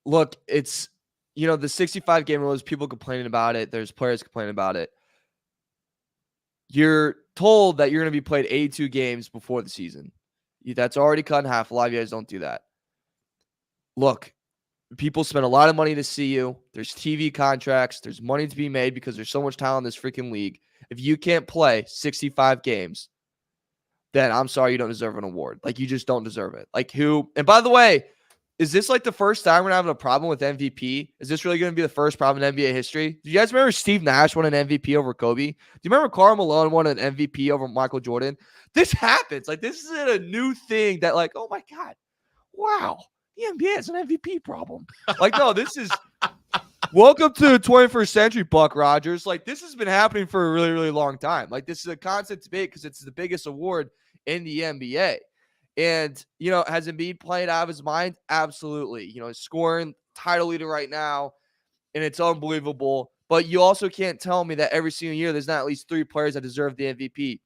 Look, it's, the 65-game rule is people complaining about it. There's players complaining about it. You're told that you're going to be played 82 games before the season. That's already cut in half. A lot of you guys don't do that. Look, people spend a lot of money to see you. There's TV contracts. There's money to be made because there's so much talent in this freaking league. If you can't play 65 games, then I'm sorry, you don't deserve an award. Like, you just don't deserve it. Like, who? And by the way, is this like the first time we're having a problem with MVP? Is this really going to be the first problem in NBA history? Do you guys remember Steve Nash won an MVP over Kobe? Do you remember Karl Malone won an MVP over Michael Jordan? This happens. Like, this isn't a new thing that, like, oh my God, wow, the NBA has an MVP problem. Like, no, this is welcome to the 21st century, Buck Rogers. Like, this has been happening for a really, really long time. Like, this is a constant debate because it's the biggest award in the NBA. And, has Embiid played out of his mind? Absolutely. He's scoring title leader right now, and it's unbelievable. But you also can't tell me that every single year there's not at least 3 players that deserve the MVP.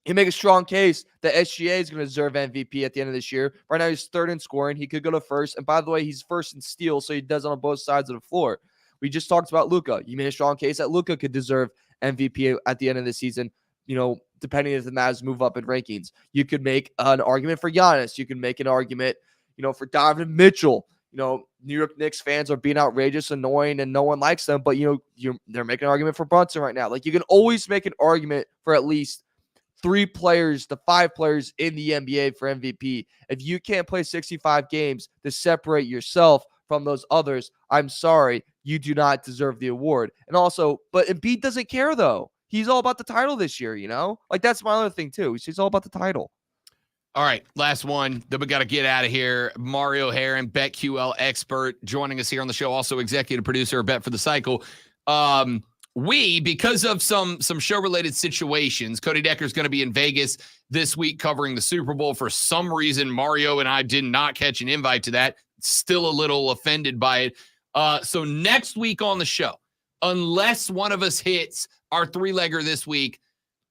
You make a strong case that SGA is going to deserve MVP at the end of this year. Right now, he's 3rd in scoring. He could go to 1st. And by the way, he's 1st in steals, so he does on both sides of the floor. We just talked about Luka. You made a strong case that Luka could deserve MVP at the end of the season, depending if the Mavs move up in rankings. You could make an argument for Giannis. You can make an argument, for Donovan Mitchell. New York Knicks fans are being outrageous, annoying, and no one likes them. But, they're making an argument for Brunson right now. Like, you can always make an argument for at least 3 players to 5 players in the NBA for MVP. If you can't play 65 games to separate yourself from those others, I'm sorry, you do not deserve the award. And also, but Embiid doesn't care, though. He's all about the title this year, Like, that's my other thing, too. He's all about the title. All right, last one. Then we got to get out of here. Mario Herron, BetQL expert, joining us here on the show. Also executive producer of Bet for the Cycle. Because of some show-related situations, Cody Decker's going to be in Vegas this week covering the Super Bowl. For some reason, Mario and I did not catch an invite to that. Still a little offended by it. So next week on the show, unless one of us hits our 3-legger this week,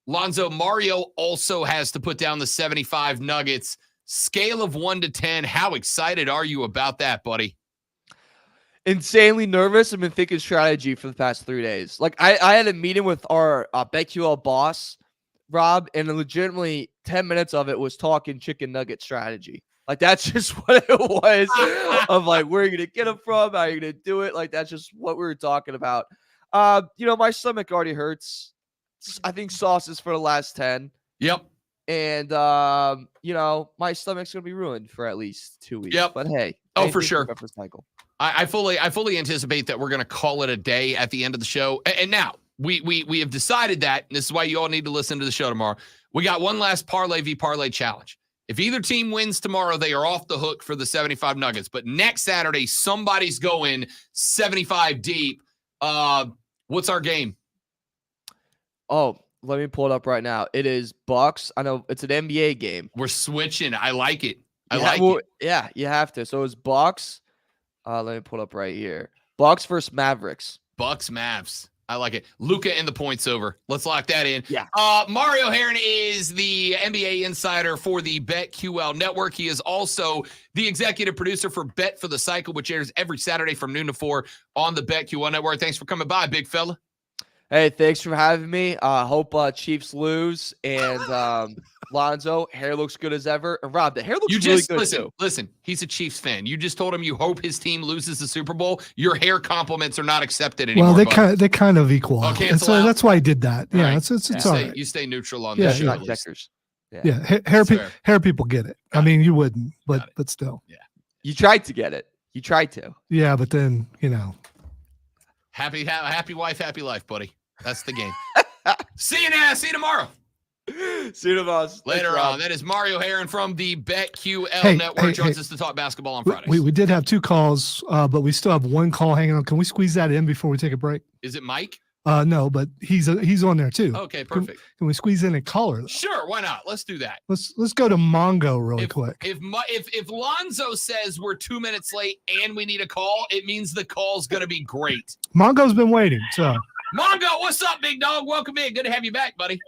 Lonzo, Mario also has to put down the 75 Nuggets. Scale of 1 to 10. How excited are you about that, buddy? Insanely nervous. I've been thinking strategy for the past 3 days. Like, I had a meeting with our BetQL boss, Rob, and legitimately 10 minutes of it was talking chicken nugget strategy. Like, that's just what it was of, like, where are you going to get them from? How are you going to do it? Like, that's just what we were talking about. My stomach already hurts. I think sauces for the last 10. Yep. And, my stomach's going to be ruined for at least 2 weeks. Yep. But hey. Oh, for sure. For cycle. I fully anticipate that we're going to call it a day at the end of the show. And now we have decided that, and this is why you all need to listen to the show tomorrow. We got one last parlay v parlay challenge. If either team wins tomorrow, they are off the hook for the 75 Nuggets. But next Saturday, somebody's going 75 deep. What's our game? Oh, let me pull it up right now. It is Bucks. I know it's an NBA game. We're switching. I like it. I like it. Yeah, you have to. So it's Bucks. Let me pull it up right here. Bucks versus Mavericks. Bucks, Mavs. I like it. Luka and the points over. Let's lock that in. Yeah. Mario Heron is the NBA insider for the BetQL network. He is also the executive producer for Bet for the Cycle, which airs every Saturday from noon to 4 on the BetQL network. Thanks for coming by, big fella. Hey, thanks for having me. Hope Chiefs lose and Lonzo, hair looks good as ever. And Rob, the hair looks really good too. Listen, he's a Chiefs fan. You just told him you hope his team loses the Super Bowl. Your hair compliments are not accepted anymore. Well, they kind of equal out. Cancel So out? that's why he did that. Yeah, Right. it's all right. You stay neutral on Yeah, this. sure. show, at Not least. checkers. Yeah, hair people get it. I mean, you wouldn't, but still. Yeah. You tried to get it. You tried to. Yeah, but then Happy wife, happy life, buddy. That's the game. See you now. See you tomorrow. See you tomorrow. Later on. That is Mario Heron from the BetQL network. Joins us to talk basketball on Fridays. We did have 2 calls, but we still have 1 call hanging on. Can we squeeze that in before we take a break? Is it Mike? No, but he's on there too. Okay, perfect. Can we squeeze in a caller? Sure, why not? Let's do that. Let's go to Mongo really quick. If Lonzo says we're 2 minutes late and we need a call, it means the call's going to be great. Mongo's been waiting, so. Mongo, what's up, big dog? Welcome in. Good to have you back, buddy.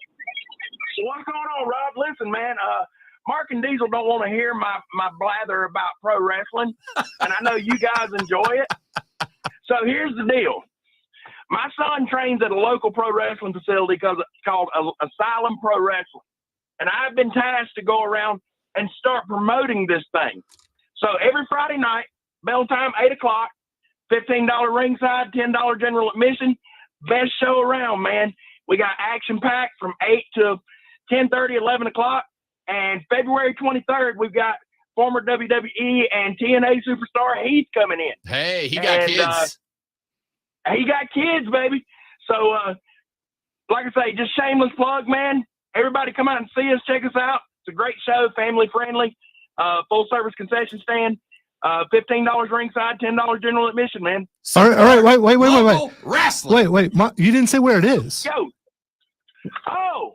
What's going on, Rob? Listen, man, Mark and Diesel don't want to hear my blather about pro wrestling, and I know you guys enjoy it. So here's the deal. My son trains at a local pro wrestling facility called Asylum Pro Wrestling, and I've been tasked to go around and start promoting this thing. So every Friday night, bell time, 8 o'clock, $15 ringside, $10 general admission. Best show around, man. We got action-packed from 8 to 10:30, 11 o'clock. And February 23rd, we've got former WWE and TNA superstar Heath coming in. Hey, he got kids. He got kids, baby. So, like I say, just shameless plug, man. Everybody come out and see us. Check us out. It's a great show, family-friendly, full-service concession stand. $15 ringside, $10 general admission, man. All right, wait. Wrestling. Wait. You didn't say where it is. Yo. Oh,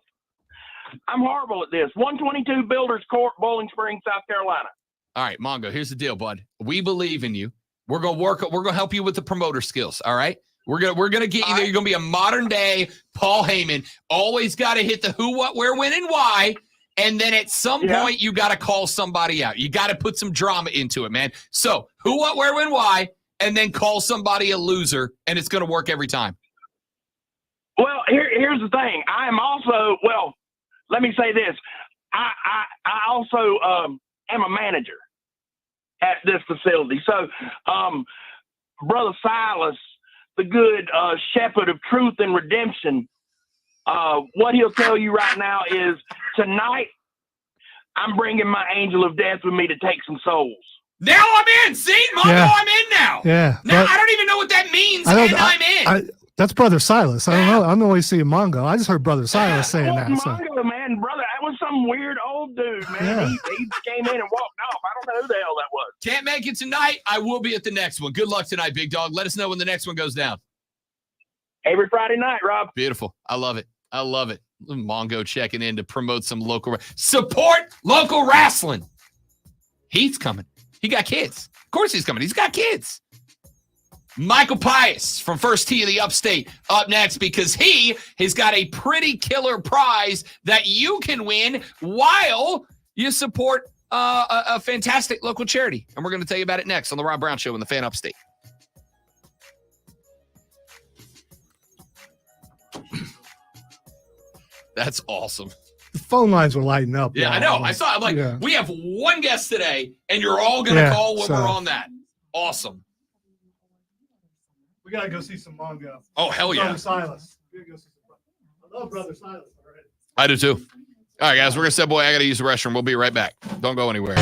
I'm horrible at this. 122 Builders Court, Bowling Springs, South Carolina. All right, Mongo, here's the deal, bud. We believe in you. We're gonna help you with the promoter skills. All right. We're gonna get you there. You're gonna be a modern day Paul Heyman. Always got to hit the who, what, where, when, and why. And then at some point, you got to call somebody out. You got to put some drama into it, man. So who, what, where, when, why, and then call somebody a loser, and it's going to work every time. Well, here's the thing. I am also, let me say this. I also am a manager at this facility. So, Brother Silas, the good shepherd of truth and redemption, what he'll tell you right now is tonight I'm bringing my angel of death with me to take some souls. Now I'm in. See, Mongo, I'm in now. Yeah. Now I don't even know what that means, and I'm in. That's Brother Silas. I don't know. I'm always seeing Mongo. I just heard Brother Silas saying that. Mongo, man, brother, that was some weird old dude, man. He came in and walked off. I don't know who the hell that was. Can't make it tonight. I will be at the next one. Good luck tonight, big dog. Let us know when the next one goes down. Every Friday night, Rob. Beautiful. I love it. Mongo checking in to promote some local support local wrestling. He's coming. He got kids. Of course he's coming. He's got kids. Michael Pius from First Tee of the Upstate up next because he has got a pretty killer prize that you can win while you support a fantastic local charity. And we're going to tell you about it next on the Rob Brown Show in the Fan Upstate. That's awesome. The phone lines were lighting up. Yeah, I know. I saw. I'm like, we have one guest today, and you're all going to call when we're on that. Awesome. We got to go see some Mongo. Oh, hell yeah. Brother Silas. I love Brother Silas already. I do too. All right, guys, we're going to say, boy, I got to use the restroom. We'll be right back. Don't go anywhere.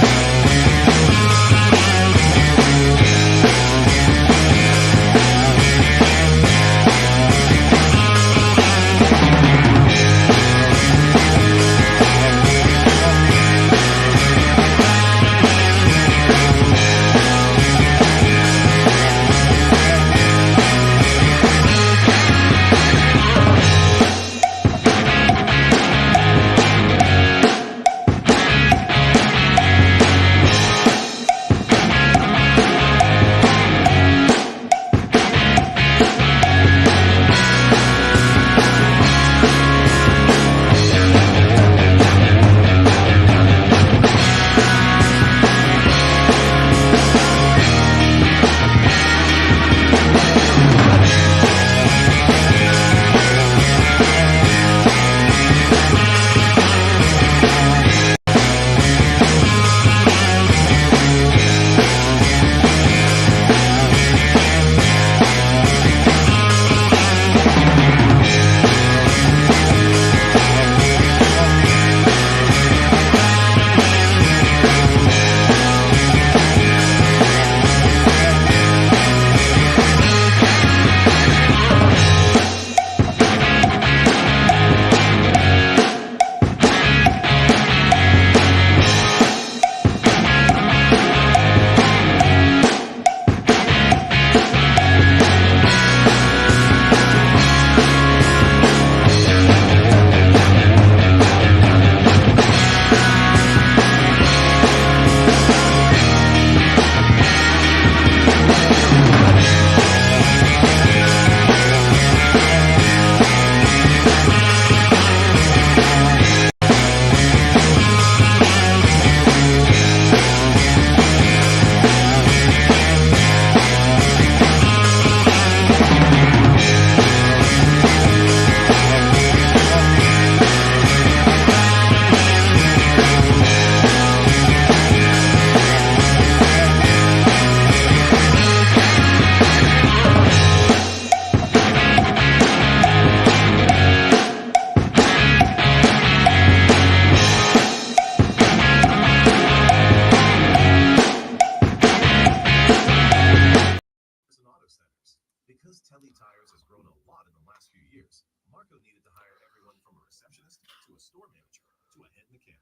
store manager to a head mechanic.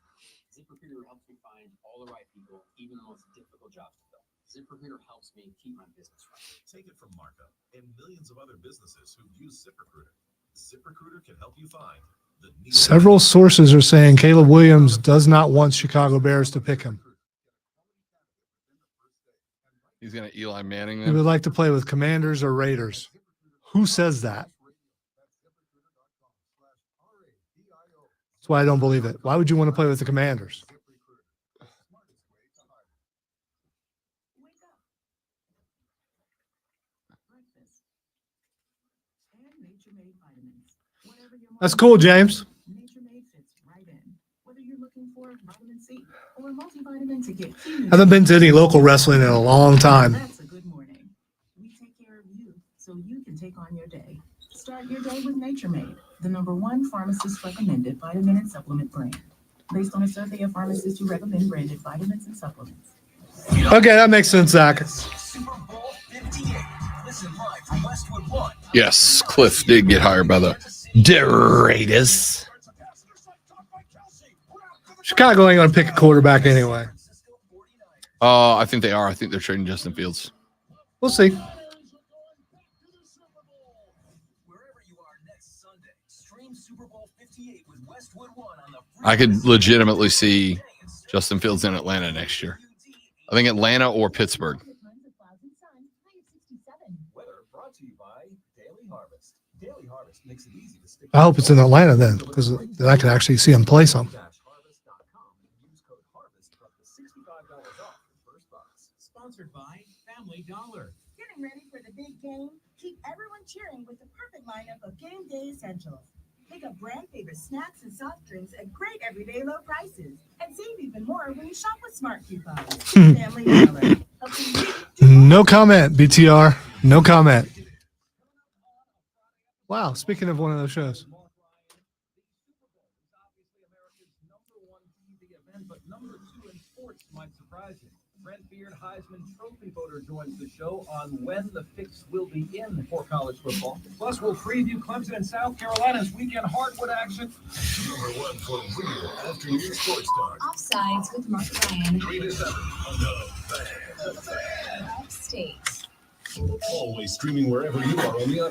ZipRecruiter helps me find all the right people, even the most difficult jobs to fill. ZipRecruiter helps me keep my business running. Take it from Marco and millions of other businesses who've used ZipRecruiter. ZipRecruiter can help you find the needle. Several sources are saying Caleb Williams does not want Chicago Bears to pick him. He's going to Eli Manning He them. would like to play with Commanders or Raiders. Who says that? That's why I don't believe it. Why would you want to play with the Commanders? That's cool, James. Haven't been to any local wrestling in a long time. That's a good morning. We take care of you so you can take on your day. Start your day with Nature Made, the #1 pharmacist recommended vitamin and supplement brand. Based on a survey of pharmacists who recommend branded vitamins and supplements. Okay, that makes sense, Zach. Yes, Cliff did get hired by the Raiders. Chicago ain't going to pick a quarterback anyway. I think they are. I think they're trading Justin Fields. We'll see. I could legitimately see Justin Fields in Atlanta next year. I think Atlanta or Pittsburgh. I hope it's in Atlanta then, because then I can actually see him play some. Sponsored by Family Dollar. Getting ready for the big game? Keep everyone cheering with the perfect lineup of game day essentials. Pick up brand favorite snacks and soft drinks at great everyday low prices. And save even more when you shop with Smart Coupons. Family Dollar. No comment, BTR. No comment. Wow, speaking of one of those shows. But #2 in sports might surprise you. Brent Beard, Heisman Trophy voter, joins the show on when the fix will be in for college football. Plus, we'll preview Clemson and South Carolina's weekend hardwood action. #1 for real afternoon sports talk. Offsides with Mark Ryan. 3 to 7 on the Fan. Upstate. Always streaming wherever you are on the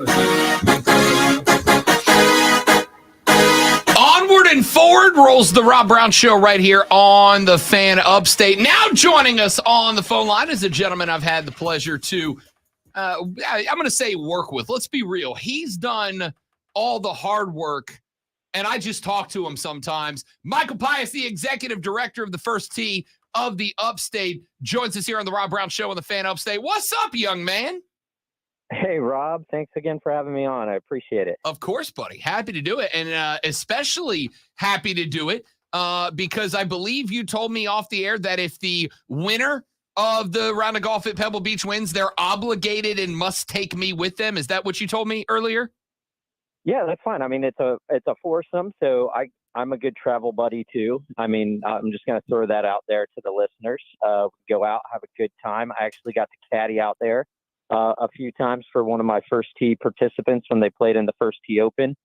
Onward and forward rolls the Rob Brown Show right here on the Fan Upstate. Now joining us on the phone line is a gentleman I've had the pleasure to, I'm going to say work with. Let's be real. He's done all the hard work, and I just talk to him sometimes. Michael Pius, the executive director of the First Tee of the Upstate, joins us here on the Rob Brown Show on the Fan Upstate. What's up, young man? Hey, Rob. Thanks again for having me on. I appreciate it. Of course, buddy. Happy to do it. And especially happy to do it because I believe you told me off the air that if the winner of the round of golf at Pebble Beach wins, they're obligated and must take me with them. Is that what you told me earlier? Yeah, that's fine. I mean, it's a foursome, so I'm a good travel buddy too. I mean, I'm just going to throw that out there to the listeners. Go out, have a good time. I actually got to caddy out there a few times for one of my First Tee participants when they played in the First Tee Open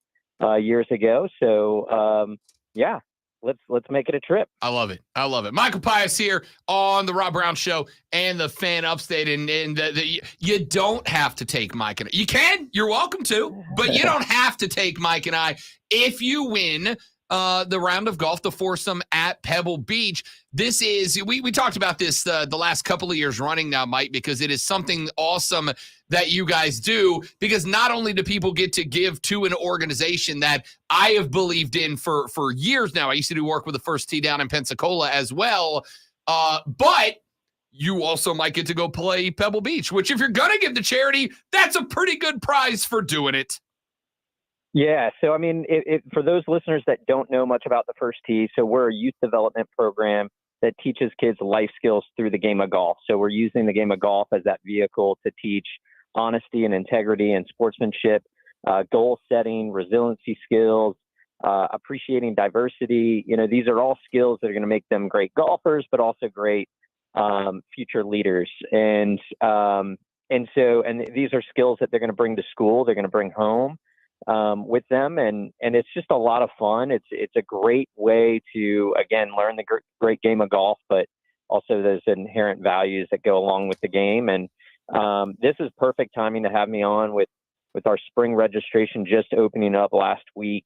years ago. So yeah, let's make it a trip. I love it. I love it. Michael Pius here on the Rob Brown Show and the Fan Upstate. And you don't have to take Mike and I. You can. You're welcome to. But you don't have to take Mike and I if you win the round of golf, the foursome at Pebble Beach. This is, we talked about this the last couple of years running now, Mike, because it is something awesome that you guys do, because not only do people get to give to an organization that I have believed in for years now. I used to do work with the First Tee down in Pensacola as well. But you also might get to go play Pebble Beach, which if you're going to give to charity, that's a pretty good prize for doing it. Yeah. So, I mean, for those listeners that don't know much about the First Tee, so we're a youth development program that teaches kids life skills through the game of golf. So we're using the game of golf as that vehicle to teach honesty and integrity and sportsmanship, goal setting, resiliency skills, appreciating diversity. You know, these are all skills that are going to make them great golfers, but also great future leaders. And these are skills that they're going to bring to school. They're going to bring home. with them, and it's just a lot of fun. It's a great way to, again, learn the great game of golf, but also those inherent values that go along with the game. And this is perfect timing to have me on with our spring registration just opening up last week.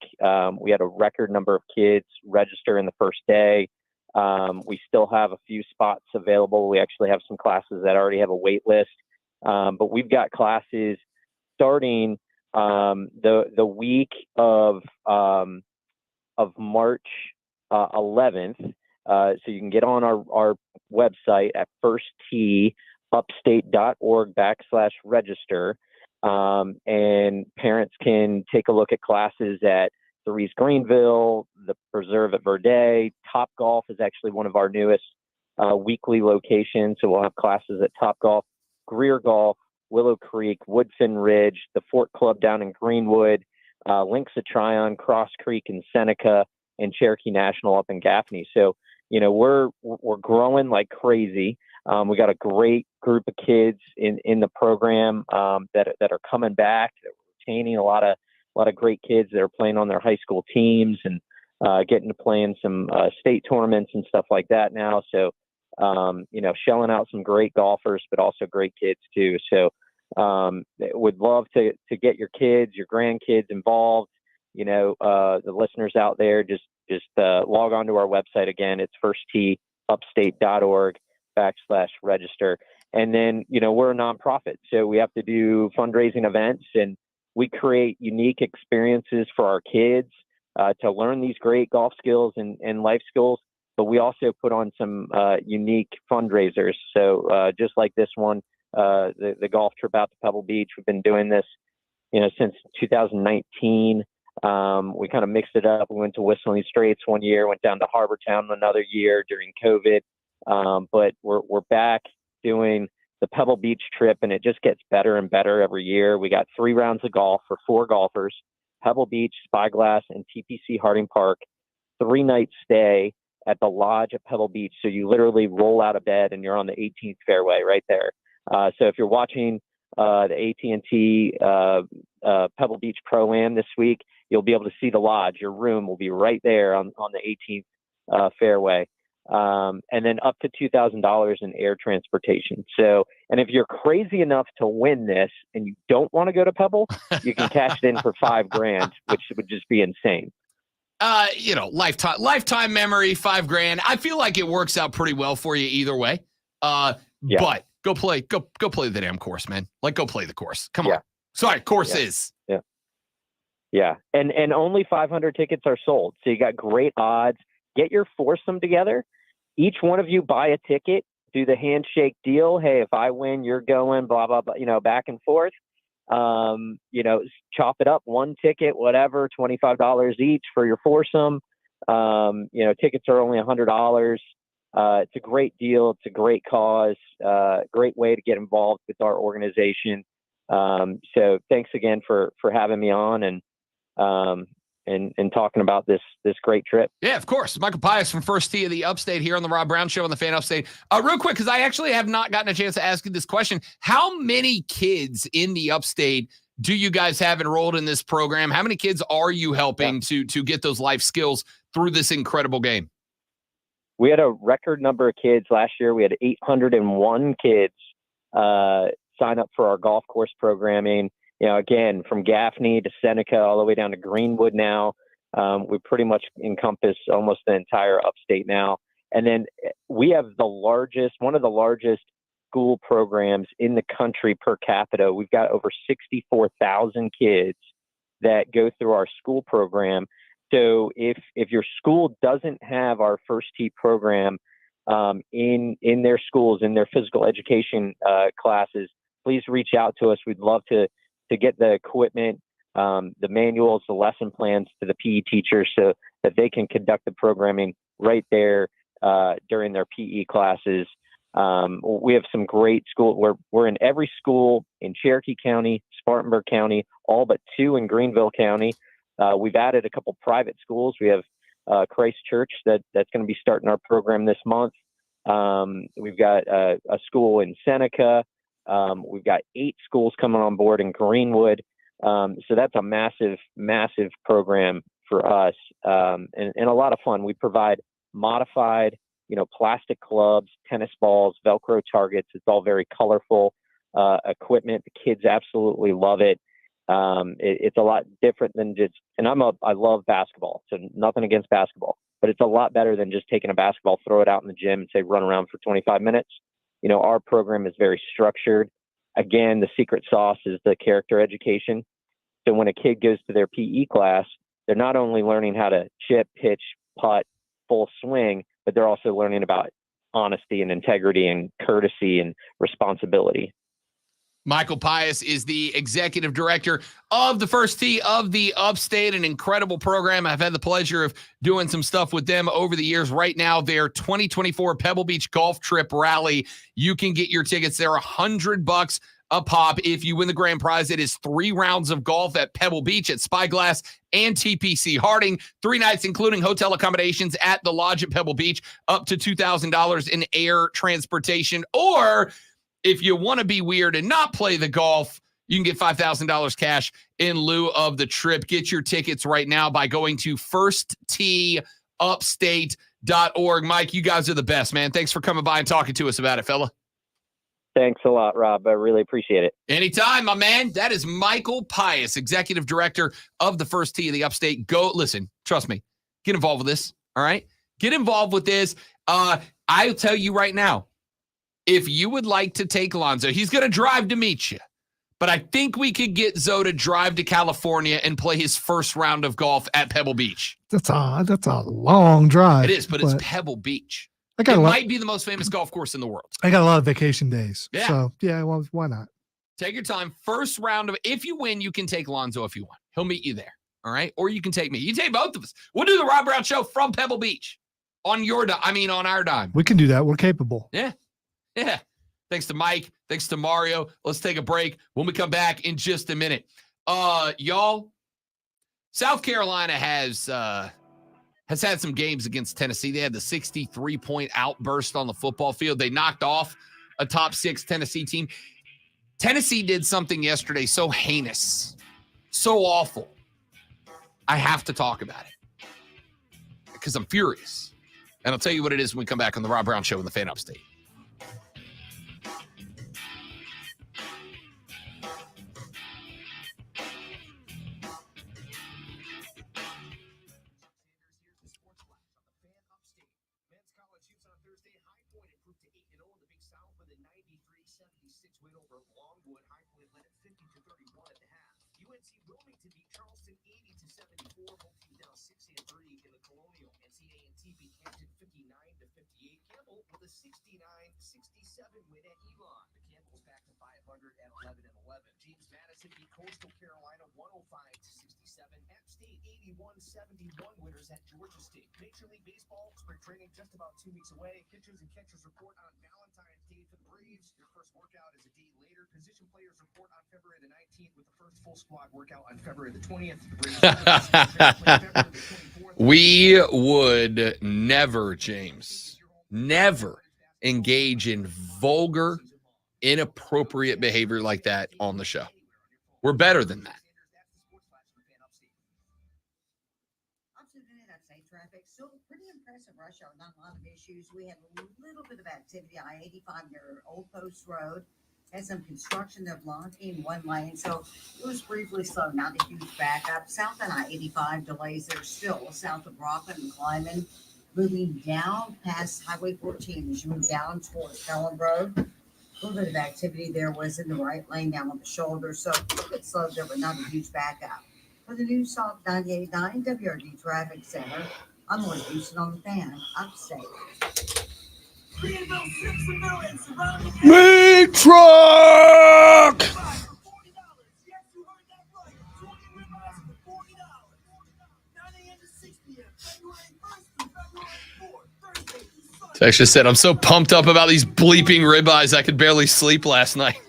We had a record number of kids register in the first day. We still have a few spots available. We actually have some classes that already have a wait list, but we've got classes starting the week of March 11th. So you can get on our website at firstteeupstate.org/register. And parents can take a look at classes at the Reese Greenville, the Preserve at Verde. Top Golf is actually one of our newest weekly locations. So we'll have classes at Top Golf, Greer Golf, Willow Creek, Woodfin Ridge, the Fort Club down in Greenwood, Links of Tryon, Cross Creek in Seneca, and Cherokee National up in Gaffney. So, we're growing like crazy. We got a great group of kids in the program that are coming back. We're retaining a lot of great kids that are playing on their high school teams and getting to play in some state tournaments and stuff like that now. So, shelling out some great golfers, but also great kids too. So, would love to get your kids, your grandkids involved. The listeners out there, just log on to our website again. It's firstteeupstate.org/register. And then, we're a nonprofit, so we have to do fundraising events, and we create unique experiences for our kids to learn these great golf skills and life skills. But we also put on some unique fundraisers. So just like this one, the golf trip out to Pebble Beach, we've been doing this, since 2019. We kind of mixed it up. We went to Whistling Straits one year, went down to Harbor Town another year during COVID. But we're back doing the Pebble Beach trip, and it just gets better and better every year. We got 3 rounds of golf for 4 golfers, Pebble Beach, Spyglass, and TPC Harding Park, 3-night stay at the lodge at Pebble Beach. So you literally roll out of bed and you're on the 18th fairway right there. So if you're watching the AT&T Pebble Beach Pro-Am this week, you'll be able to see the lodge. Your room will be right there on the 18th fairway. And then up to $2,000 in air transportation. So, and if you're crazy enough to win this and you don't want to go to Pebble, you can cash it in for $5,000, which would just be insane. Lifetime memory, $5,000. I feel like it works out pretty well for you either way. But go play the damn course, man. Go play the course. Come on. Sorry, course is. Yeah. And only 500 tickets are sold. So you got great odds. Get your foursome together. Each one of you buy a ticket, do the handshake deal. Hey, if I win, you're going, blah, blah, blah, back and forth. Chop it up, 1 ticket, whatever, $25 each for your foursome. Tickets are only $100. It's a great deal. It's a great cause, great way to get involved with our organization. So thanks again for having me on and talking about this great trip. Yeah, of course. Michael Pius from First Tee of the Upstate here on the Rob Brown Show on the Fan Upstate. Real quick, because I actually have not gotten a chance to ask you this question. How many kids in the Upstate do you guys have enrolled in this program? How many kids are you helping to get those life skills through this incredible game? We had a record number of kids last year. We had 801 kids sign up for our golf course programming. Again, from Gaffney to Seneca, all the way down to Greenwood now. We pretty much encompass almost the entire Upstate now. And then we have one of the largest school programs in the country per capita. We've got over 64,000 kids that go through our school program. So if your school doesn't have our First Tee program in their schools, in their physical education classes, please reach out to us. We'd love to get the equipment, the manuals, the lesson plans to the PE teachers so that they can conduct the programming right there during their PE classes. We have some great schools. We're in every school in Cherokee County, Spartanburg County, all but 2 in Greenville County. We've added a couple private schools. We have Christ Church that's going to be starting our program this month. We've got a school in Seneca. We've got 8 schools coming on board in Greenwood. So that's a massive, massive program for us, and a lot of fun. We provide modified, plastic clubs, tennis balls, Velcro targets. It's all very colorful equipment. The kids absolutely love it. It's a lot different than just, and I love basketball, so nothing against basketball, but it's a lot better than just taking a basketball, throw it out in the gym and say, run around for 25 minutes. Our program is very structured. Again, the secret sauce is the character education. So when a kid goes to their PE class, they're not only learning how to chip, pitch, putt, full swing, but they're also learning about honesty and integrity and courtesy and responsibility. Michael Pius is the executive director of the First Tee of the Upstate, an incredible program. I've had the pleasure of doing some stuff with them over the years. Right now, their 2024 Pebble Beach Golf Trip Rally, you can get your tickets. They're $100 a pop. If you win the grand prize, it is 3 rounds of golf at Pebble Beach, at Spyglass, and TPC Harding. 3 nights, including hotel accommodations at the Lodge at Pebble Beach, up to $2,000 in air transportation. Or if you want to be weird and not play the golf, you can get $5,000 cash in lieu of the trip. Get your tickets right now by going to firstteeupstate.org. Mike, you guys are the best, man. Thanks for coming by and talking to us about it, fella. Thanks a lot, Rob. I really appreciate it. Anytime, my man. That is Michael Pius, executive director of the First Tee of the Upstate. Go, listen, trust me. Get involved with this, all right? Get involved with this. I'll tell you right now, if you would like to take Lonzo, he's going to drive to meet you. But I think we could get Zoe to drive to California and play his first round of golf at Pebble Beach. That's a long drive. It is, but it's Pebble Beach. It might be the most famous golf course in the world. I got a lot of vacation days. Yeah. So, yeah, well, why not? Take your time. First round of, if you win, you can take Lonzo if you want. He'll meet you there. All right. Or you can take me. You take both of us. We'll do the Rob Brown Show from Pebble Beach on our dime. We can do that. We're capable. Yeah. Yeah. Thanks to Mike. Thanks to Mario. Let's take a break. When we come back in just a minute. Y'all, South Carolina has had some games against Tennessee. They had the 63-point outburst on the football field. They knocked off a top 6 Tennessee team. Tennessee did something yesterday so heinous, so awful. I have to talk about it because I'm furious. And I'll tell you what it is when we come back on the Rob Brown Show in the Fan Upstate. With a 69-67 win at Elon. The Campbells back to 500 at 11-11. James Madison beat Coastal Carolina 105-67. App State 81-71 winners at Georgia State. Major League Baseball spring training just about 2 weeks away. Pitchers and catchers report on Valentine's Day for the Braves. Your first workout is a day later. Position players report on February the 19th with the first full squad workout on February the 20th. We would never, James, never engage in vulgar, inappropriate behavior like that on the show. We're better than that. So pretty impressive rush hour, not a lot of issues. We had a little bit of activity on I-85 near Old Post Road. Had some construction of blocking one lane, so it was briefly slow, not a huge backup. South on I-85 delays there still, south of Rockland and Kleiman. Moving down past Highway 14 as you move down towards Pelham Road. A little bit of activity there was in the right lane down on the shoulder, so a little bit slow there, but not a huge backup. For the new Salt 98.9 WRD Traffic Center, I'm Lloyd Houston on the Fan Upstate. Big truck! Tex just said, I'm so pumped up about these bleeping ribeyes, I could barely sleep last night.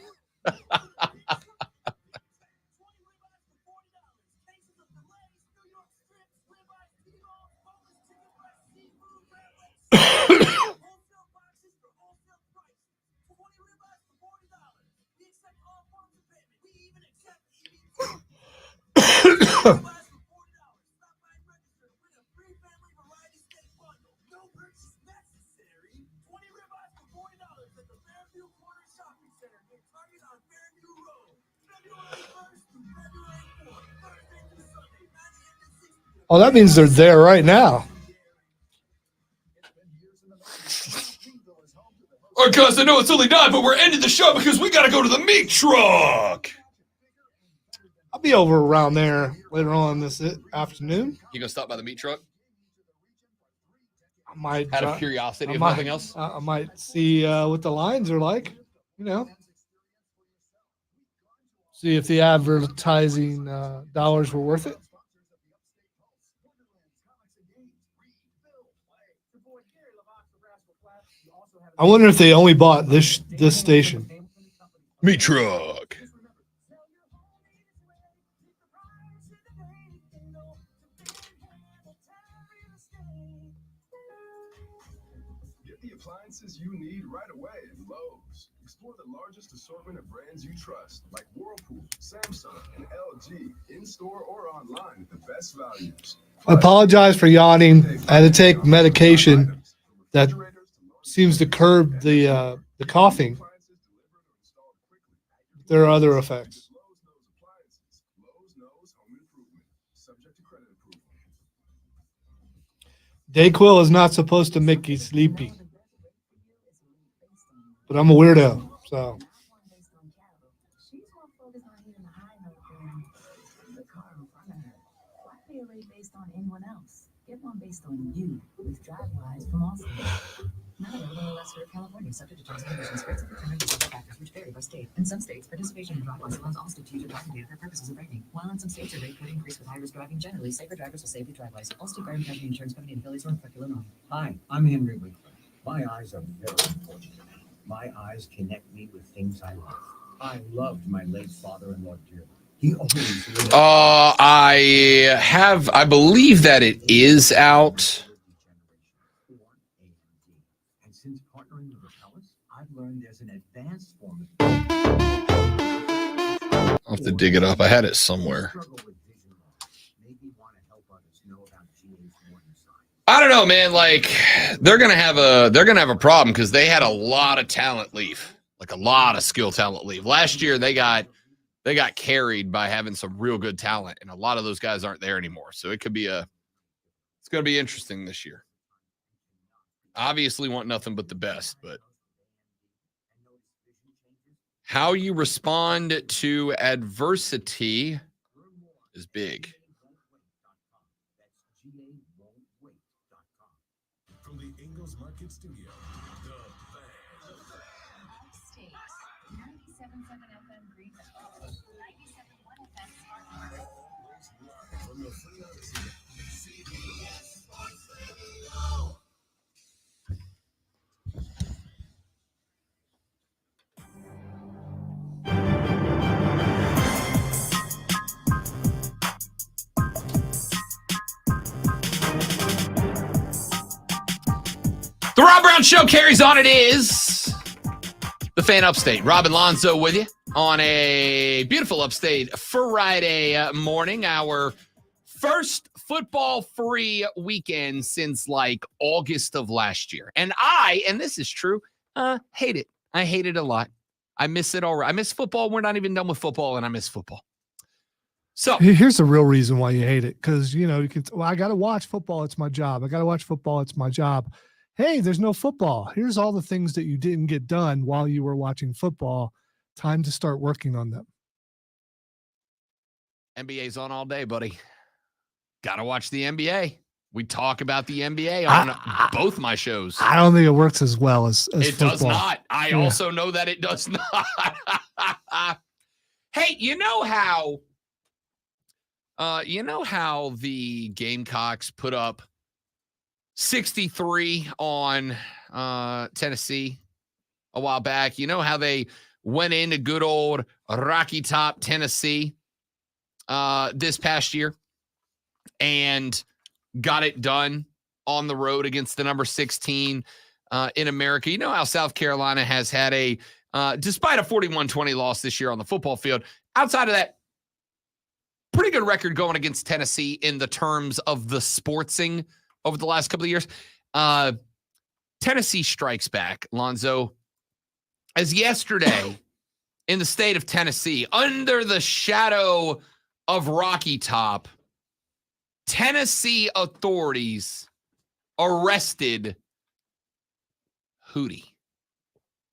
Oh, that means they're there right now. All right, guys, I know it's only 9, but we're ending the show because we got to go to the meat truck. I'll be over around there later on this afternoon. You gonna stop by the meat truck? I might, Out of curiosity, if might, nothing else. I might see what the lines are like. See if the advertising dollars were worth it. I wonder if they only bought this station. Meat truck. Get the appliances you need right away at Lowe's. Explore the largest assortment of brands you trust, like Whirlpool, Samsung, and LG, in-store or online at the best values. I apologize for yawning. I had to take medication that seems to curb the coughing. There are other effects. Dayquil is not supposed to make you sleepy, but I'm a weirdo, so. Based on anyone else. Get one based on you with DriveWise from Austin. Now available in West California, subject to terms and conditions. Rates of return and several factors which vary by state. In some states, participation in DriveWise allows Allstate to use your driving data for purposes of rating. While in some states, your rate could increase with high-risk driving. Generally, safer drivers will save with DriveWise. Allstate Guard and Casualty Insurance Company and affiliates are in Clark, Illinois. Hi, I'm Henry Winkler. My eyes are very unfortunate. My eyes connect me with things I love. I loved my late father-in-law dearly. He always I believe that it is out. And since partnering with Repellus, I've learned there's an advanced form I'll have to dig it up. I had it somewhere. I don't know, man. Like they're gonna have a problem because they had a lot of talent leave, like a lot of skill talent leave. Last year they got carried by having some real good talent, and a lot of those guys aren't there anymore. So it's going to be interesting this year. Obviously want nothing but the best, but how you respond to adversity is big. From the Ingalls Market Studio, State 97.7 FM Greenville, 97.1 FM Spartanburg. from the Free Odyssey, The Rob Brown Show carries on. It is the Fan Upstate. Rob and Lonzo with you on a beautiful Upstate Friday morning. Our first football-free weekend since like August of last year. And this is true, hate it. I hate it a lot. I miss it already. I miss football. We're not even done with football, and I miss football. So here's the real reason why you hate it. Because, I got to watch football. It's my job. I got to watch football. It's my job. Hey, there's no football. Here's all the things that you didn't get done while you were watching football. Time to start working on them. NBA's on all day, buddy. Got to watch the NBA. We talk about the NBA on both my shows. I don't think it works as well as it football. Does not. I also know that it does not. Hey, you know how the Gamecocks put up 63 on Tennessee a while back? You know how they went into good old Rocky Top, Tennessee this past year and got it done on the road against the number 16 in America. You know how South Carolina has had despite a 41-20 loss this year on the football field, outside of that pretty good record going against Tennessee in the terms of the sportsing over the last couple of years. Tennessee strikes back, Lonzo. As yesterday in the state of Tennessee, under the shadow of Rocky Top, Tennessee authorities arrested Hootie.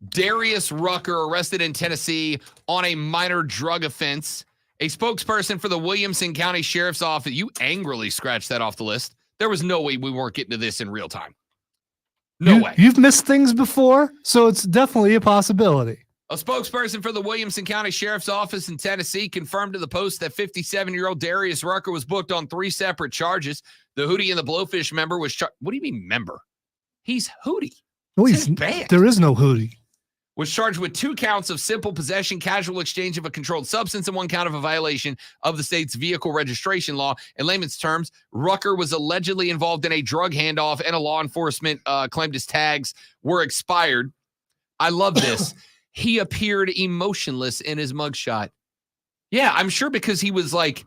Darius Rucker arrested in Tennessee on a minor drug offense. A spokesperson for the Williamson County Sheriff's Office. You angrily scratched that off the list. There was no way we weren't getting to this in real time. No way. You've missed things before, so it's definitely a possibility. A spokesperson for the Williamson County Sheriff's Office in Tennessee confirmed to the Post that 57-year-old Darius Rucker was booked on 3 separate charges. The Hootie and the Blowfish member was what do you mean member? He's Hootie. No, It's his band. there is no Hootie. Was charged with 2 counts of simple possession, casual exchange of a controlled substance, and 1 count of a violation of the state's vehicle registration law. In layman's terms, Rucker was allegedly involved in a drug handoff, and a law enforcement claimed his tags were expired. I love this. He appeared emotionless in his mugshot. Yeah, I'm sure because he was like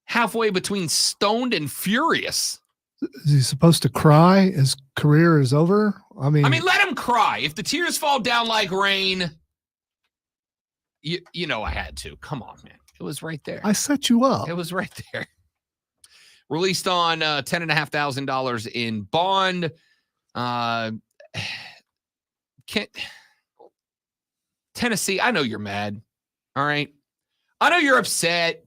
halfway between stoned and furious. Is he supposed to cry? His career is over? I mean, let him cry. If the tears fall down like rain, you know I had to. Come on, man. It was right there. I set you up. It was right there. Released on $10,500 in bond. Tennessee, I know you're mad. All right. I know you're upset.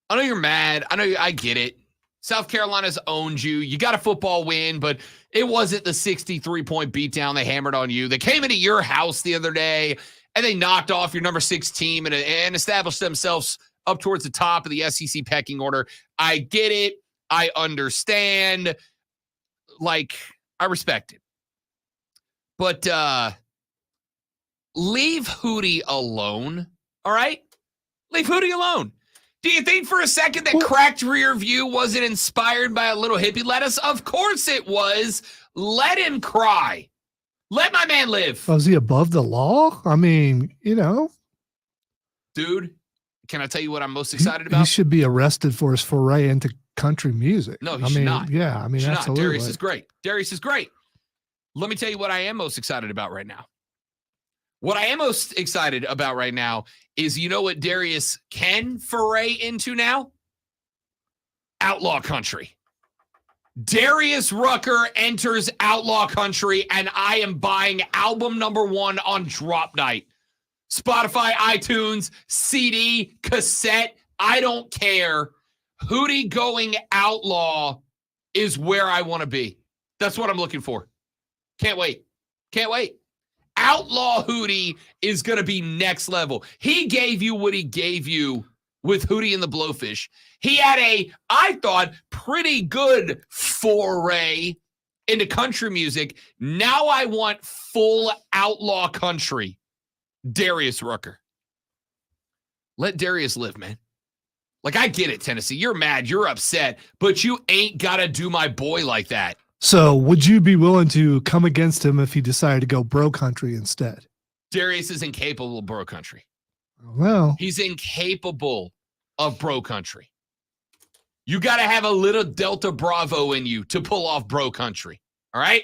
I know you're mad. I get it. South Carolina's owned you. You got a football win, but it wasn't the 63-point beatdown they hammered on you. They came into your house the other day, and they knocked off your number 6 team and established themselves up towards the top of the SEC pecking order. I get it. I understand. Like, I respect it. But leave Hootie alone, all right? Leave Hootie alone. Do you think for a second that cracked rear view wasn't inspired by a little hippie lettuce? Of course it was. Let him cry. Let my man live. Was he above the law? I mean, Dude, can I tell you what I'm most excited about? He should be arrested for his foray into country music. No, he should not. Yeah, I mean, Should not. absolutely. Darius is great. Darius is great. Let me tell you what I am most excited about right now. What I am most excited about right now is, you know what Darius can foray into now? Outlaw country. Darius Rucker enters outlaw country, and I am buying album number 1 on drop night. Spotify, iTunes, CD, cassette, I don't care. Hootie going outlaw is where I want to be. That's what I'm looking for. Can't wait. Can't wait. Outlaw Hootie is going to be next level. He gave you what he gave you with Hootie and the Blowfish. He had I thought, pretty good foray into country music. Now I want full outlaw country. Darius Rucker. Let Darius live, man. Like, I get it, Tennessee. You're mad. You're upset. But you ain't got to do my boy like that. So would you be willing to come against him if he decided to go bro country instead? Darius is incapable of bro country. Well, He's incapable of bro country. You got to have a little Delta Bravo in you to pull off bro country. All right?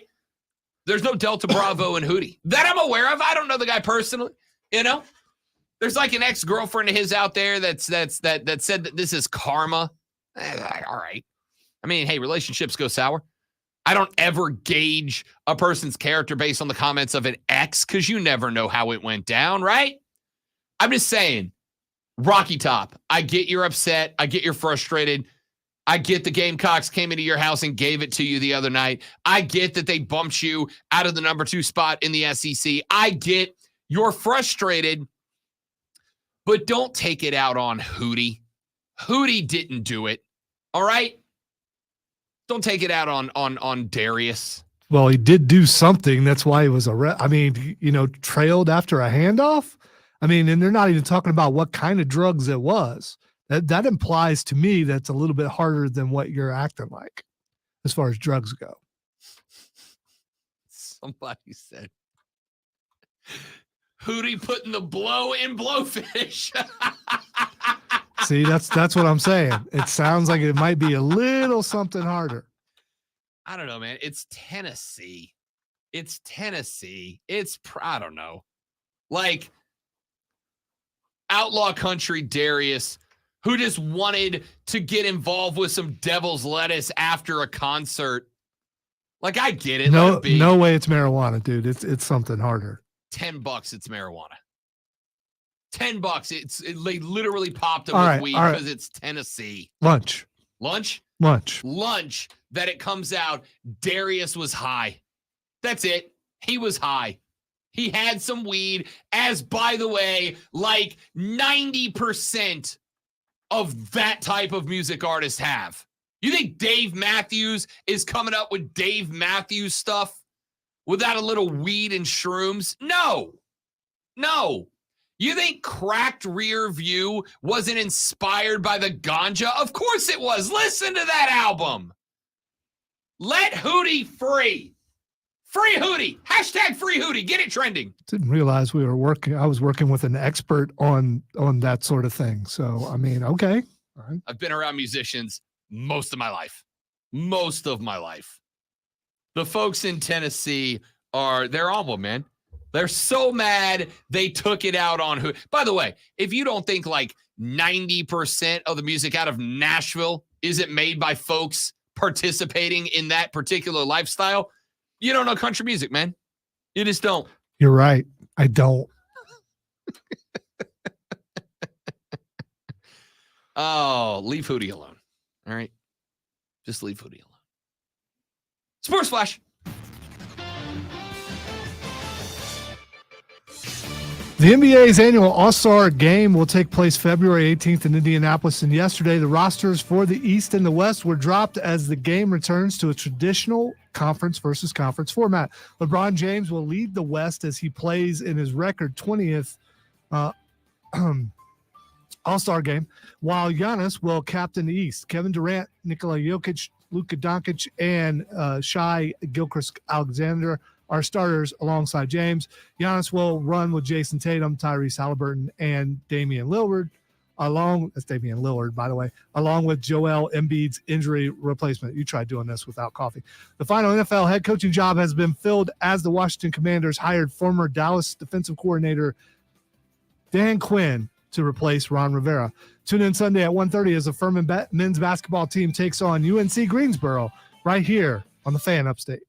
There's no Delta Bravo in Hootie that I'm aware of. I don't know the guy personally. There's like an ex-girlfriend of his out there that said that this is karma. All right. I mean, hey, relationships go sour. I don't ever gauge a person's character based on the comments of an ex, because you never know how it went down, right? I'm just saying, Rocky Top, I get you're upset. I get you're frustrated. I get the Gamecocks came into your house and gave it to you the other night. I get that they bumped you out of the number 2 spot in the SEC. I get you're frustrated, but don't take it out on Hootie. Hootie didn't do it, all right? Don't take it out on Darius. well, he did do something. That's why he was arrested. I mean, trailed after a handoff. I mean, and they're not even talking about what kind of drugs it was. That implies to me that's a little bit harder than what you're acting like as far as drugs go. Somebody said Hootie putting the blow in Blowfish. See, that's what I'm saying. It sounds like it might be a little something harder. I don't know, man. It's Tennessee. I don't know. Like outlaw country Darius, who just wanted to get involved with some devil's lettuce after a concert. Like, I get it. No way it's marijuana, dude. It's something harder. $10, it's marijuana. $10. They literally popped it All with right, weed all right. because it's Tennessee. Lunch. That it comes out. Darius was high. That's it. He was high. He had some weed, as by the way, like 90% of that type of music artists have. You think Dave Matthews is coming up with Dave Matthews stuff without a little weed and shrooms? No. You think Cracked Rear View wasn't inspired by the ganja? Of course it was. Listen to that album. Let Hootie free. Free Hootie. Hashtag free Hootie. Get it trending. Didn't realize I was working with an expert on that sort of thing. So, I mean, okay. All right. I've been around musicians most of my life. The folks in Tennessee they're on one, man. They're so mad they took it out on who. By the way, if you don't think like 90% of the music out of Nashville isn't made by folks participating in that particular lifestyle, you don't know country music, man. You just don't. You're right. I don't. Oh, leave Hootie alone. All right. Just leave Hootie alone. Sports Flash. The NBA's annual All-Star Game will take place February 18th in Indianapolis, and yesterday the rosters for the East and the West were dropped as the game returns to a traditional conference versus conference format. LeBron James will lead the West as he plays in his record 20th All-Star Game, while Giannis will captain the East. Kevin Durant, Nikola Jokic, Luka Doncic, and Shai Gilgeous-Alexander are starters alongside James. Giannis will run with Jason Tatum, Tyrese Halliburton, and Damian Lillard, that's Damian Lillard, by the way, along with Joel Embiid's injury replacement. You tried doing this without coffee. The final NFL head coaching job has been filled as the Washington Commanders hired former Dallas defensive coordinator Dan Quinn to replace Ron Rivera. Tune in Sunday at 1:30 as the Furman men's basketball team takes on UNC Greensboro right here on the Fan Upstate.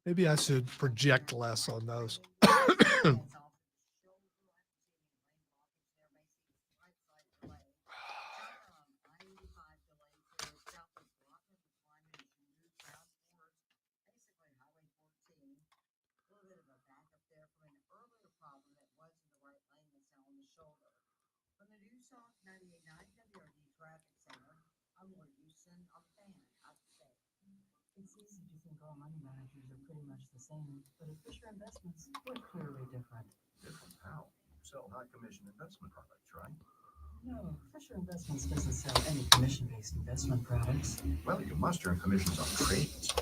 Maybe I should project less on those. It's easy to think all money managers are pretty much the same, but at Fisher Investments, we're clearly different. Different how? Sell high commission investment products, right? No, Fisher Investments doesn't sell any commission-based investment products. Well, you must earn commissions on trades.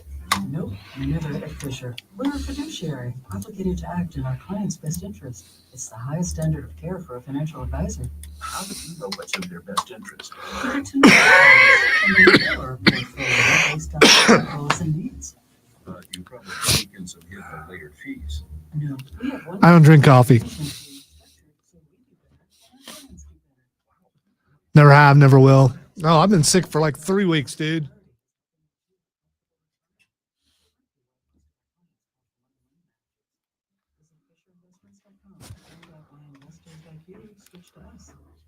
Nope, never at Fisher. We're a fiduciary, obligated to act in our client's best interest. It's the highest standard of care for a financial advisor. How do you know what's in their best interest? You get to know clients and then tailor a portfolio based on their goals and needs. You probably take in some hidden later fees. No, we have one. I don't drink coffee. Never have, never will. No, I've been sick for like 3 weeks, dude.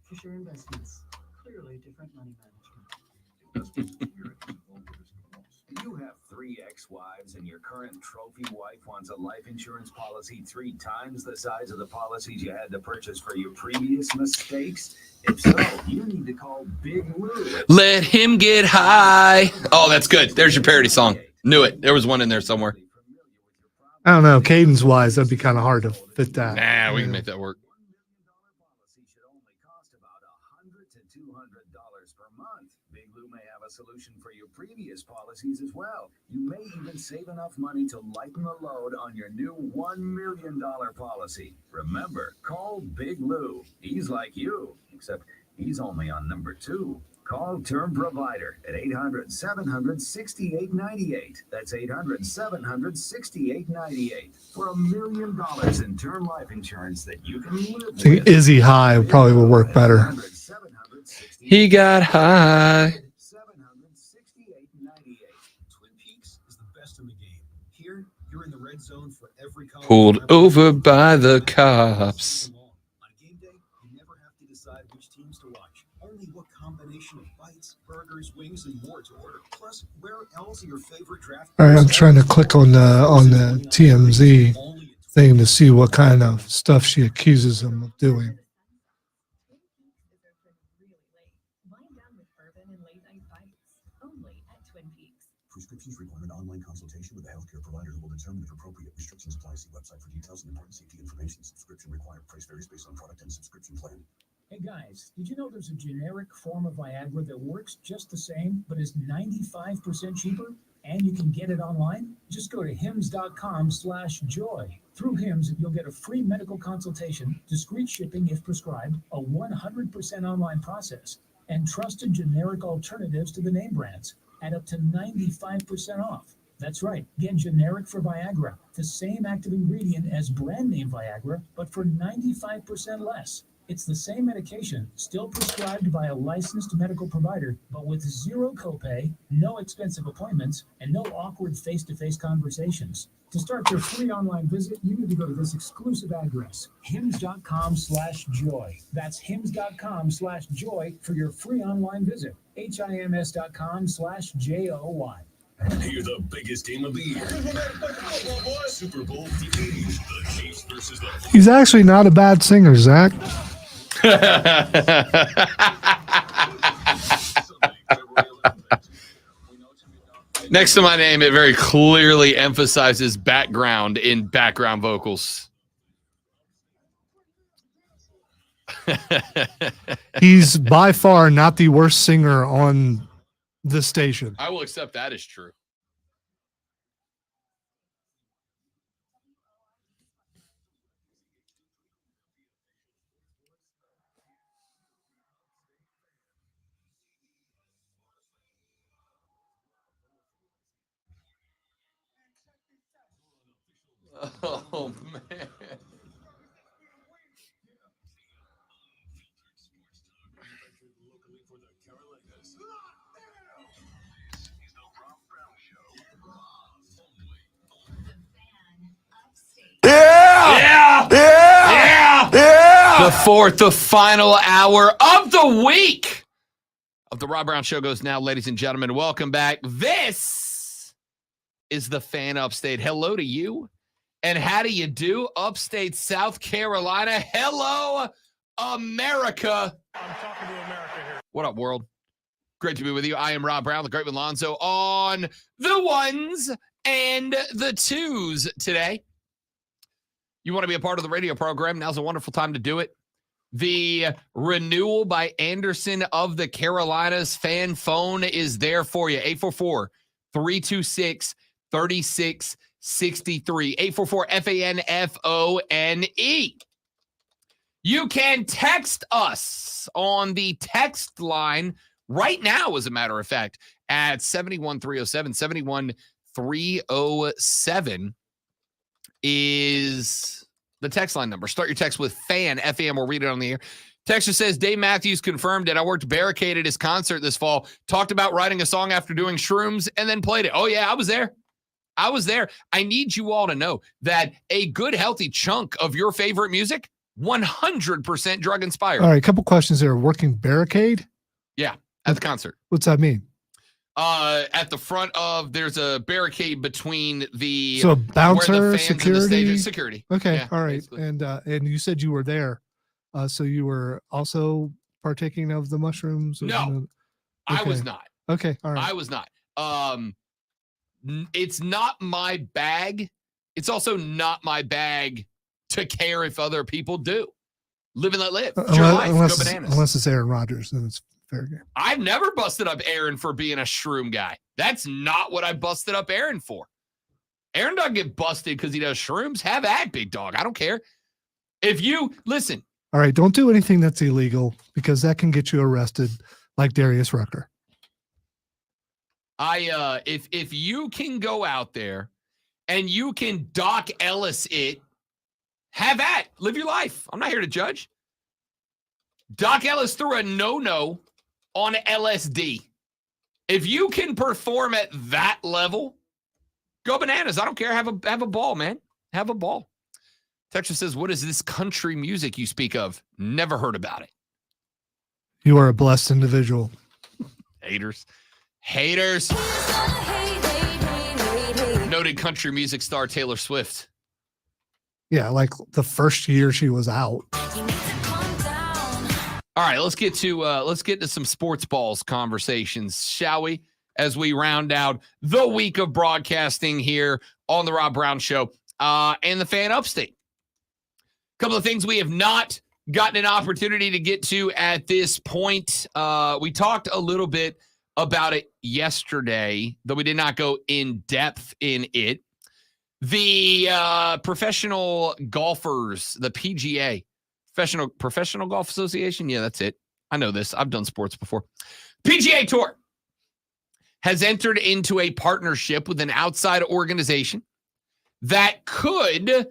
Fisher Investments, clearly different money management. You have 3 ex-wives and your current trophy wife wants a life insurance policy 3 times the size of the policies you had to purchase for your previous mistakes? If so, you need to call Big Lou. Let him get high. Oh, that's good. There's your parody song. Knew it. There was one in there somewhere. I don't know. Cadence wise, that'd be kind of hard to fit that. Nah, we can make that work. should only cost about $100 to $200 per month. Big Lou may have a solution for your previous policies as well. You may even save enough money to lighten the load on your new $1 million policy. Remember, call Big Lou. He's like you, except he's only on number 2. Call Term Provider at 800-700-6898. That's 800-700-6898 for $1 million in term life insurance that you can live I think with. Izzy High probably will work better. He got high. 700-6898. Twin Peaks is the best in the game. Here, you're in the red zone for every college. Pulled over by the cops. On game day, you never have to decide which teams to watch. Only what combination of bites, burgers, wings, and more to order. Plus, where else are your favorite draft? All right, I'm trying to click on the TMZ thing to see what kind of stuff she accuses him of doing. Wind down with bourbon and late night bites. Only at Twin Peaks. Prescriptions require an online consultation with a healthcare provider who will determine if appropriate. Restrictions apply. See website for details and important safety information. Subscription required. Price varies based on product and subscription plan. Hey guys, did you know there's a generic form of Viagra that works just the same, but is 95% cheaper? And you can get it online? Just go to hims.com/joy. Through Hims, you'll get a free medical consultation, discreet shipping if prescribed, a 100% online process, and trusted generic alternatives to the name brands at up to 95% off. That's right, get generic for Viagra, the same active ingredient as brand name Viagra, but for 95% less. It's the same medication, still prescribed by a licensed medical provider, but with zero copay, no expensive appointments, and no awkward face-to-face conversations. To start your free online visit, you need to go to this exclusive address, hims.com/joy. That's hims.com/joy for your free online visit. HIMS.com/JOY. Hear the biggest game of the year. Super Bowl DVDs. The Chiefs versus the He's actually not a bad singer, Zach. Next to my name, it very clearly emphasizes background in background vocals. He's by far not the worst singer on the station. I will accept that as true. Oh, man. Yeah! The fourth, the final hour of the week of the Rob Brown Show goes now, ladies and gentlemen. Welcome back. This is the Fan Upstate. Hello to you. And how do you do, Upstate South Carolina? Hello, America. I'm talking to America here. What up, world? Great to be with you. I am Rob Brown, the Great Lonzo, on the ones and the twos today. You want to be a part of the radio program? Now's a wonderful time to do it. The renewal by Anderson of the Carolinas fan phone is there for you. 844-326-3663. 844-FANFONE. You can text us on the text line right now, as a matter of fact, at 71307. 71307 is the text line number. Start your text with FAN, F-A-M. We'll read it on the air. Texture says, Dave Matthews confirmed that I worked Barricade at his concert this fall. Talked about writing a song after doing shrooms and then played it. Oh, yeah, I was there. I need you all to know that a good, healthy chunk of your favorite music, 100% drug inspired. All right, a couple questions there. Working Barricade? Yeah, at the concert. What's that mean? At the front of, there's a barricade between the So bouncer, where the fans and the security? stage, security. Okay, Yeah, all right. basically. And you said you were there. So you were also partaking of the mushrooms? No, I was not. Okay, all right. I was not. It's not my bag. It's also not my bag to care if other people do. Live and let live. It's your life. Go bananas. Unless it's Aaron Rodgers, then it's fair game. I've never busted up Aaron for being a shroom guy. That's not what I busted up Aaron for. Aaron doesn't get busted because he does shrooms. Have at, big dog. I don't care. If you listen. All right, don't do anything that's illegal because that can get you arrested, like Darius Rucker. If you can go out there and you can Doc Ellis it, have at. Live your life. I'm not here to judge. Doc Ellis threw a no-no on LSD. If you can perform at that level, go bananas. I don't care. Have a ball, man. Have a ball. Texas says, what is this country music you speak of? Never heard about it. You are a blessed individual. Haters. Noted country music star Taylor Swift. Yeah, like the first year she was out. All right, let's get to some sports balls conversations, shall we? As we round out the week of broadcasting here on the Rob Brown Show and the Fan Upstate. A couple of things we have not gotten an opportunity to get to at this point. We talked a little bit about it yesterday, though we did not go in depth in it. The professional golfers, the PGA, Professional Golf Association. Yeah, that's it. I know this. I've done sports before. PGA Tour has entered into a partnership with an outside organization that could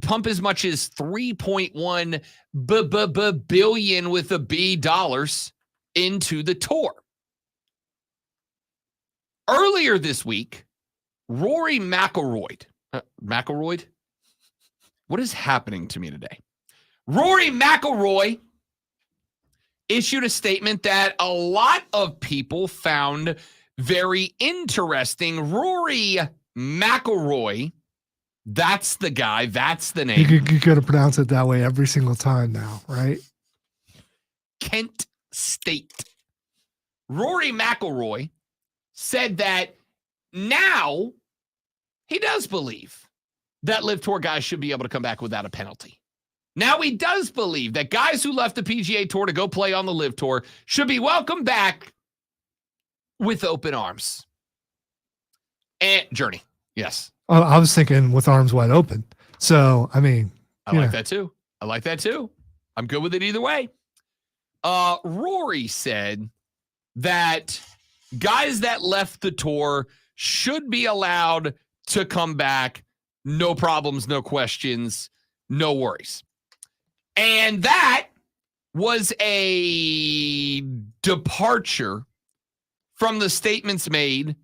pump as much as $3.1 billion with a B dollars into the tour. Earlier this week, Rory McIlroy. What is happening to me today? Rory McIlroy issued a statement that a lot of people found very interesting. Rory McIlroy, that's the guy, that's the name. You got to pronounce it that way every single time now, right? Kent State. Rory McIlroy said that now he does believe that Live Tour guys should be able to come back without a penalty. Now he does believe that guys who left the PGA Tour to go play on the Live Tour should be welcomed back with open arms. And Journey, yes. I was thinking with arms wide open. So, I mean. I like that too. I'm good with it either way. Rory said that guys that left the tour should be allowed to come back. No problems, no questions, no worries. And that was a departure from the statements made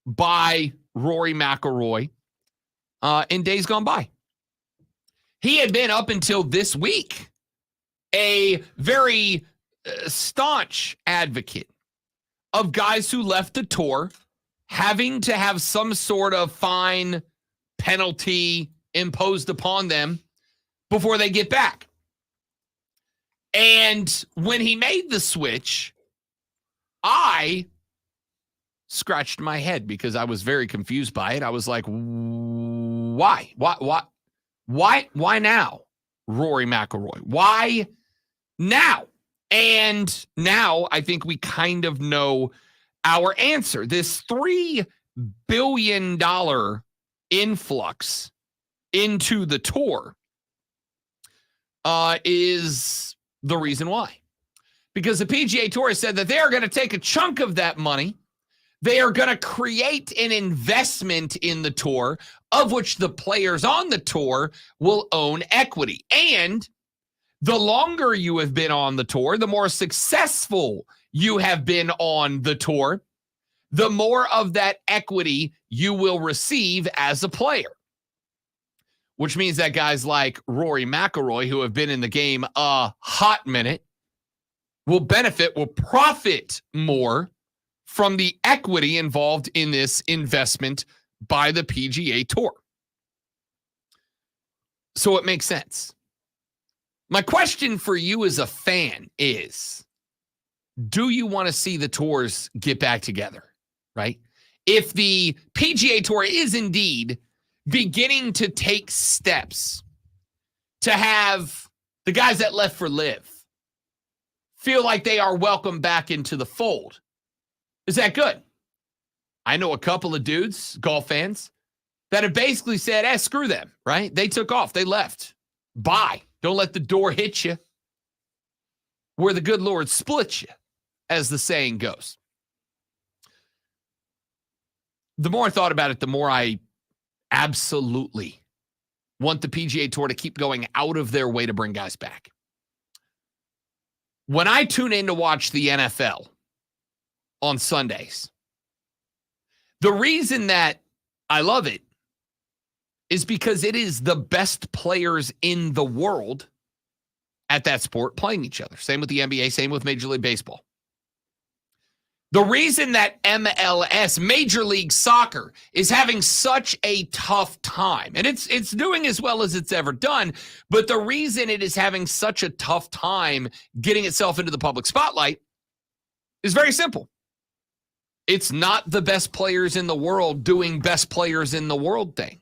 by Rory McIlroy in days gone by. He had been, up until this week, a very staunch advocate of guys who left the tour having to have some sort of fine, penalty imposed upon them before they get back. And when he made the switch, I scratched my head because I was very confused by it. I was like, why? Why now, Rory McIlroy? Why now? And now I think we kind of know our answer. This $3 billion influx into the tour is the reason why. Because the PGA Tour has said that they are going to take a chunk of that money. They are going to create an investment in the tour, of which the players on the tour will own equity. And the longer you have been on the tour, the more successful you have been on the tour, the more of that equity you will receive as a player. Which means that guys like Rory McIlroy, who have been in the game a hot minute, will profit more from the equity involved in this investment by the PGA Tour. So it makes sense. My question for you as a fan is, do you want to see the tours get back together, right? If the PGA Tour is indeed beginning to take steps to have the guys that left for Live, feel like they are welcome back into the fold. Is that good? I know a couple of dudes, golf fans, that have basically said, screw them, right? They took off. They left. Bye. Don't let the door hit you where the good Lord splits you, as the saying goes. The more I thought about it, the more I absolutely want the PGA Tour to keep going out of their way to bring guys back. When I tune in to watch the NFL on Sundays, the reason that I love it is because it is the best players in the world at that sport playing each other. Same with the NBA, same with Major League Baseball. The reason that MLS, Major League Soccer, is having such a tough time, and it's doing as well as it's ever done, but the reason it is having such a tough time getting itself into the public spotlight is very simple. It's not the best players in the world doing best players in the world thing.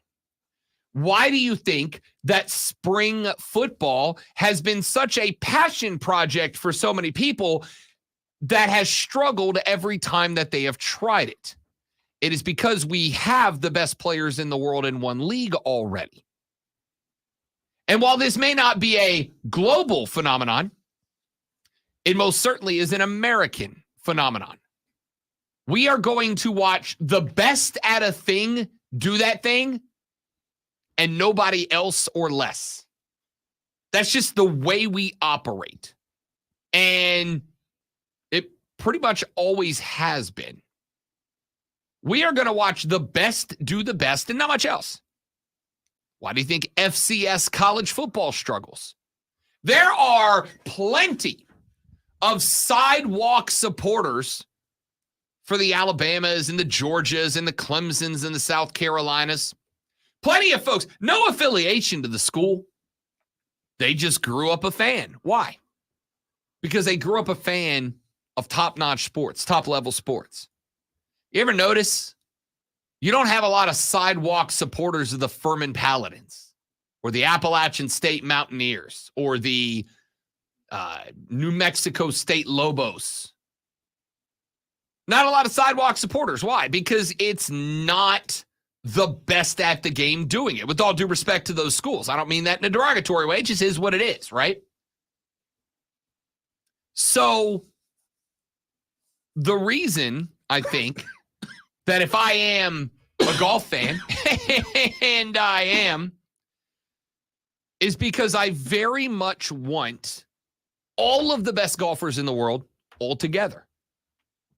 Why do you think that spring football has been such a passion project for so many people that has struggled every time that they have tried it? It is because we have the best players in the world in one league already. And while this may not be a global phenomenon, it most certainly is an American phenomenon. We are going to watch the best at a thing do that thing and nobody else or less. That's just the way we operate. And it pretty much always has been. We are going to watch the best do the best and not much else. Why do you think FCS college football struggles? There are plenty of sidewalk supporters for the Alabamas and the Georgias and the Clemsons and the South Carolinas. Plenty of folks, no affiliation to the school. They just grew up a fan. Why? Because they grew up a fan of top-notch sports, top-level sports. You ever notice you don't have a lot of sidewalk supporters of the Furman Paladins or the Appalachian State Mountaineers or the New Mexico State Lobos? Not a lot of sidewalk supporters. Why? Because it's not the best at the game doing it. With all due respect to those schools. I don't mean that in a derogatory way. It just is what it is, right? So the reason, I think, that if I am a golf fan, and I am, is because I very much want all of the best golfers in the world all together.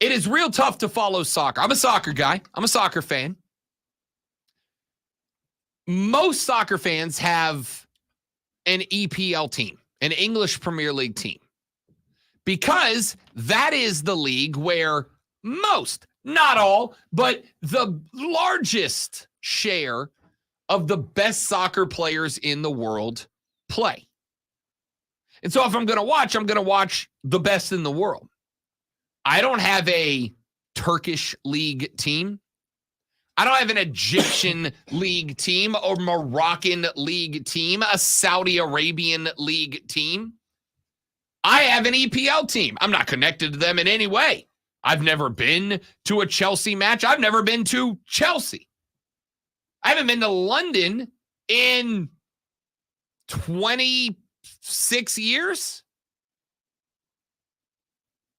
It is real tough to follow soccer. I'm a soccer guy. I'm a soccer fan. Most soccer fans have an EPL team, an English Premier League team, because that is the league where most, not all, but the largest share of the best soccer players in the world play. And so if I'm going to watch the best in the world. I don't have a Turkish league team. I don't have an Egyptian league team or Moroccan league team, a Saudi Arabian league team. I have an EPL team. I'm not connected to them in any way. I've never been to a Chelsea match. I've never been to Chelsea. I haven't been to London in 26 years.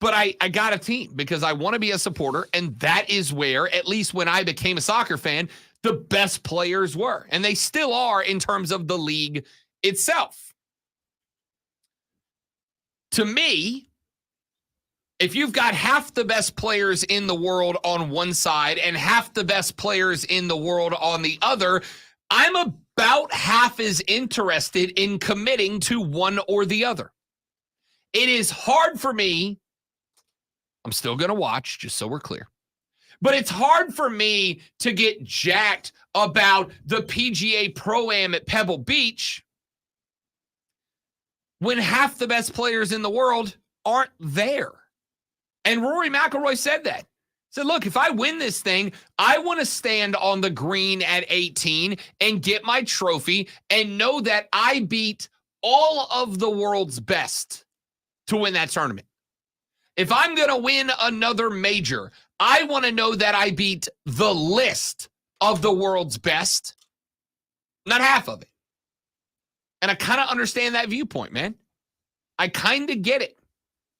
But I got a team because I want to be a supporter, and that is where, at least when I became a soccer fan, the best players were. And they still are in terms of the league itself. To me, if you've got half the best players in the world on one side and half the best players in the world on the other, I'm about half as interested in committing to one or the other. It is hard for me. I'm still going to watch, just so we're clear. But it's hard for me to get jacked about the PGA Pro-Am at Pebble Beach when half the best players in the world aren't there. And Rory McIlroy said that. He said, look, if I win this thing, I want to stand on the green at 18 and get my trophy and know that I beat all of the world's best to win that tournament. If I'm going to win another major, I want to know that I beat the list of the world's best, not half of it. And I kind of understand that viewpoint, man. I kind of get it.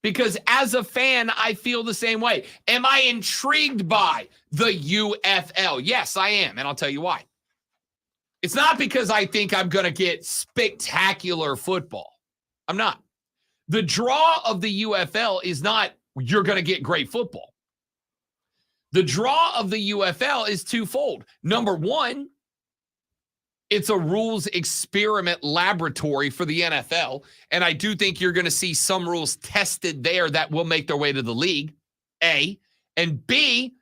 Because as a fan, I feel the same way. Am I intrigued by the UFL? Yes, I am. And I'll tell you why. It's not because I think I'm going to get spectacular football. I'm not. The draw of the UFL is not you're going to get great football. The draw of the UFL is twofold. Number one, it's a rules experiment laboratory for the NFL, and I do think you're going to see some rules tested there that will make their way to the league, A. And B,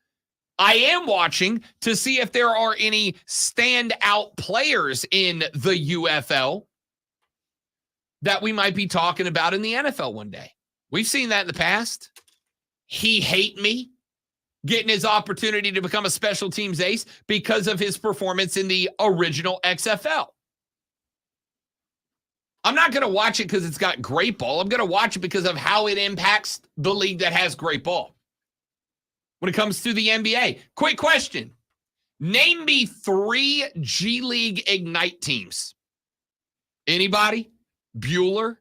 I am watching to see if there are any standout players in the UFL that we might be talking about in the NFL one day. We've seen that in the past. He hate me getting his opportunity to become a special teams ace because of his performance in the original XFL. I'm not going to watch it because it's got great ball. I'm going to watch it because of how it impacts the league that has great ball. When it comes to the NBA, quick question. Name me 3 G League Ignite teams. Anybody? Bueller?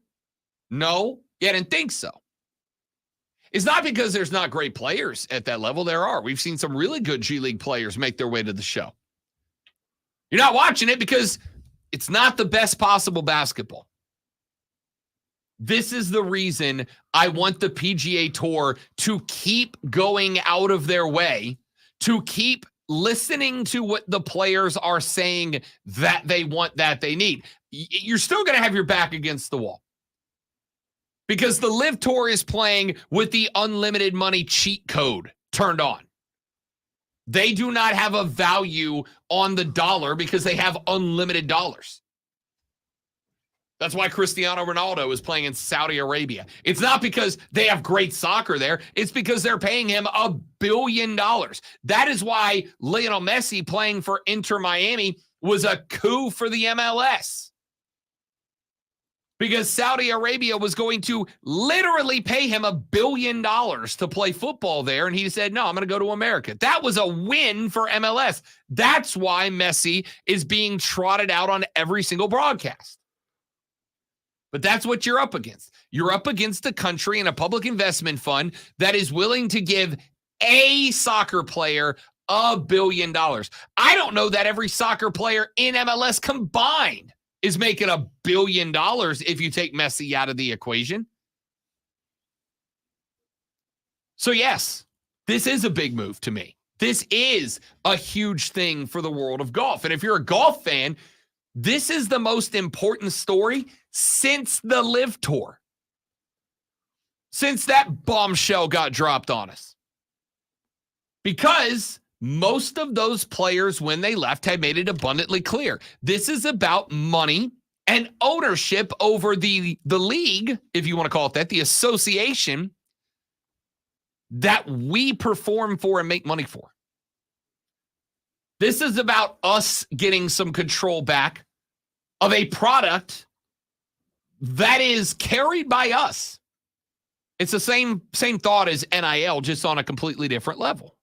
No? Yeah, I didn't think so. It's not because there's not great players at that level. There are. We've seen some really good G League players make their way to the show. You're not watching it because it's not the best possible basketball. This is the reason I want the PGA Tour to keep going out of their way, to keep listening to what the players are saying that they want, that they need. You're still going to have your back against the wall. Because the Live Tour is playing with the unlimited money cheat code turned on. They do not have a value on the dollar because they have unlimited dollars. That's why Cristiano Ronaldo is playing in Saudi Arabia. It's not because they have great soccer there. It's because they're paying him $1 billion. That is why Lionel Messi playing for Inter Miami was a coup for the MLS. Because Saudi Arabia was going to literally pay him $1 billion to play football there. And he said, no, I'm going to go to America. That was a win for MLS. That's why Messi is being trotted out on every single broadcast. But that's what you're up against. You're up against a country and a public investment fund that is willing to give a soccer player $1 billion. I don't know that every soccer player in MLS combined is making $1 billion if you take Messi out of the equation. So yes, this is a big move to me. This is a huge thing for the world of golf. And if you're a golf fan, this is the most important story since the Live Tour. Since that bombshell got dropped on us. Because most of those players, when they left, had made it abundantly clear. This is about money and ownership over the league, if you want to call it that, the association that we perform for and make money for. This is about us getting some control back of a product that is carried by us. It's the same thought as NIL, just on a completely different level.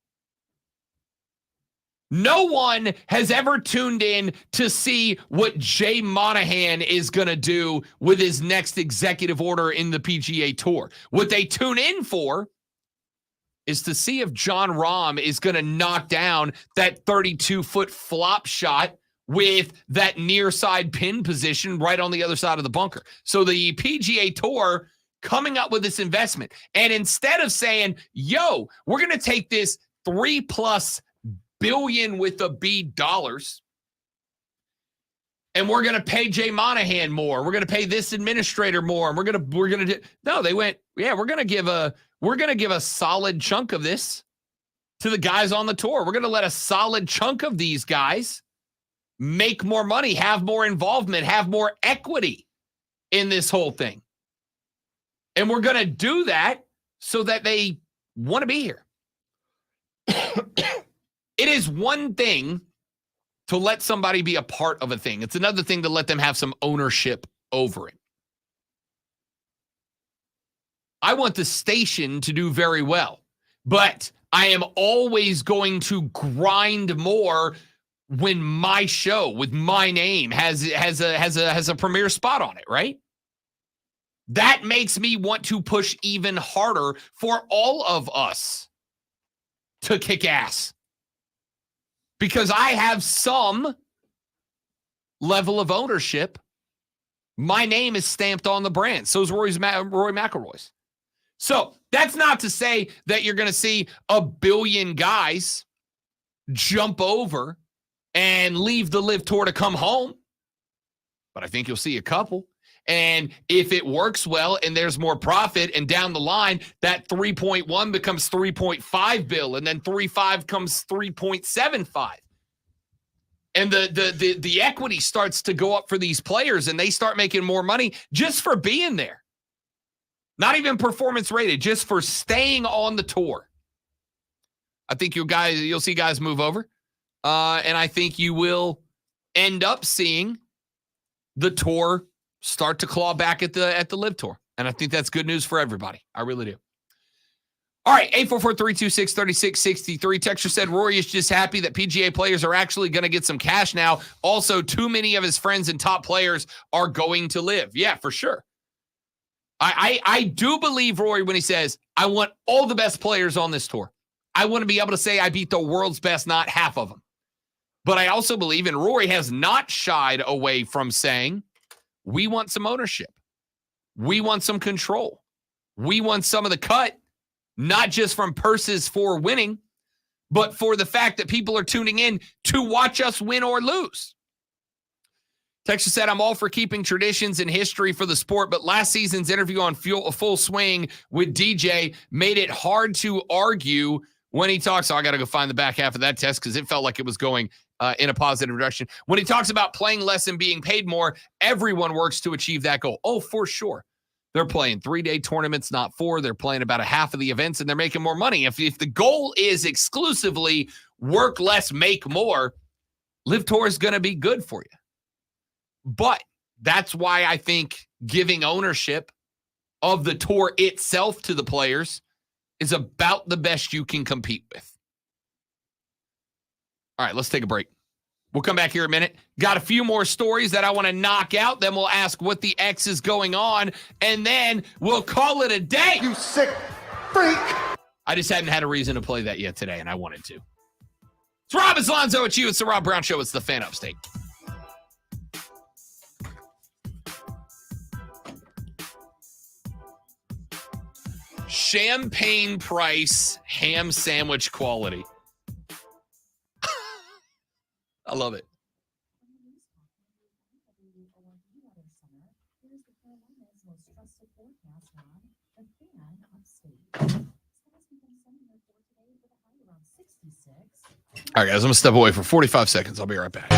No one has ever tuned in to see what Jay Monahan is going to do with his next executive order in the PGA Tour. What they tune in for is to see if John Rahm is going to knock down that 32-foot flop shot with that near side pin position right on the other side of the bunker. So the PGA Tour coming up with this investment. And instead of saying, yo, we're going to take this $3+ billion with a B dollars, and we're going to pay Jay Monahan more. We're going to pay this administrator more. And we're going to do, no, they went, yeah, we're going to give a solid chunk of this to the guys on the tour. We're going to let a solid chunk of these guys make more money, have more involvement, have more equity in this whole thing. And we're going to do that so that they want to be here. It is one thing to let somebody be a part of a thing. It's another thing to let them have some ownership over it. I want the station to do very well, but I am always going to grind more when my show with my name has a premier spot on it, right? That makes me want to push even harder for all of us to kick ass. Because I have some level of ownership. My name is stamped on the brand. So is Roy McIlroy's. So that's not to say that you're going to see a billion guys jump over and leave the Live Tour to come home. But I think you'll see a couple. And if it works well and there's more profit and down the line, that 3.1 becomes 3.5 bill and then 3.5 comes 3.75. And the equity starts to go up for these players and they start making more money just for being there. Not even performance rated, just for staying on the tour. I think you'll see guys move over. And I think you will end up seeing the tour start to claw back at the Live Tour. And I think that's good news for everybody. I really do. All right, 844-326-3663. Texture said Rory is just happy that PGA players are actually going to get some cash now. Also, too many of his friends and top players are going to Live. Yeah, for sure. I do believe Rory when he says, I want all the best players on this tour. I want to be able to say I beat the world's best, not half of them. But I also believe, and Rory has not shied away from saying, we want some ownership. We want some control. We want some of the cut, not just from purses for winning, but for the fact that people are tuning in to watch us win or lose. Texas said, I'm all for keeping traditions and history for the sport, but last season's interview on Full Swing with DJ made it hard to argue when he talks. So I got to go find the back half of that test because it felt like it was going in a positive direction. When he talks about playing less and being paid more, everyone works to achieve that goal. Oh, for sure. They're playing 3-day tournaments, not 4. They're playing about a half of the events, and they're making more money. If the goal is exclusively work less, make more, Live Tour is going to be good for you. But that's why I think giving ownership of the tour itself to the players is about the best you can compete with. All right, let's take a break. We'll come back here in a minute. Got a few more stories that I want to knock out. Then we'll ask what the X is going on. And then we'll call it a day. You sick freak. I just hadn't had a reason to play that yet today, and I wanted to. It's Rob Alonzo. It's you. It's the Rob Brown Show. It's the Fan Upstate. Champagne price, ham sandwich quality. I love it. All right, guys, I'm going to step away for 45 seconds. I'll be right back.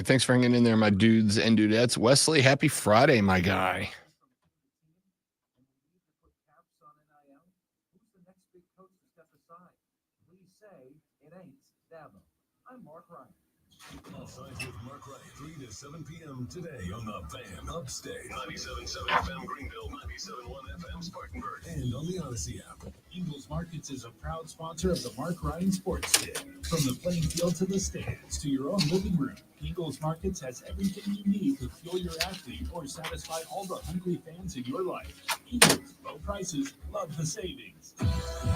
Thanks for hanging in there, my dudes and dudettes. Wesley, happy Friday, my guy. All sides with Mark Wright, 3 to 7 p.m. today on the Fan Upstate. 97.7 FM Greenville, 97.1 FM Spartanburg, and on the Odyssey app. Eagles Markets is a proud sponsor of the Mark Ryan Sports Day. From the playing field to the stands to your own living room, Eagles Markets has everything you need to fuel your athlete or satisfy all the hungry fans in your life. Eagles, low prices, love the savings.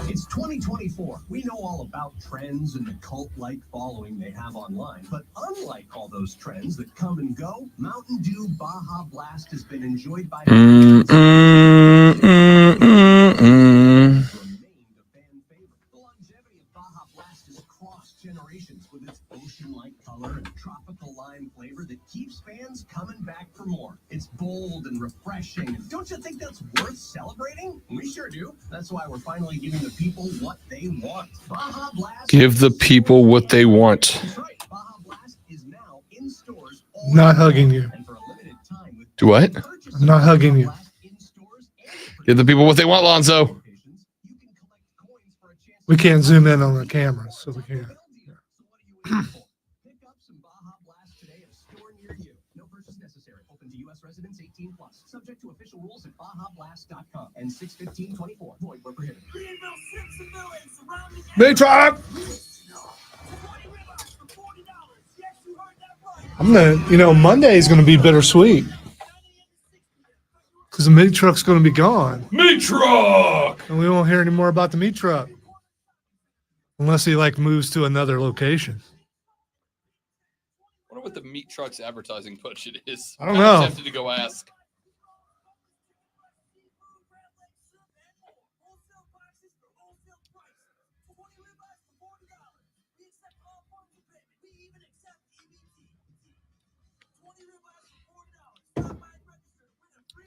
It's 2024. We know all about trends and the cult-like following they have online. But unlike all those trends that come and go, Mountain Dew Baja Blast has been enjoyed by generations with its ocean-like color and tropical lime flavor that keeps fans coming back for more. It's bold and refreshing. Don't you think that's worth celebrating? We sure do. That's why we're finally giving the people what they want. Baja Blast. Give the people what they want. That's right. Baja Blast is now in stores. Not hugging you. Do what? I'm not hugging you. Give the people what they want, Lonzo. We can't zoom in on the cameras, so we can't. Pick up some Baja Blast today at a store near you. No purchase necessary. Open to U.S. residents 18 plus. Subject to official rules at BajaBlast.com and 6/15/24. Void where prohibited. Maytrop! I'm gonna, Monday is gonna be bittersweet because the meat truck's gonna be gone. Meat truck! And we won't hear any more about the meat truck unless he moves to another location. I wonder what the meat truck's advertising budget is. I don't know. I'm tempted to go ask.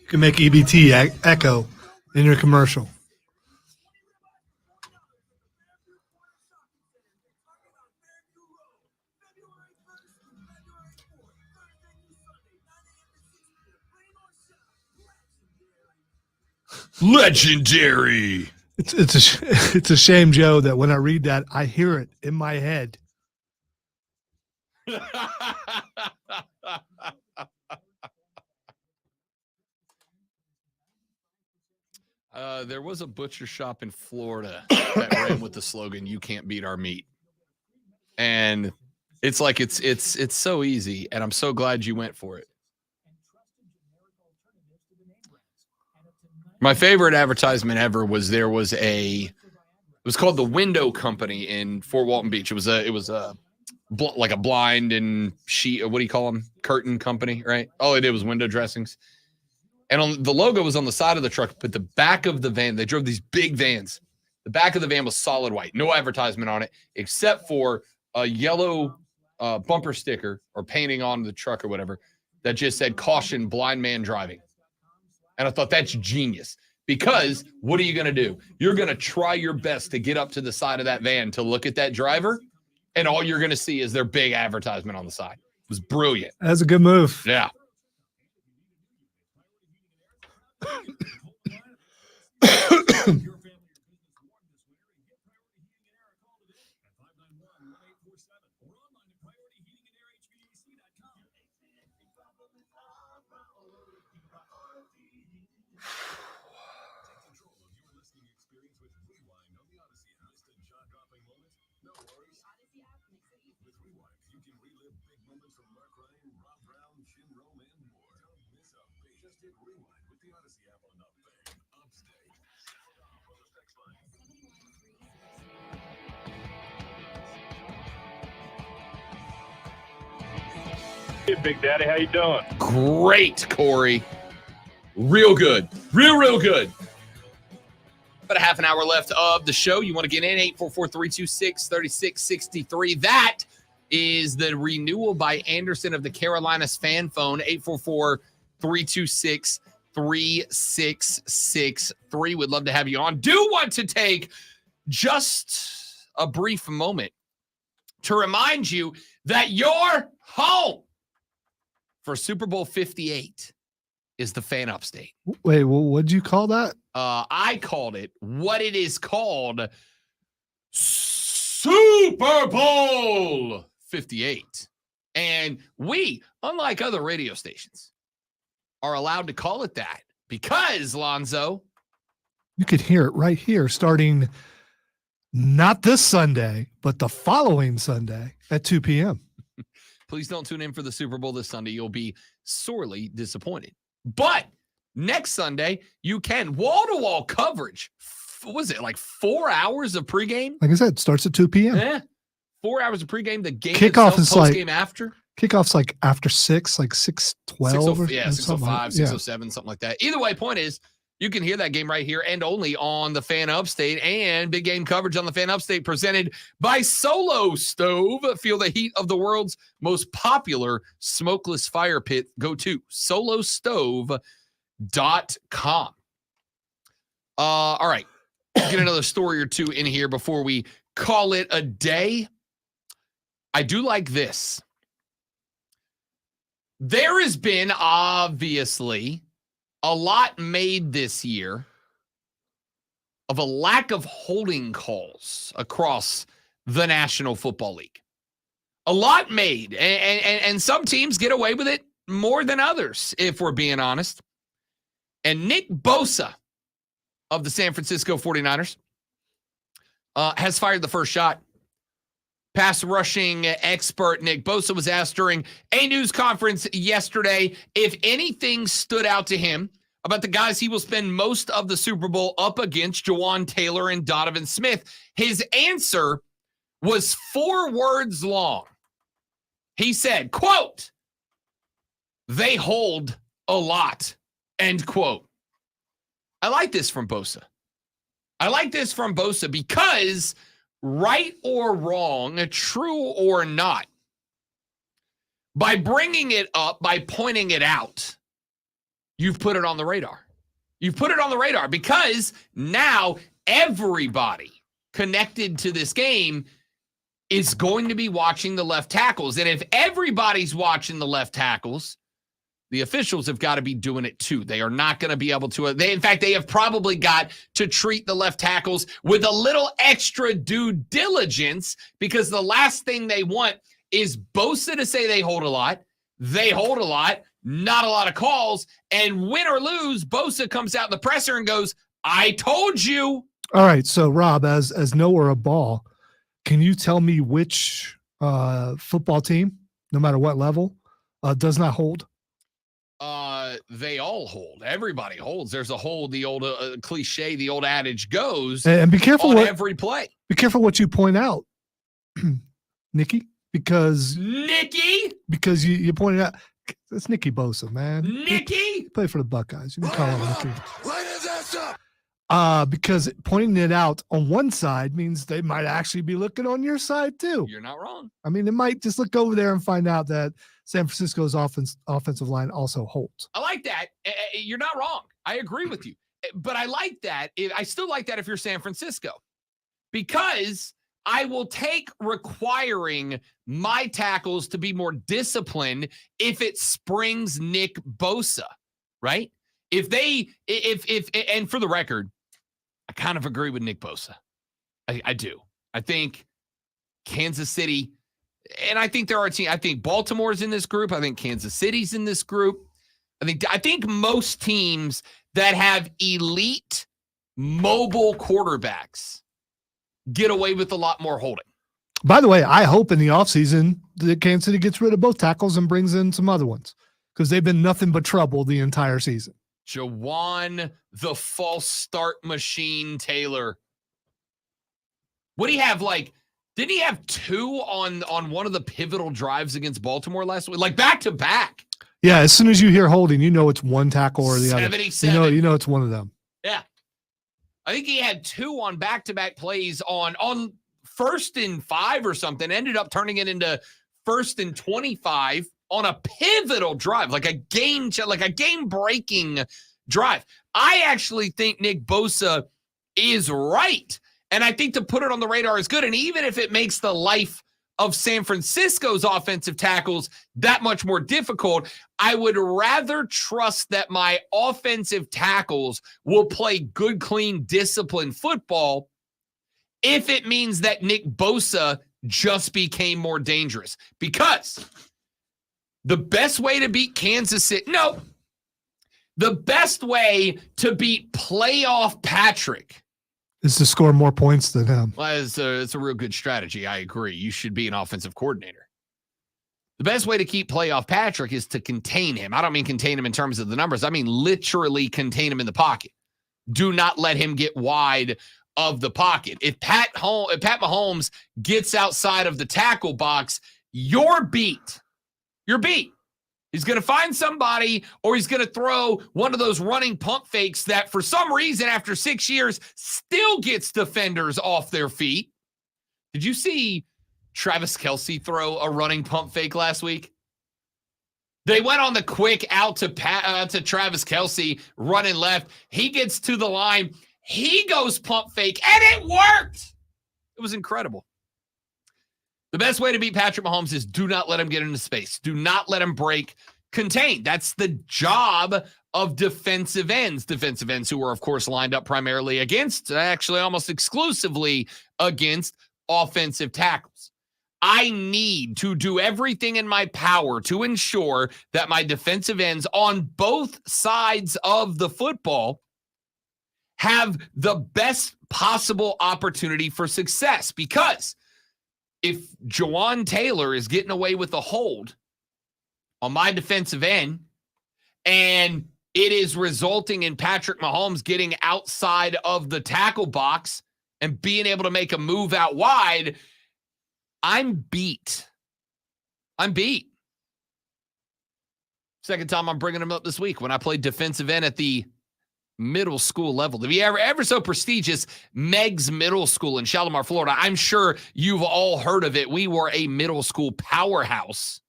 You can make EBT echo in your commercial. Legendary. It's a shame, Joe, that when I read that, I hear it in my head. There was a butcher shop in Florida that ran with the slogan, "You can't beat our meat." And it's like it's so easy, and I'm so glad you went for it. My favorite advertisement ever was it was called the Window Company in Fort Walton Beach. It was like a blind and sheet, what do you call them? Curtain company, right? All they did was window dressings. And the logo was on the side of the truck, but the back of the van, they drove these big vans. The back of the van was solid white, no advertisement on it, except for a yellow bumper sticker or painting on the truck or whatever that just said, "Caution, blind man driving." And I thought, that's genius, because what are you going to do? You're going to try your best to get up to the side of that van to look at that driver, and all you're going to see is their big advertisement on the side. It was brilliant. That's a good move. Yeah. Hey, Big Daddy, how you doing? Great, Corey. Real good. Real good. About a half an hour left of the show. You want to get in, 844-326-3663. That is the renewal by Anderson of the Carolinas fan phone, 844-326-3663. We'd love to have you on. Do want to take just a brief moment to remind you that your home for Super Bowl 58 is the Fan Upstate. Wait, well, what'd you call that? I called it what it is called, Super Bowl 58. And we, unlike other radio stations, are allowed to call it that because, Lonzo, You could hear it right here starting not this Sunday, but the following Sunday at 2 p.m. Please don't tune in for the Super Bowl this Sunday. You'll be sorely disappointed. But next Sunday, you can wall-to-wall coverage. What was it, like 4 hours of pregame? Like I said, it starts at 2 p.m. Yeah. 4 hours of pregame. The game Kickoff itself, is like post-game after. Kickoff's like after 6, like 6:12. Yeah, 6:05, 6:07, something like that. Either way, point is, you can hear that game right here and only on the Fan Upstate, and big game coverage on the Fan Upstate presented by Solo Stove. Feel the heat of the world's most popular smokeless fire pit. Go to solostove.com. All right. Get another story or two in here before we call it a day. I do like this. There has been, obviously, a lot made this year of a lack of holding calls across the National Football League. A lot made, and some teams get away with it more than others, if we're being honest. And Nick Bosa of the San Francisco 49ers has fired the first shot. Pass rushing expert Nick Bosa was asked during a news conference yesterday if anything stood out to him about the guys he will spend most of the Super Bowl up against, Jawan Taylor and Donovan Smith. His answer was 4 words long. He said, quote, "They hold a lot," end quote. I like this from Bosa. I like this from Bosa because right or wrong, true or not, by bringing it up, by pointing it out, you've put it on the radar. You've put it on the radar because now everybody connected to this game is going to be watching the left tackles. And if everybody's watching the left tackles, the officials have got to be doing it too. They are not going to be able to. In fact, they have probably got to treat the left tackles with a little extra due diligence because the last thing they want is Bosa to say they hold a lot. They hold a lot, not a lot of calls. And win or lose, Bosa comes out in the presser and goes, "I told you." All right. So, Rob, as knower of ball, can you tell me which football team, no matter what level, does not hold? They all hold. Everybody holds. There's a hold. The old cliche, the old adage goes. And be careful on what every play. Be careful what you point out, Nikki, because you pointed out it's Nicky Bosa, man. Nicky play for the Buckeyes. You can call him Nicky. Because pointing it out on one side means they might actually be looking on your side too. You're not wrong. I mean, they might just look over there and find out that San Francisco's offensive line also holds. I like that. You're not wrong. I agree with you. But I like that. I still like that if you're San Francisco. Because I will take requiring my tackles to be more disciplined if it springs Nick Bosa, right? And for the record, I kind of agree with Nick Bosa. I do. I think Kansas City, and I think there are teams. I think Baltimore's in this group. I think Kansas City's in this group. I think most teams that have elite mobile quarterbacks get away with a lot more holding. By the way, I hope in the offseason that Kansas City gets rid of both tackles and brings in some other ones because they've been nothing but trouble the entire season. Jawan, the false start machine, Taylor. What do you have? Didn't he have 2 on one of the pivotal drives against Baltimore last week? Like back to back. Yeah, as soon as you hear holding, you know it's one tackle or the 77. other. You know it's one of them. Yeah. I think he had 2 on back-to-back plays on 1st and 5 or something. Ended up turning it into 1st and 25 on a pivotal drive, like a game-breaking drive. I actually think Nick Bosa is right. And I think to put it on the radar is good. And even if it makes the life of San Francisco's offensive tackles that much more difficult, I would rather trust that my offensive tackles will play good, clean, disciplined football if it means that Nick Bosa just became more dangerous. Because the best way to beat Kansas City, The best way to beat playoff Patrick is to score more points than him. Well, it's a real good strategy. I agree. You should be an offensive coordinator. The best way to keep playoff Patrick is to contain him. I don't mean contain him in terms of the numbers. I mean literally contain him in the pocket. Do not let him get wide of the pocket. If Pat Mahomes gets outside of the tackle box, you're beat. You're beat. He's going to find somebody, or he's going to throw one of those running pump fakes that for some reason after 6 years still gets defenders off their feet. Did you see Travis Kelce throw a running pump fake last week? They went on the quick out to Travis Kelce running left. He gets to the line. He goes pump fake, and it worked. It was incredible. The best way to beat Patrick Mahomes is do not let him get into space. Do not let him break. Contain. That's the job of defensive ends. Defensive ends who are, of course, lined up primarily against, actually almost exclusively against offensive tackles. I need to do everything in my power to ensure that my defensive ends on both sides of the football have the best possible opportunity for success, because if Jawan Taylor is getting away with a hold on my defensive end and it is resulting in Patrick Mahomes getting outside of the tackle box and being able to make a move out wide, I'm beat. I'm beat. Second time I'm bringing him up this week when I played defensive end at the middle school level. To be ever so prestigious, Meg's Middle School in Shalimar, Florida. I'm sure you've all heard of it. We were a middle school powerhouse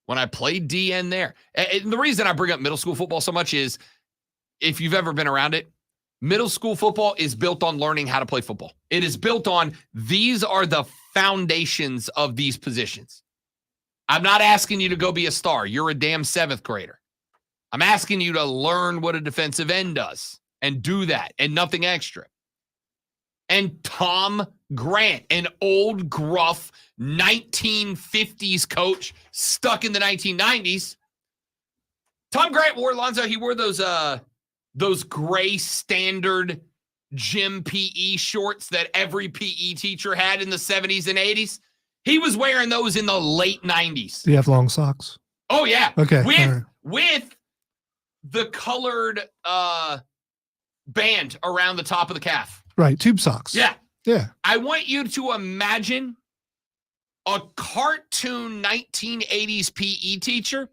when I played DN there. And the reason I bring up middle school football so much is, if you've ever been around it, middle school football is built on learning how to play football. It is built on, these are the foundations of these positions. I'm not asking you to go be a star. You're a damn seventh grader. I'm asking you to learn what a defensive end does and do that and nothing extra. And Tom Grant, an old, gruff 1950s coach stuck in the 1990s. Tom Grant wore, Lonzo, he wore those gray standard gym PE shorts that every PE teacher had in the 70s and 80s. He was wearing those in the late 90s. Do you have long socks? Oh, yeah. Okay. With the colored band around the top of the calf. Right. Tube socks. Yeah. Yeah. I want you to imagine a cartoon 1980s PE teacher.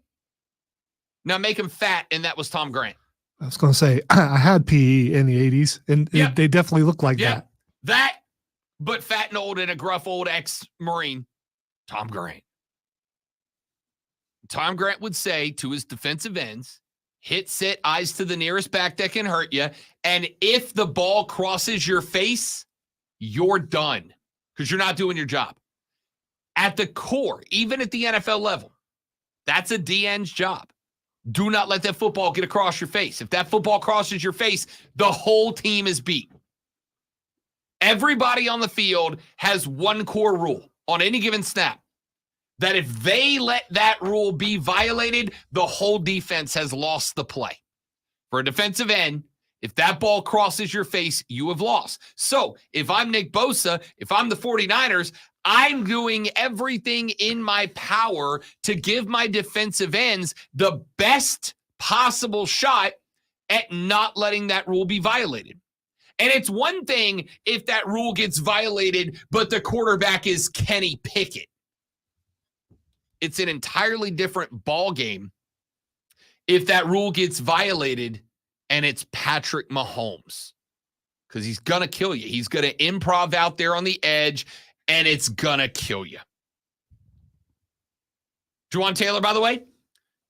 Now make him fat, and that was Tom Grant. I was going to say, I had PE in the 80s, and they definitely look like that. That, but fat and old and a gruff old ex-Marine, Tom Grant. Tom Grant would say to his defensive ends, hit, sit, eyes to the nearest back that can hurt you. And if the ball crosses your face, you're done because you're not doing your job. At the core, even at the NFL level, that's a DN's job. Do not let that football get across your face. If that football crosses your face, the whole team is beat. Everybody on the field has one core rule on any given snap, that if they let that rule be violated, the whole defense has lost the play. For a defensive end, if that ball crosses your face, you have lost. So if I'm Nick Bosa, if I'm the 49ers, I'm doing everything in my power to give my defensive ends the best possible shot at not letting that rule be violated. And it's one thing if that rule gets violated, but the quarterback is Kenny Pickett. It's an entirely different ball game if that rule gets violated and it's Patrick Mahomes, because he's going to kill you. He's going to improv out there on the edge, and it's going to kill you. Jawan Taylor, by the way,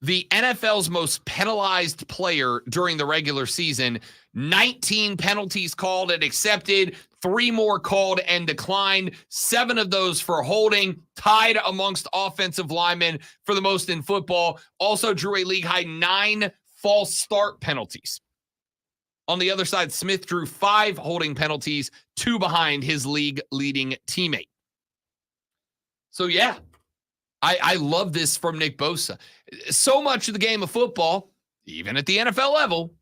the NFL's most penalized player during the regular season, 19 penalties called and accepted, 3 more called and declined, 7 of those for holding, tied amongst offensive linemen for the most in football. Also drew a league-high 9 false start penalties. On the other side, Smith drew 5 holding penalties, 2 behind his league-leading teammate. So, yeah, I love this from Nick Bosa. So much of the game of football even at the NFL level,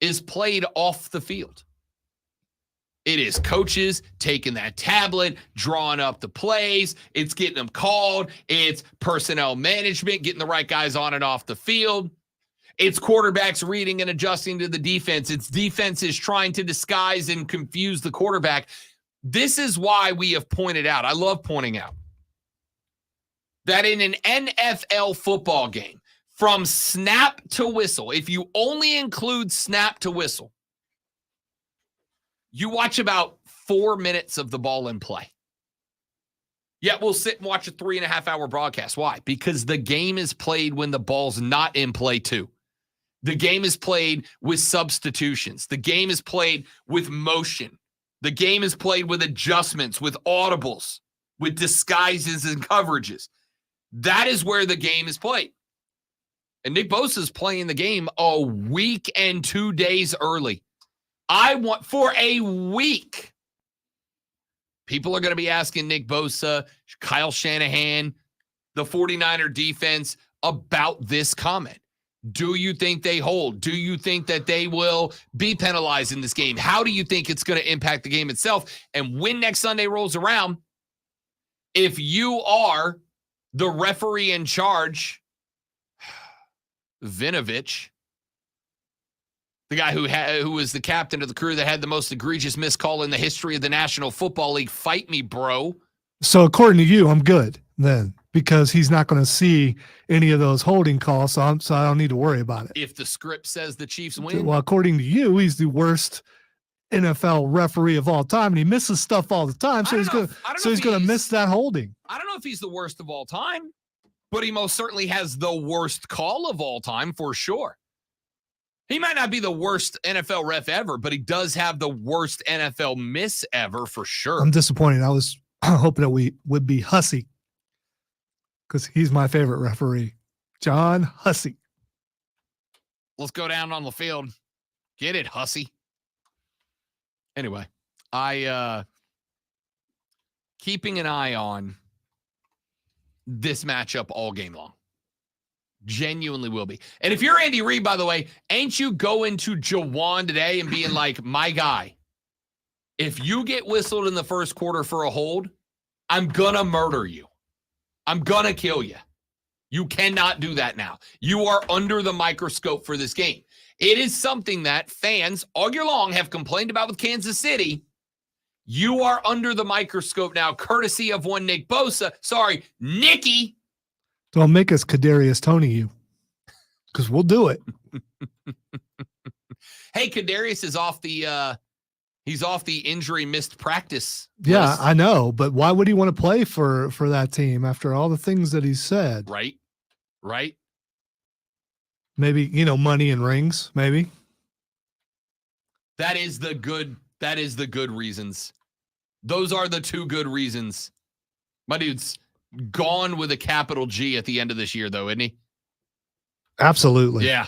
is played off the field. It is coaches taking that tablet, drawing up the plays. It's getting them called. It's personnel management, getting the right guys on and off the field. It's quarterbacks reading and adjusting to the defense. It's defenses trying to disguise and confuse the quarterback. This is why we have pointed out, I love pointing out, that in an NFL football game, from snap to whistle, if you only include snap to whistle, you watch about 4 minutes of the ball in play. Yet we'll sit and watch a 3.5-hour broadcast. Why? Because the game is played when the ball's not in play too. The game is played with substitutions. The game is played with motion. The game is played with adjustments, with audibles, with disguises and coverages. That is where the game is played. And Nick Bosa is playing the game a week and 2 days early. I want for a week. People are going to be asking Nick Bosa, Kyle Shanahan, the 49er defense about this comment. Do you think they hold? Do you think that they will be penalized in this game? How do you think it's going to impact the game itself? And when next Sunday rolls around, if you are the referee in charge, Vinovich, the guy who was the captain of the crew that had the most egregious missed call in the history of the National Football League. Fight me, bro. So according to you, I'm good then, because he's not going to see any of those holding calls, so I don't need to worry about it. If the script says the Chiefs win. Well, according to you, he's the worst NFL referee of all time, and he misses stuff all the time, so he's going to miss that holding. I don't know if he's the worst of all time, but he most certainly has the worst call of all time for sure. He might not be the worst NFL ref ever, but he does have the worst NFL miss ever for sure. I'm disappointed. I was hoping that we would be Hussey, because he's my favorite referee, John Hussey. Let's go down on the field. Get it, Hussey. Anyway, I keeping an eye on this matchup all game long. Genuinely will be. And if you're Andy Reid, by the way, ain't you going to Jawan today and being like, my guy, if you get whistled in the first quarter for a hold, I'm going to murder you. I'm going to kill you. You cannot do that now. You are under the microscope for this game. It is something that fans all year long have complained about with Kansas City. You are under the microscope now, courtesy of one Nick Bosa. Sorry, Nicky. Don't make us Kadarius Toney you, because we'll do it. Hey, Kadarius is off the he's off the injury missed practice Yeah, list. I know, but why would he want to play for that team after all the things that he said? Right. Maybe, money and rings, maybe. That is the good reasons. Those are the two good reasons. My dude's gone with a capital G at the end of this year, though, isn't he? Absolutely. Yeah.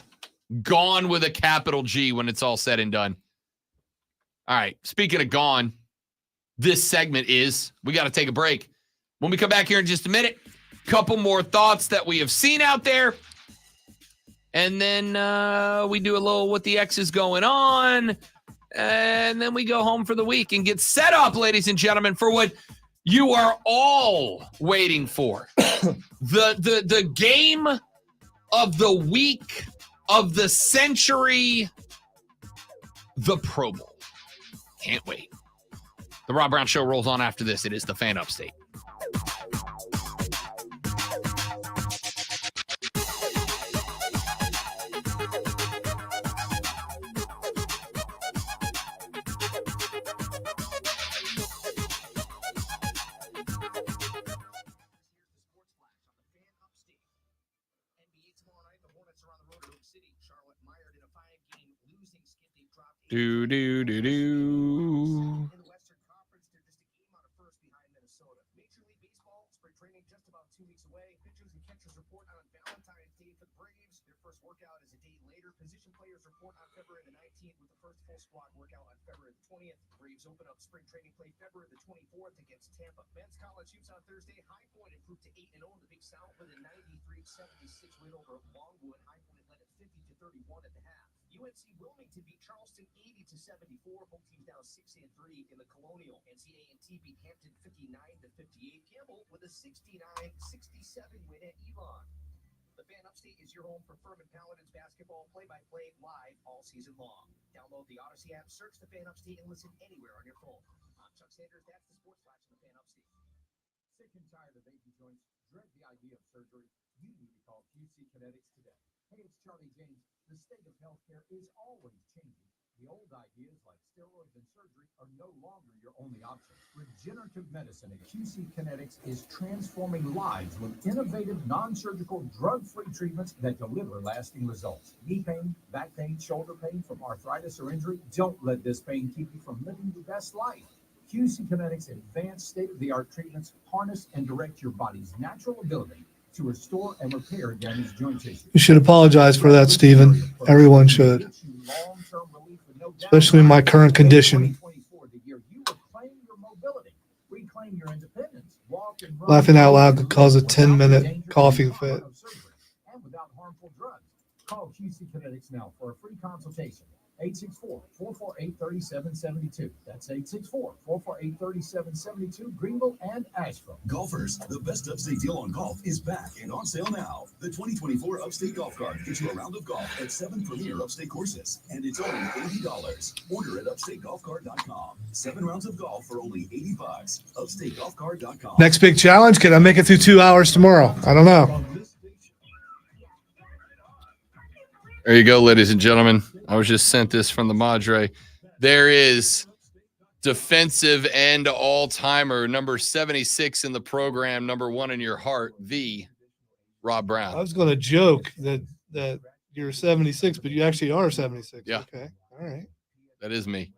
Gone with a capital G when it's all said and done. All right. Speaking of gone, this segment we got to take a break. When we come back here in just a minute, couple more thoughts that we have seen out there. And then we do a little what the X is going on. And then we go home for the week and get set up, ladies and gentlemen, for what you are all waiting for. The game of the week, of the century, the Pro Bowl. Can't wait. The Rob Brown Show rolls on after this. It is the Fan Upstate. Do. Workout is a day later. Position players report on February the 19th with the first full squad workout on February the 20th. Braves open up spring training play February the 24th against Tampa. Men's college hoops on Thursday. High Point improved to 8-0 in the Big South with a 93-76 win over Longwood. High Point led at 50-31 at the half. UNC Wilmington beat Charleston 80-74. Both teams now 6-3 in the Colonial. NC-A&T beat Hampton 59-58. Campbell with a 69-67 win at Elon. The Fan Upstate is your home for Furman Paladins basketball play-by-play live all season long. Download the Odyssey app, search the Fan Upstate, and listen anywhere on your phone. I'm Chuck Sanders. That's the Sports Flash of the Fan Upstate. Sick and tired of aching joints? Dread the idea of surgery? You need to call QC Kinetics today. Hey, it's Charlie James. The state of healthcare is always changing. The old ideas like steroids and surgery are no longer your only option. Regenerative medicine at QC Kinetics is transforming lives with innovative, non-surgical, drug-free treatments that deliver lasting results. Knee pain, back pain, shoulder pain from arthritis or injury? Don't let this pain keep you from living your best life. QC Kinetics' advanced state-of-the-art treatments harness and direct your body's natural ability to restore and repair damaged joint tissue. You should apologize for that, Stephen. Everyone should, especially in my current condition. Laughing out loud could cause a 10-minute coughing fit. And without harmful drugs. Call QC Kinetics now for a free consultation. 864-448-3772. That's 864-448-3772, Greenville and Asheville. Golfers, the best upstate deal on golf is back and on sale now. The 2024 Upstate Golf Card gets you a round of golf at 7 premier upstate courses, and it's only $80. Order at upstategolfcard.com. 7 rounds of golf for only $80. Upstategolfcard.com. Next big challenge, can I make it through 2 hours tomorrow? I don't know. There you go, ladies and gentlemen. I was just sent this from the Madre. There is defensive end all-timer, number 76 in the program, number 1 in your heart, the Rob Brown. I was going to joke that you're 76, but you actually are 76. Yeah. Okay. All right. That is me.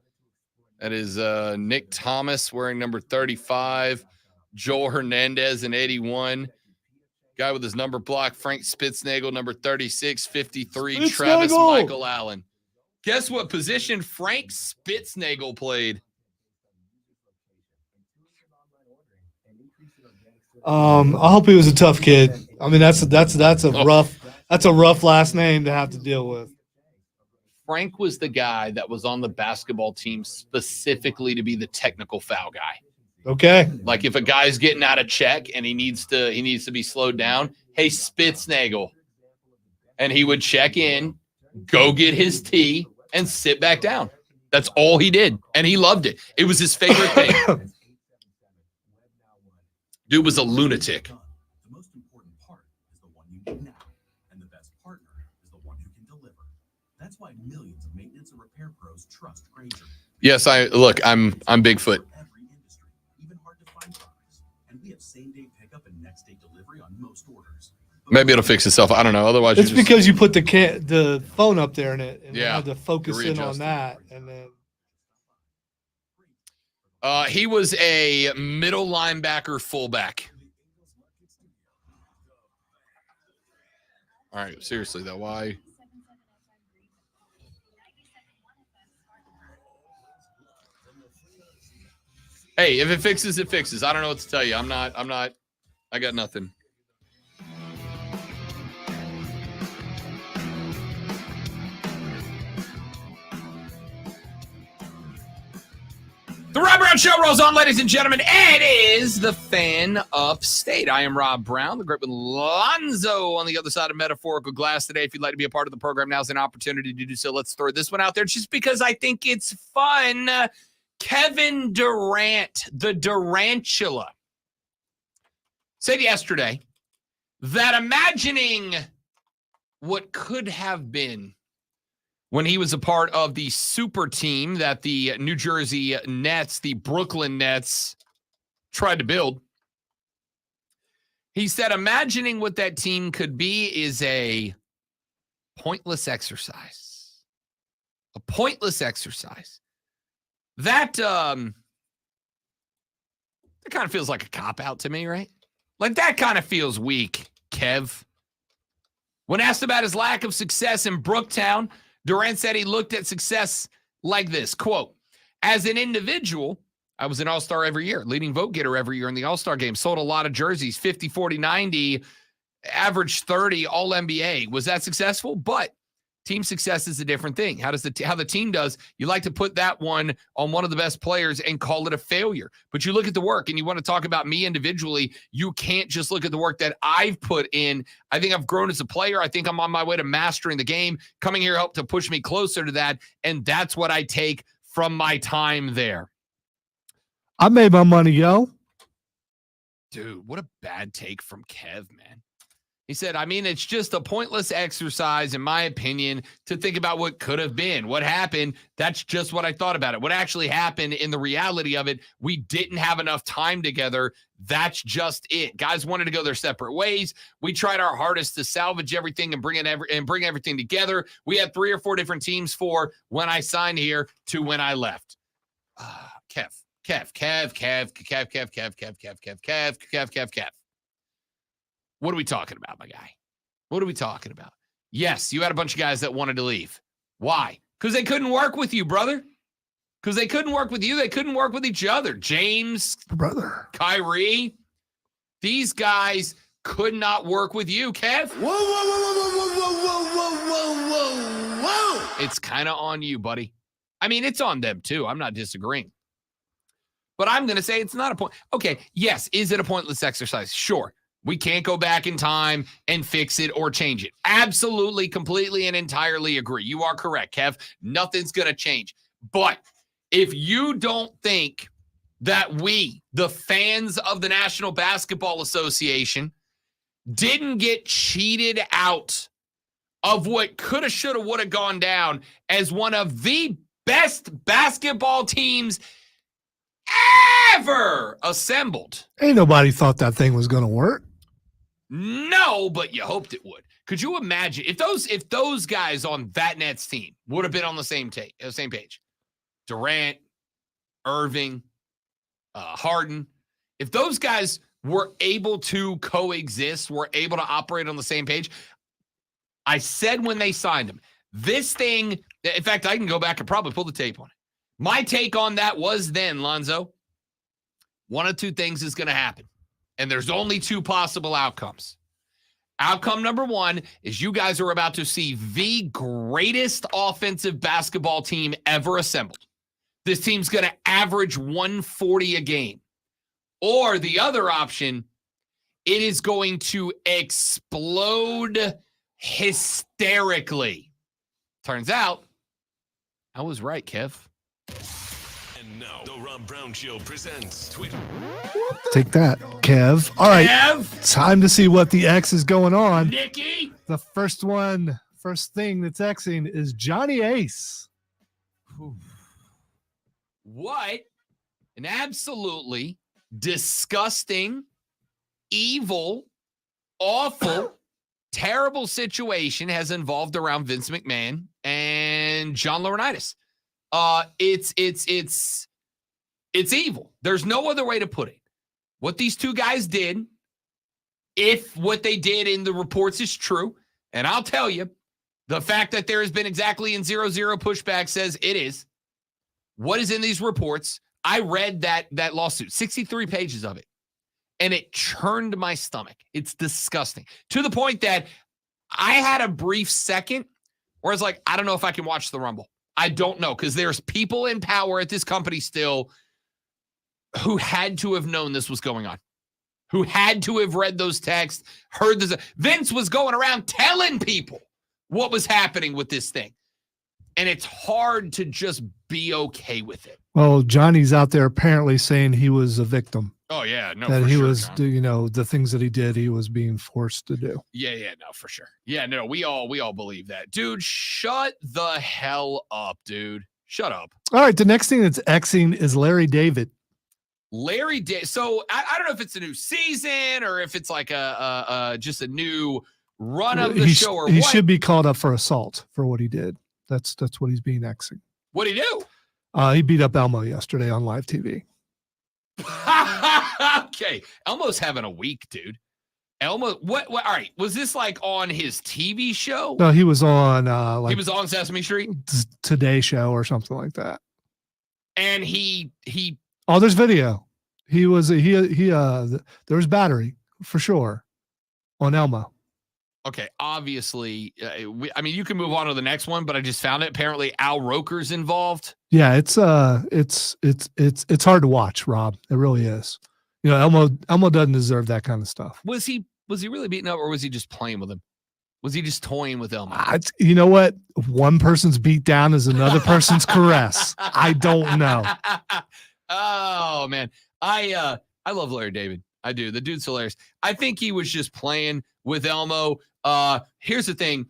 That is Nick Thomas wearing number 35, Joel Hernandez in 81. Guy with his number block, Frank Spitznagel, number 36, 53, Travis Michael Allen. Guess what position Frank Spitznagel played? I hope he was a tough kid. I mean, that's a rough last name to have to deal with. Frank was the guy that was on the basketball team specifically to be the technical foul guy. Okay. Like if a guy's getting out of check and he needs to be slowed down, hey, Spitznagel. And he would check in, go get his tee, and sit back down. That's all he did. And he loved it. It was his favorite thing. Dude was a lunatic. The most important part is the one you need now, and the best partner is the one who can deliver. That's why millions of maintenance and repair pros trust Grainger. Yes, I'm Bigfoot. Even hard to find products, and we have same-day pickup and next-day delivery on most orders. Maybe it'll fix itself. I don't know. Otherwise, It's because you put the phone up there in it, and you Yeah. had to focus in on Readjust it. that, and then he was a middle linebacker fullback. All right, seriously though, why? Hey, if it fixes, it fixes. I don't know what to tell you. I got nothing. The Rob Brown Show rolls on, ladies and gentlemen. It is the Fan Upstate. I am Rob Brown, the great with Lonzo on the other side of metaphorical glass today. If you'd like to be a part of the program, now's an opportunity to do so. Let's throw this one out there just because I think it's fun. Kevin Durant, the Durantula, said yesterday that imagining what could have been when he was a part of the super team that the New Jersey Nets, the Brooklyn Nets, tried to build. He said imagining what that team could be is a pointless exercise. A pointless exercise. That kind of feels like a cop-out to me, right? Like that kind of feels weak, Kev. When asked about his lack of success in Brooktown, Durant said he looked at success like this, quote, as an individual, I was an all-star every year, leading vote getter every year in the all-star game, sold a lot of jerseys, 50, 40, 90, average 30, all-NBA. Was that successful? But Team success is a different thing. How the team does, you like to put that one on one of the best players and call it a failure. But you look at the work and you want to talk about me individually, you can't just look at the work that I've put in. I think I've grown as a player. I think I'm on my way to mastering the game. Coming here helped to push me closer to that, and that's what I take from my time there. I made my money, yo. Dude, what a bad take from Kev, man. He said, I mean, it's just a pointless exercise, in my opinion, to think about what could have been. What happened, that's just what I thought about it. What actually happened in the reality of it, we didn't have enough time together. That's just it. Guys wanted to go their separate ways. We tried our hardest to salvage everything and bring everything together. We had 3 or 4 different teams for when I signed here to when I left. Kev. What are we talking about, my guy? What are we talking about? Yes, you had a bunch of guys that wanted to leave. Why? Because they couldn't work with you, brother. Because they couldn't work with you. They couldn't work with each other. James, brother, Kyrie, these guys could not work with you, Kev. Whoa, whoa, whoa, whoa, whoa, whoa, whoa, whoa, whoa, whoa. It's kind of on you, buddy. I mean, it's on them too. I'm not disagreeing. But I'm going to say it's not a point. Okay, yes, is it a pointless exercise? Sure. We can't go back in time and fix it or change it. Absolutely, completely, and entirely agree. You are correct, Kev. Nothing's going to change. But if you don't think that we, the fans of the National Basketball Association, didn't get cheated out of what could have, should have, would have gone down as one of the best basketball teams ever assembled. Ain't nobody thought that thing was going to work. No, but you hoped it would. Could you imagine if those guys on that Nets team would have been on the same page? Durant, Irving, Harden, if those guys were able to coexist, were able to operate on the same page, I said when they signed him, this thing, in fact, I can go back and probably pull the tape on it. My take on that was then, Lonzo, one of 2 things is going to happen. And there's only 2 possible outcomes. Outcome number 1 is you guys are about to see the greatest offensive basketball team ever assembled. This team's going to average 140 a game. Or the other option, it is going to explode hysterically. Turns out, I was right, Kev. And now, the Rob Brown Show presents Twitter. Take that, Kev. All right. Kev. Time to see what the X is going on. Nikki. The first thing that's Xing is Johnny Ace. What an absolutely disgusting, evil, awful, terrible situation has involved around Vince McMahon and John Laurinaitis. It's evil. There's no other way to put it. What these 2 guys did, if what they did in the reports is true, and I'll tell you, the fact that there has been exactly in 0-0 pushback says it is. What is in these reports? I read that lawsuit, 63 pages of it, and it churned my stomach. It's disgusting to the point that I had a brief second where I was like, I don't know if I can watch the Rumble. I don't know, because there's people in power at this company still who had to have known this was going on, who had to have read those texts, heard this. Vince was going around telling people what was happening with this thing. And it's hard to just be okay with it. Well, Johnny's out there apparently saying he was a victim. Oh, yeah. No, that for he sure, was, John. the things that he did, he was being forced to do. Yeah, no, for sure. Yeah, no, we all believe that. Dude, shut the hell up, dude. Shut up. All right, the next thing that's Xing is Larry David. So I don't know if it's a new season or if it's like just a new run of the show or he what. should be called up for assault for what he did. That's what he's being Xing. What'd he do? He beat up Elmo yesterday on live TV. Okay. Elmo's having a week, dude. Elmo, what? All right. Was this like on his TV show? No, he was on he was on Sesame Street? Today Show or something like that. And he Oh, there's video. He was there was battery for sure on Elmo. Okay, obviously, I mean, you can move on to the next one, but I just found it. Apparently, Al Roker's involved. Yeah, it's hard to watch, Rob. It really is. You know, Elmo doesn't deserve that kind of stuff. Was he really beaten up, or was he just playing with him? Was he just toying with Elmo? You know what? One person's beat down is another person's caress. I don't know. Oh man, I love Larry David. I do. The dude's hilarious. I think he was just playing with Elmo. Here's the thing.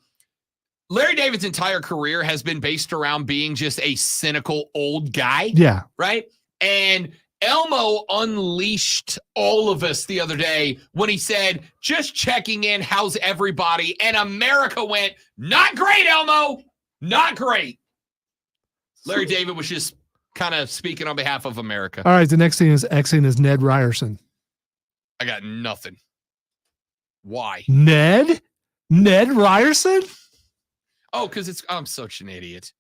Larry David's entire career has been based around being just a cynical old guy. Yeah. Right? And Elmo unleashed all of us the other day when he said, just checking in, how's everybody? And America went, not great, Elmo. Not great. Larry David was just kind of speaking on behalf of America. All right. The next thing is Xing is Ned Ryerson. I got nothing. Why? Ned Ryerson? Oh, because I'm such an idiot.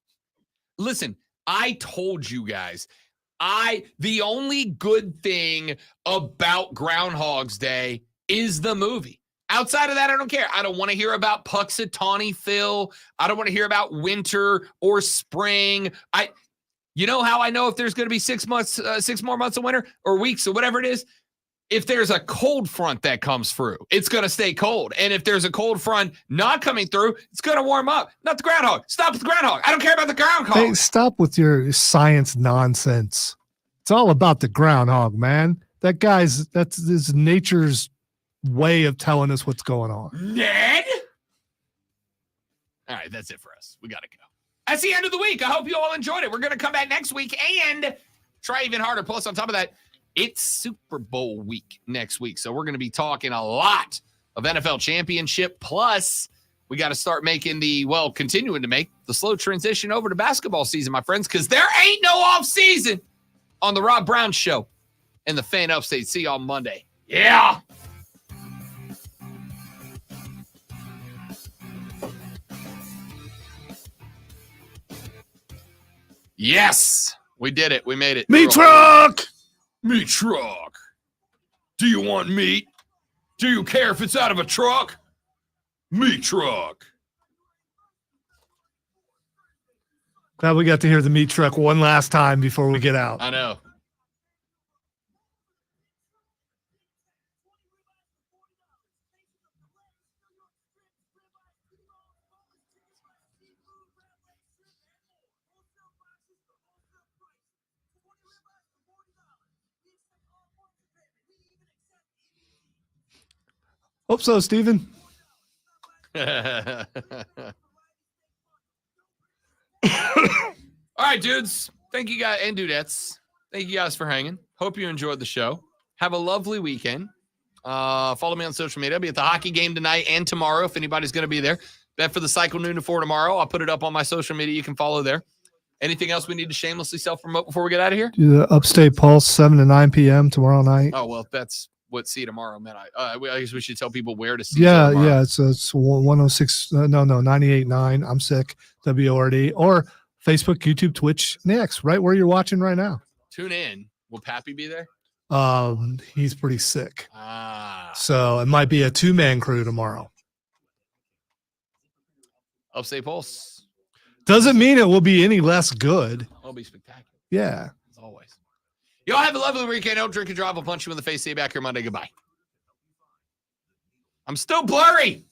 Listen, I told you guys, the only good thing about Groundhog's Day is the movie. Outside of that, I don't care. I don't want to hear about Puxatawney Phil. I don't want to hear about winter or spring. You know how I know if there's going to be 6 more months of winter or weeks or whatever it is? If there's a cold front that comes through, it's going to stay cold. And if there's a cold front not coming through, it's going to warm up. Not the groundhog. Stop with the groundhog. I don't care about the groundhog. Hey, stop with your science nonsense. It's all about the groundhog, man. That's nature's way of telling us what's going on. Ned? All right, that's it for us. We got to go. That's the end of the week. I hope you all enjoyed it. We're going to come back next week and try even harder. Plus, on top of that, it's Super Bowl week next week. So we're going to be talking a lot of NFL championship. Plus, we got to start continuing to make the slow transition over to basketball season, my friends, because there ain't no off season on the Rob Brown Show and the Fan Upstate. See you on Monday. Yeah. Yes, we did it. We made it. Meat truck! Meat truck. Do you want meat? Do you care if it's out of a truck? Meat truck. Glad we got to hear the meat truck one last time before we get out. I know. Hope so, Steven. All right, dudes. Thank you guys and dudettes. Thank you guys for hanging. Hope you enjoyed the show. Have a lovely weekend. Follow me on social media. I'll be at the hockey game tonight and tomorrow if anybody's going to be there. Bet for the Cycle noon to 4 tomorrow. I'll put it up on my social media. You can follow there. Anything else we need to shamelessly self-promote before we get out of here? Do the Upstate Pulse, 7 to 9 p.m. tomorrow night. Oh, well, that's what see tomorrow meant. I guess we should tell people where to see. Yeah, tomorrow. yeah. It's 106. No, 98.9. I'm sick. WORD or Facebook, YouTube, Twitch, and X, right where you're watching right now. Tune in. Will Pappy be there? He's pretty sick. So it might be a 2-man crew tomorrow. Upstate Pulse. Doesn't mean it will be any less good. It'll be spectacular. Yeah. As always. Y'all have a lovely weekend. Don't drink and drive. I'll punch you in the face. See you back here Monday. Goodbye. I'm still blurry.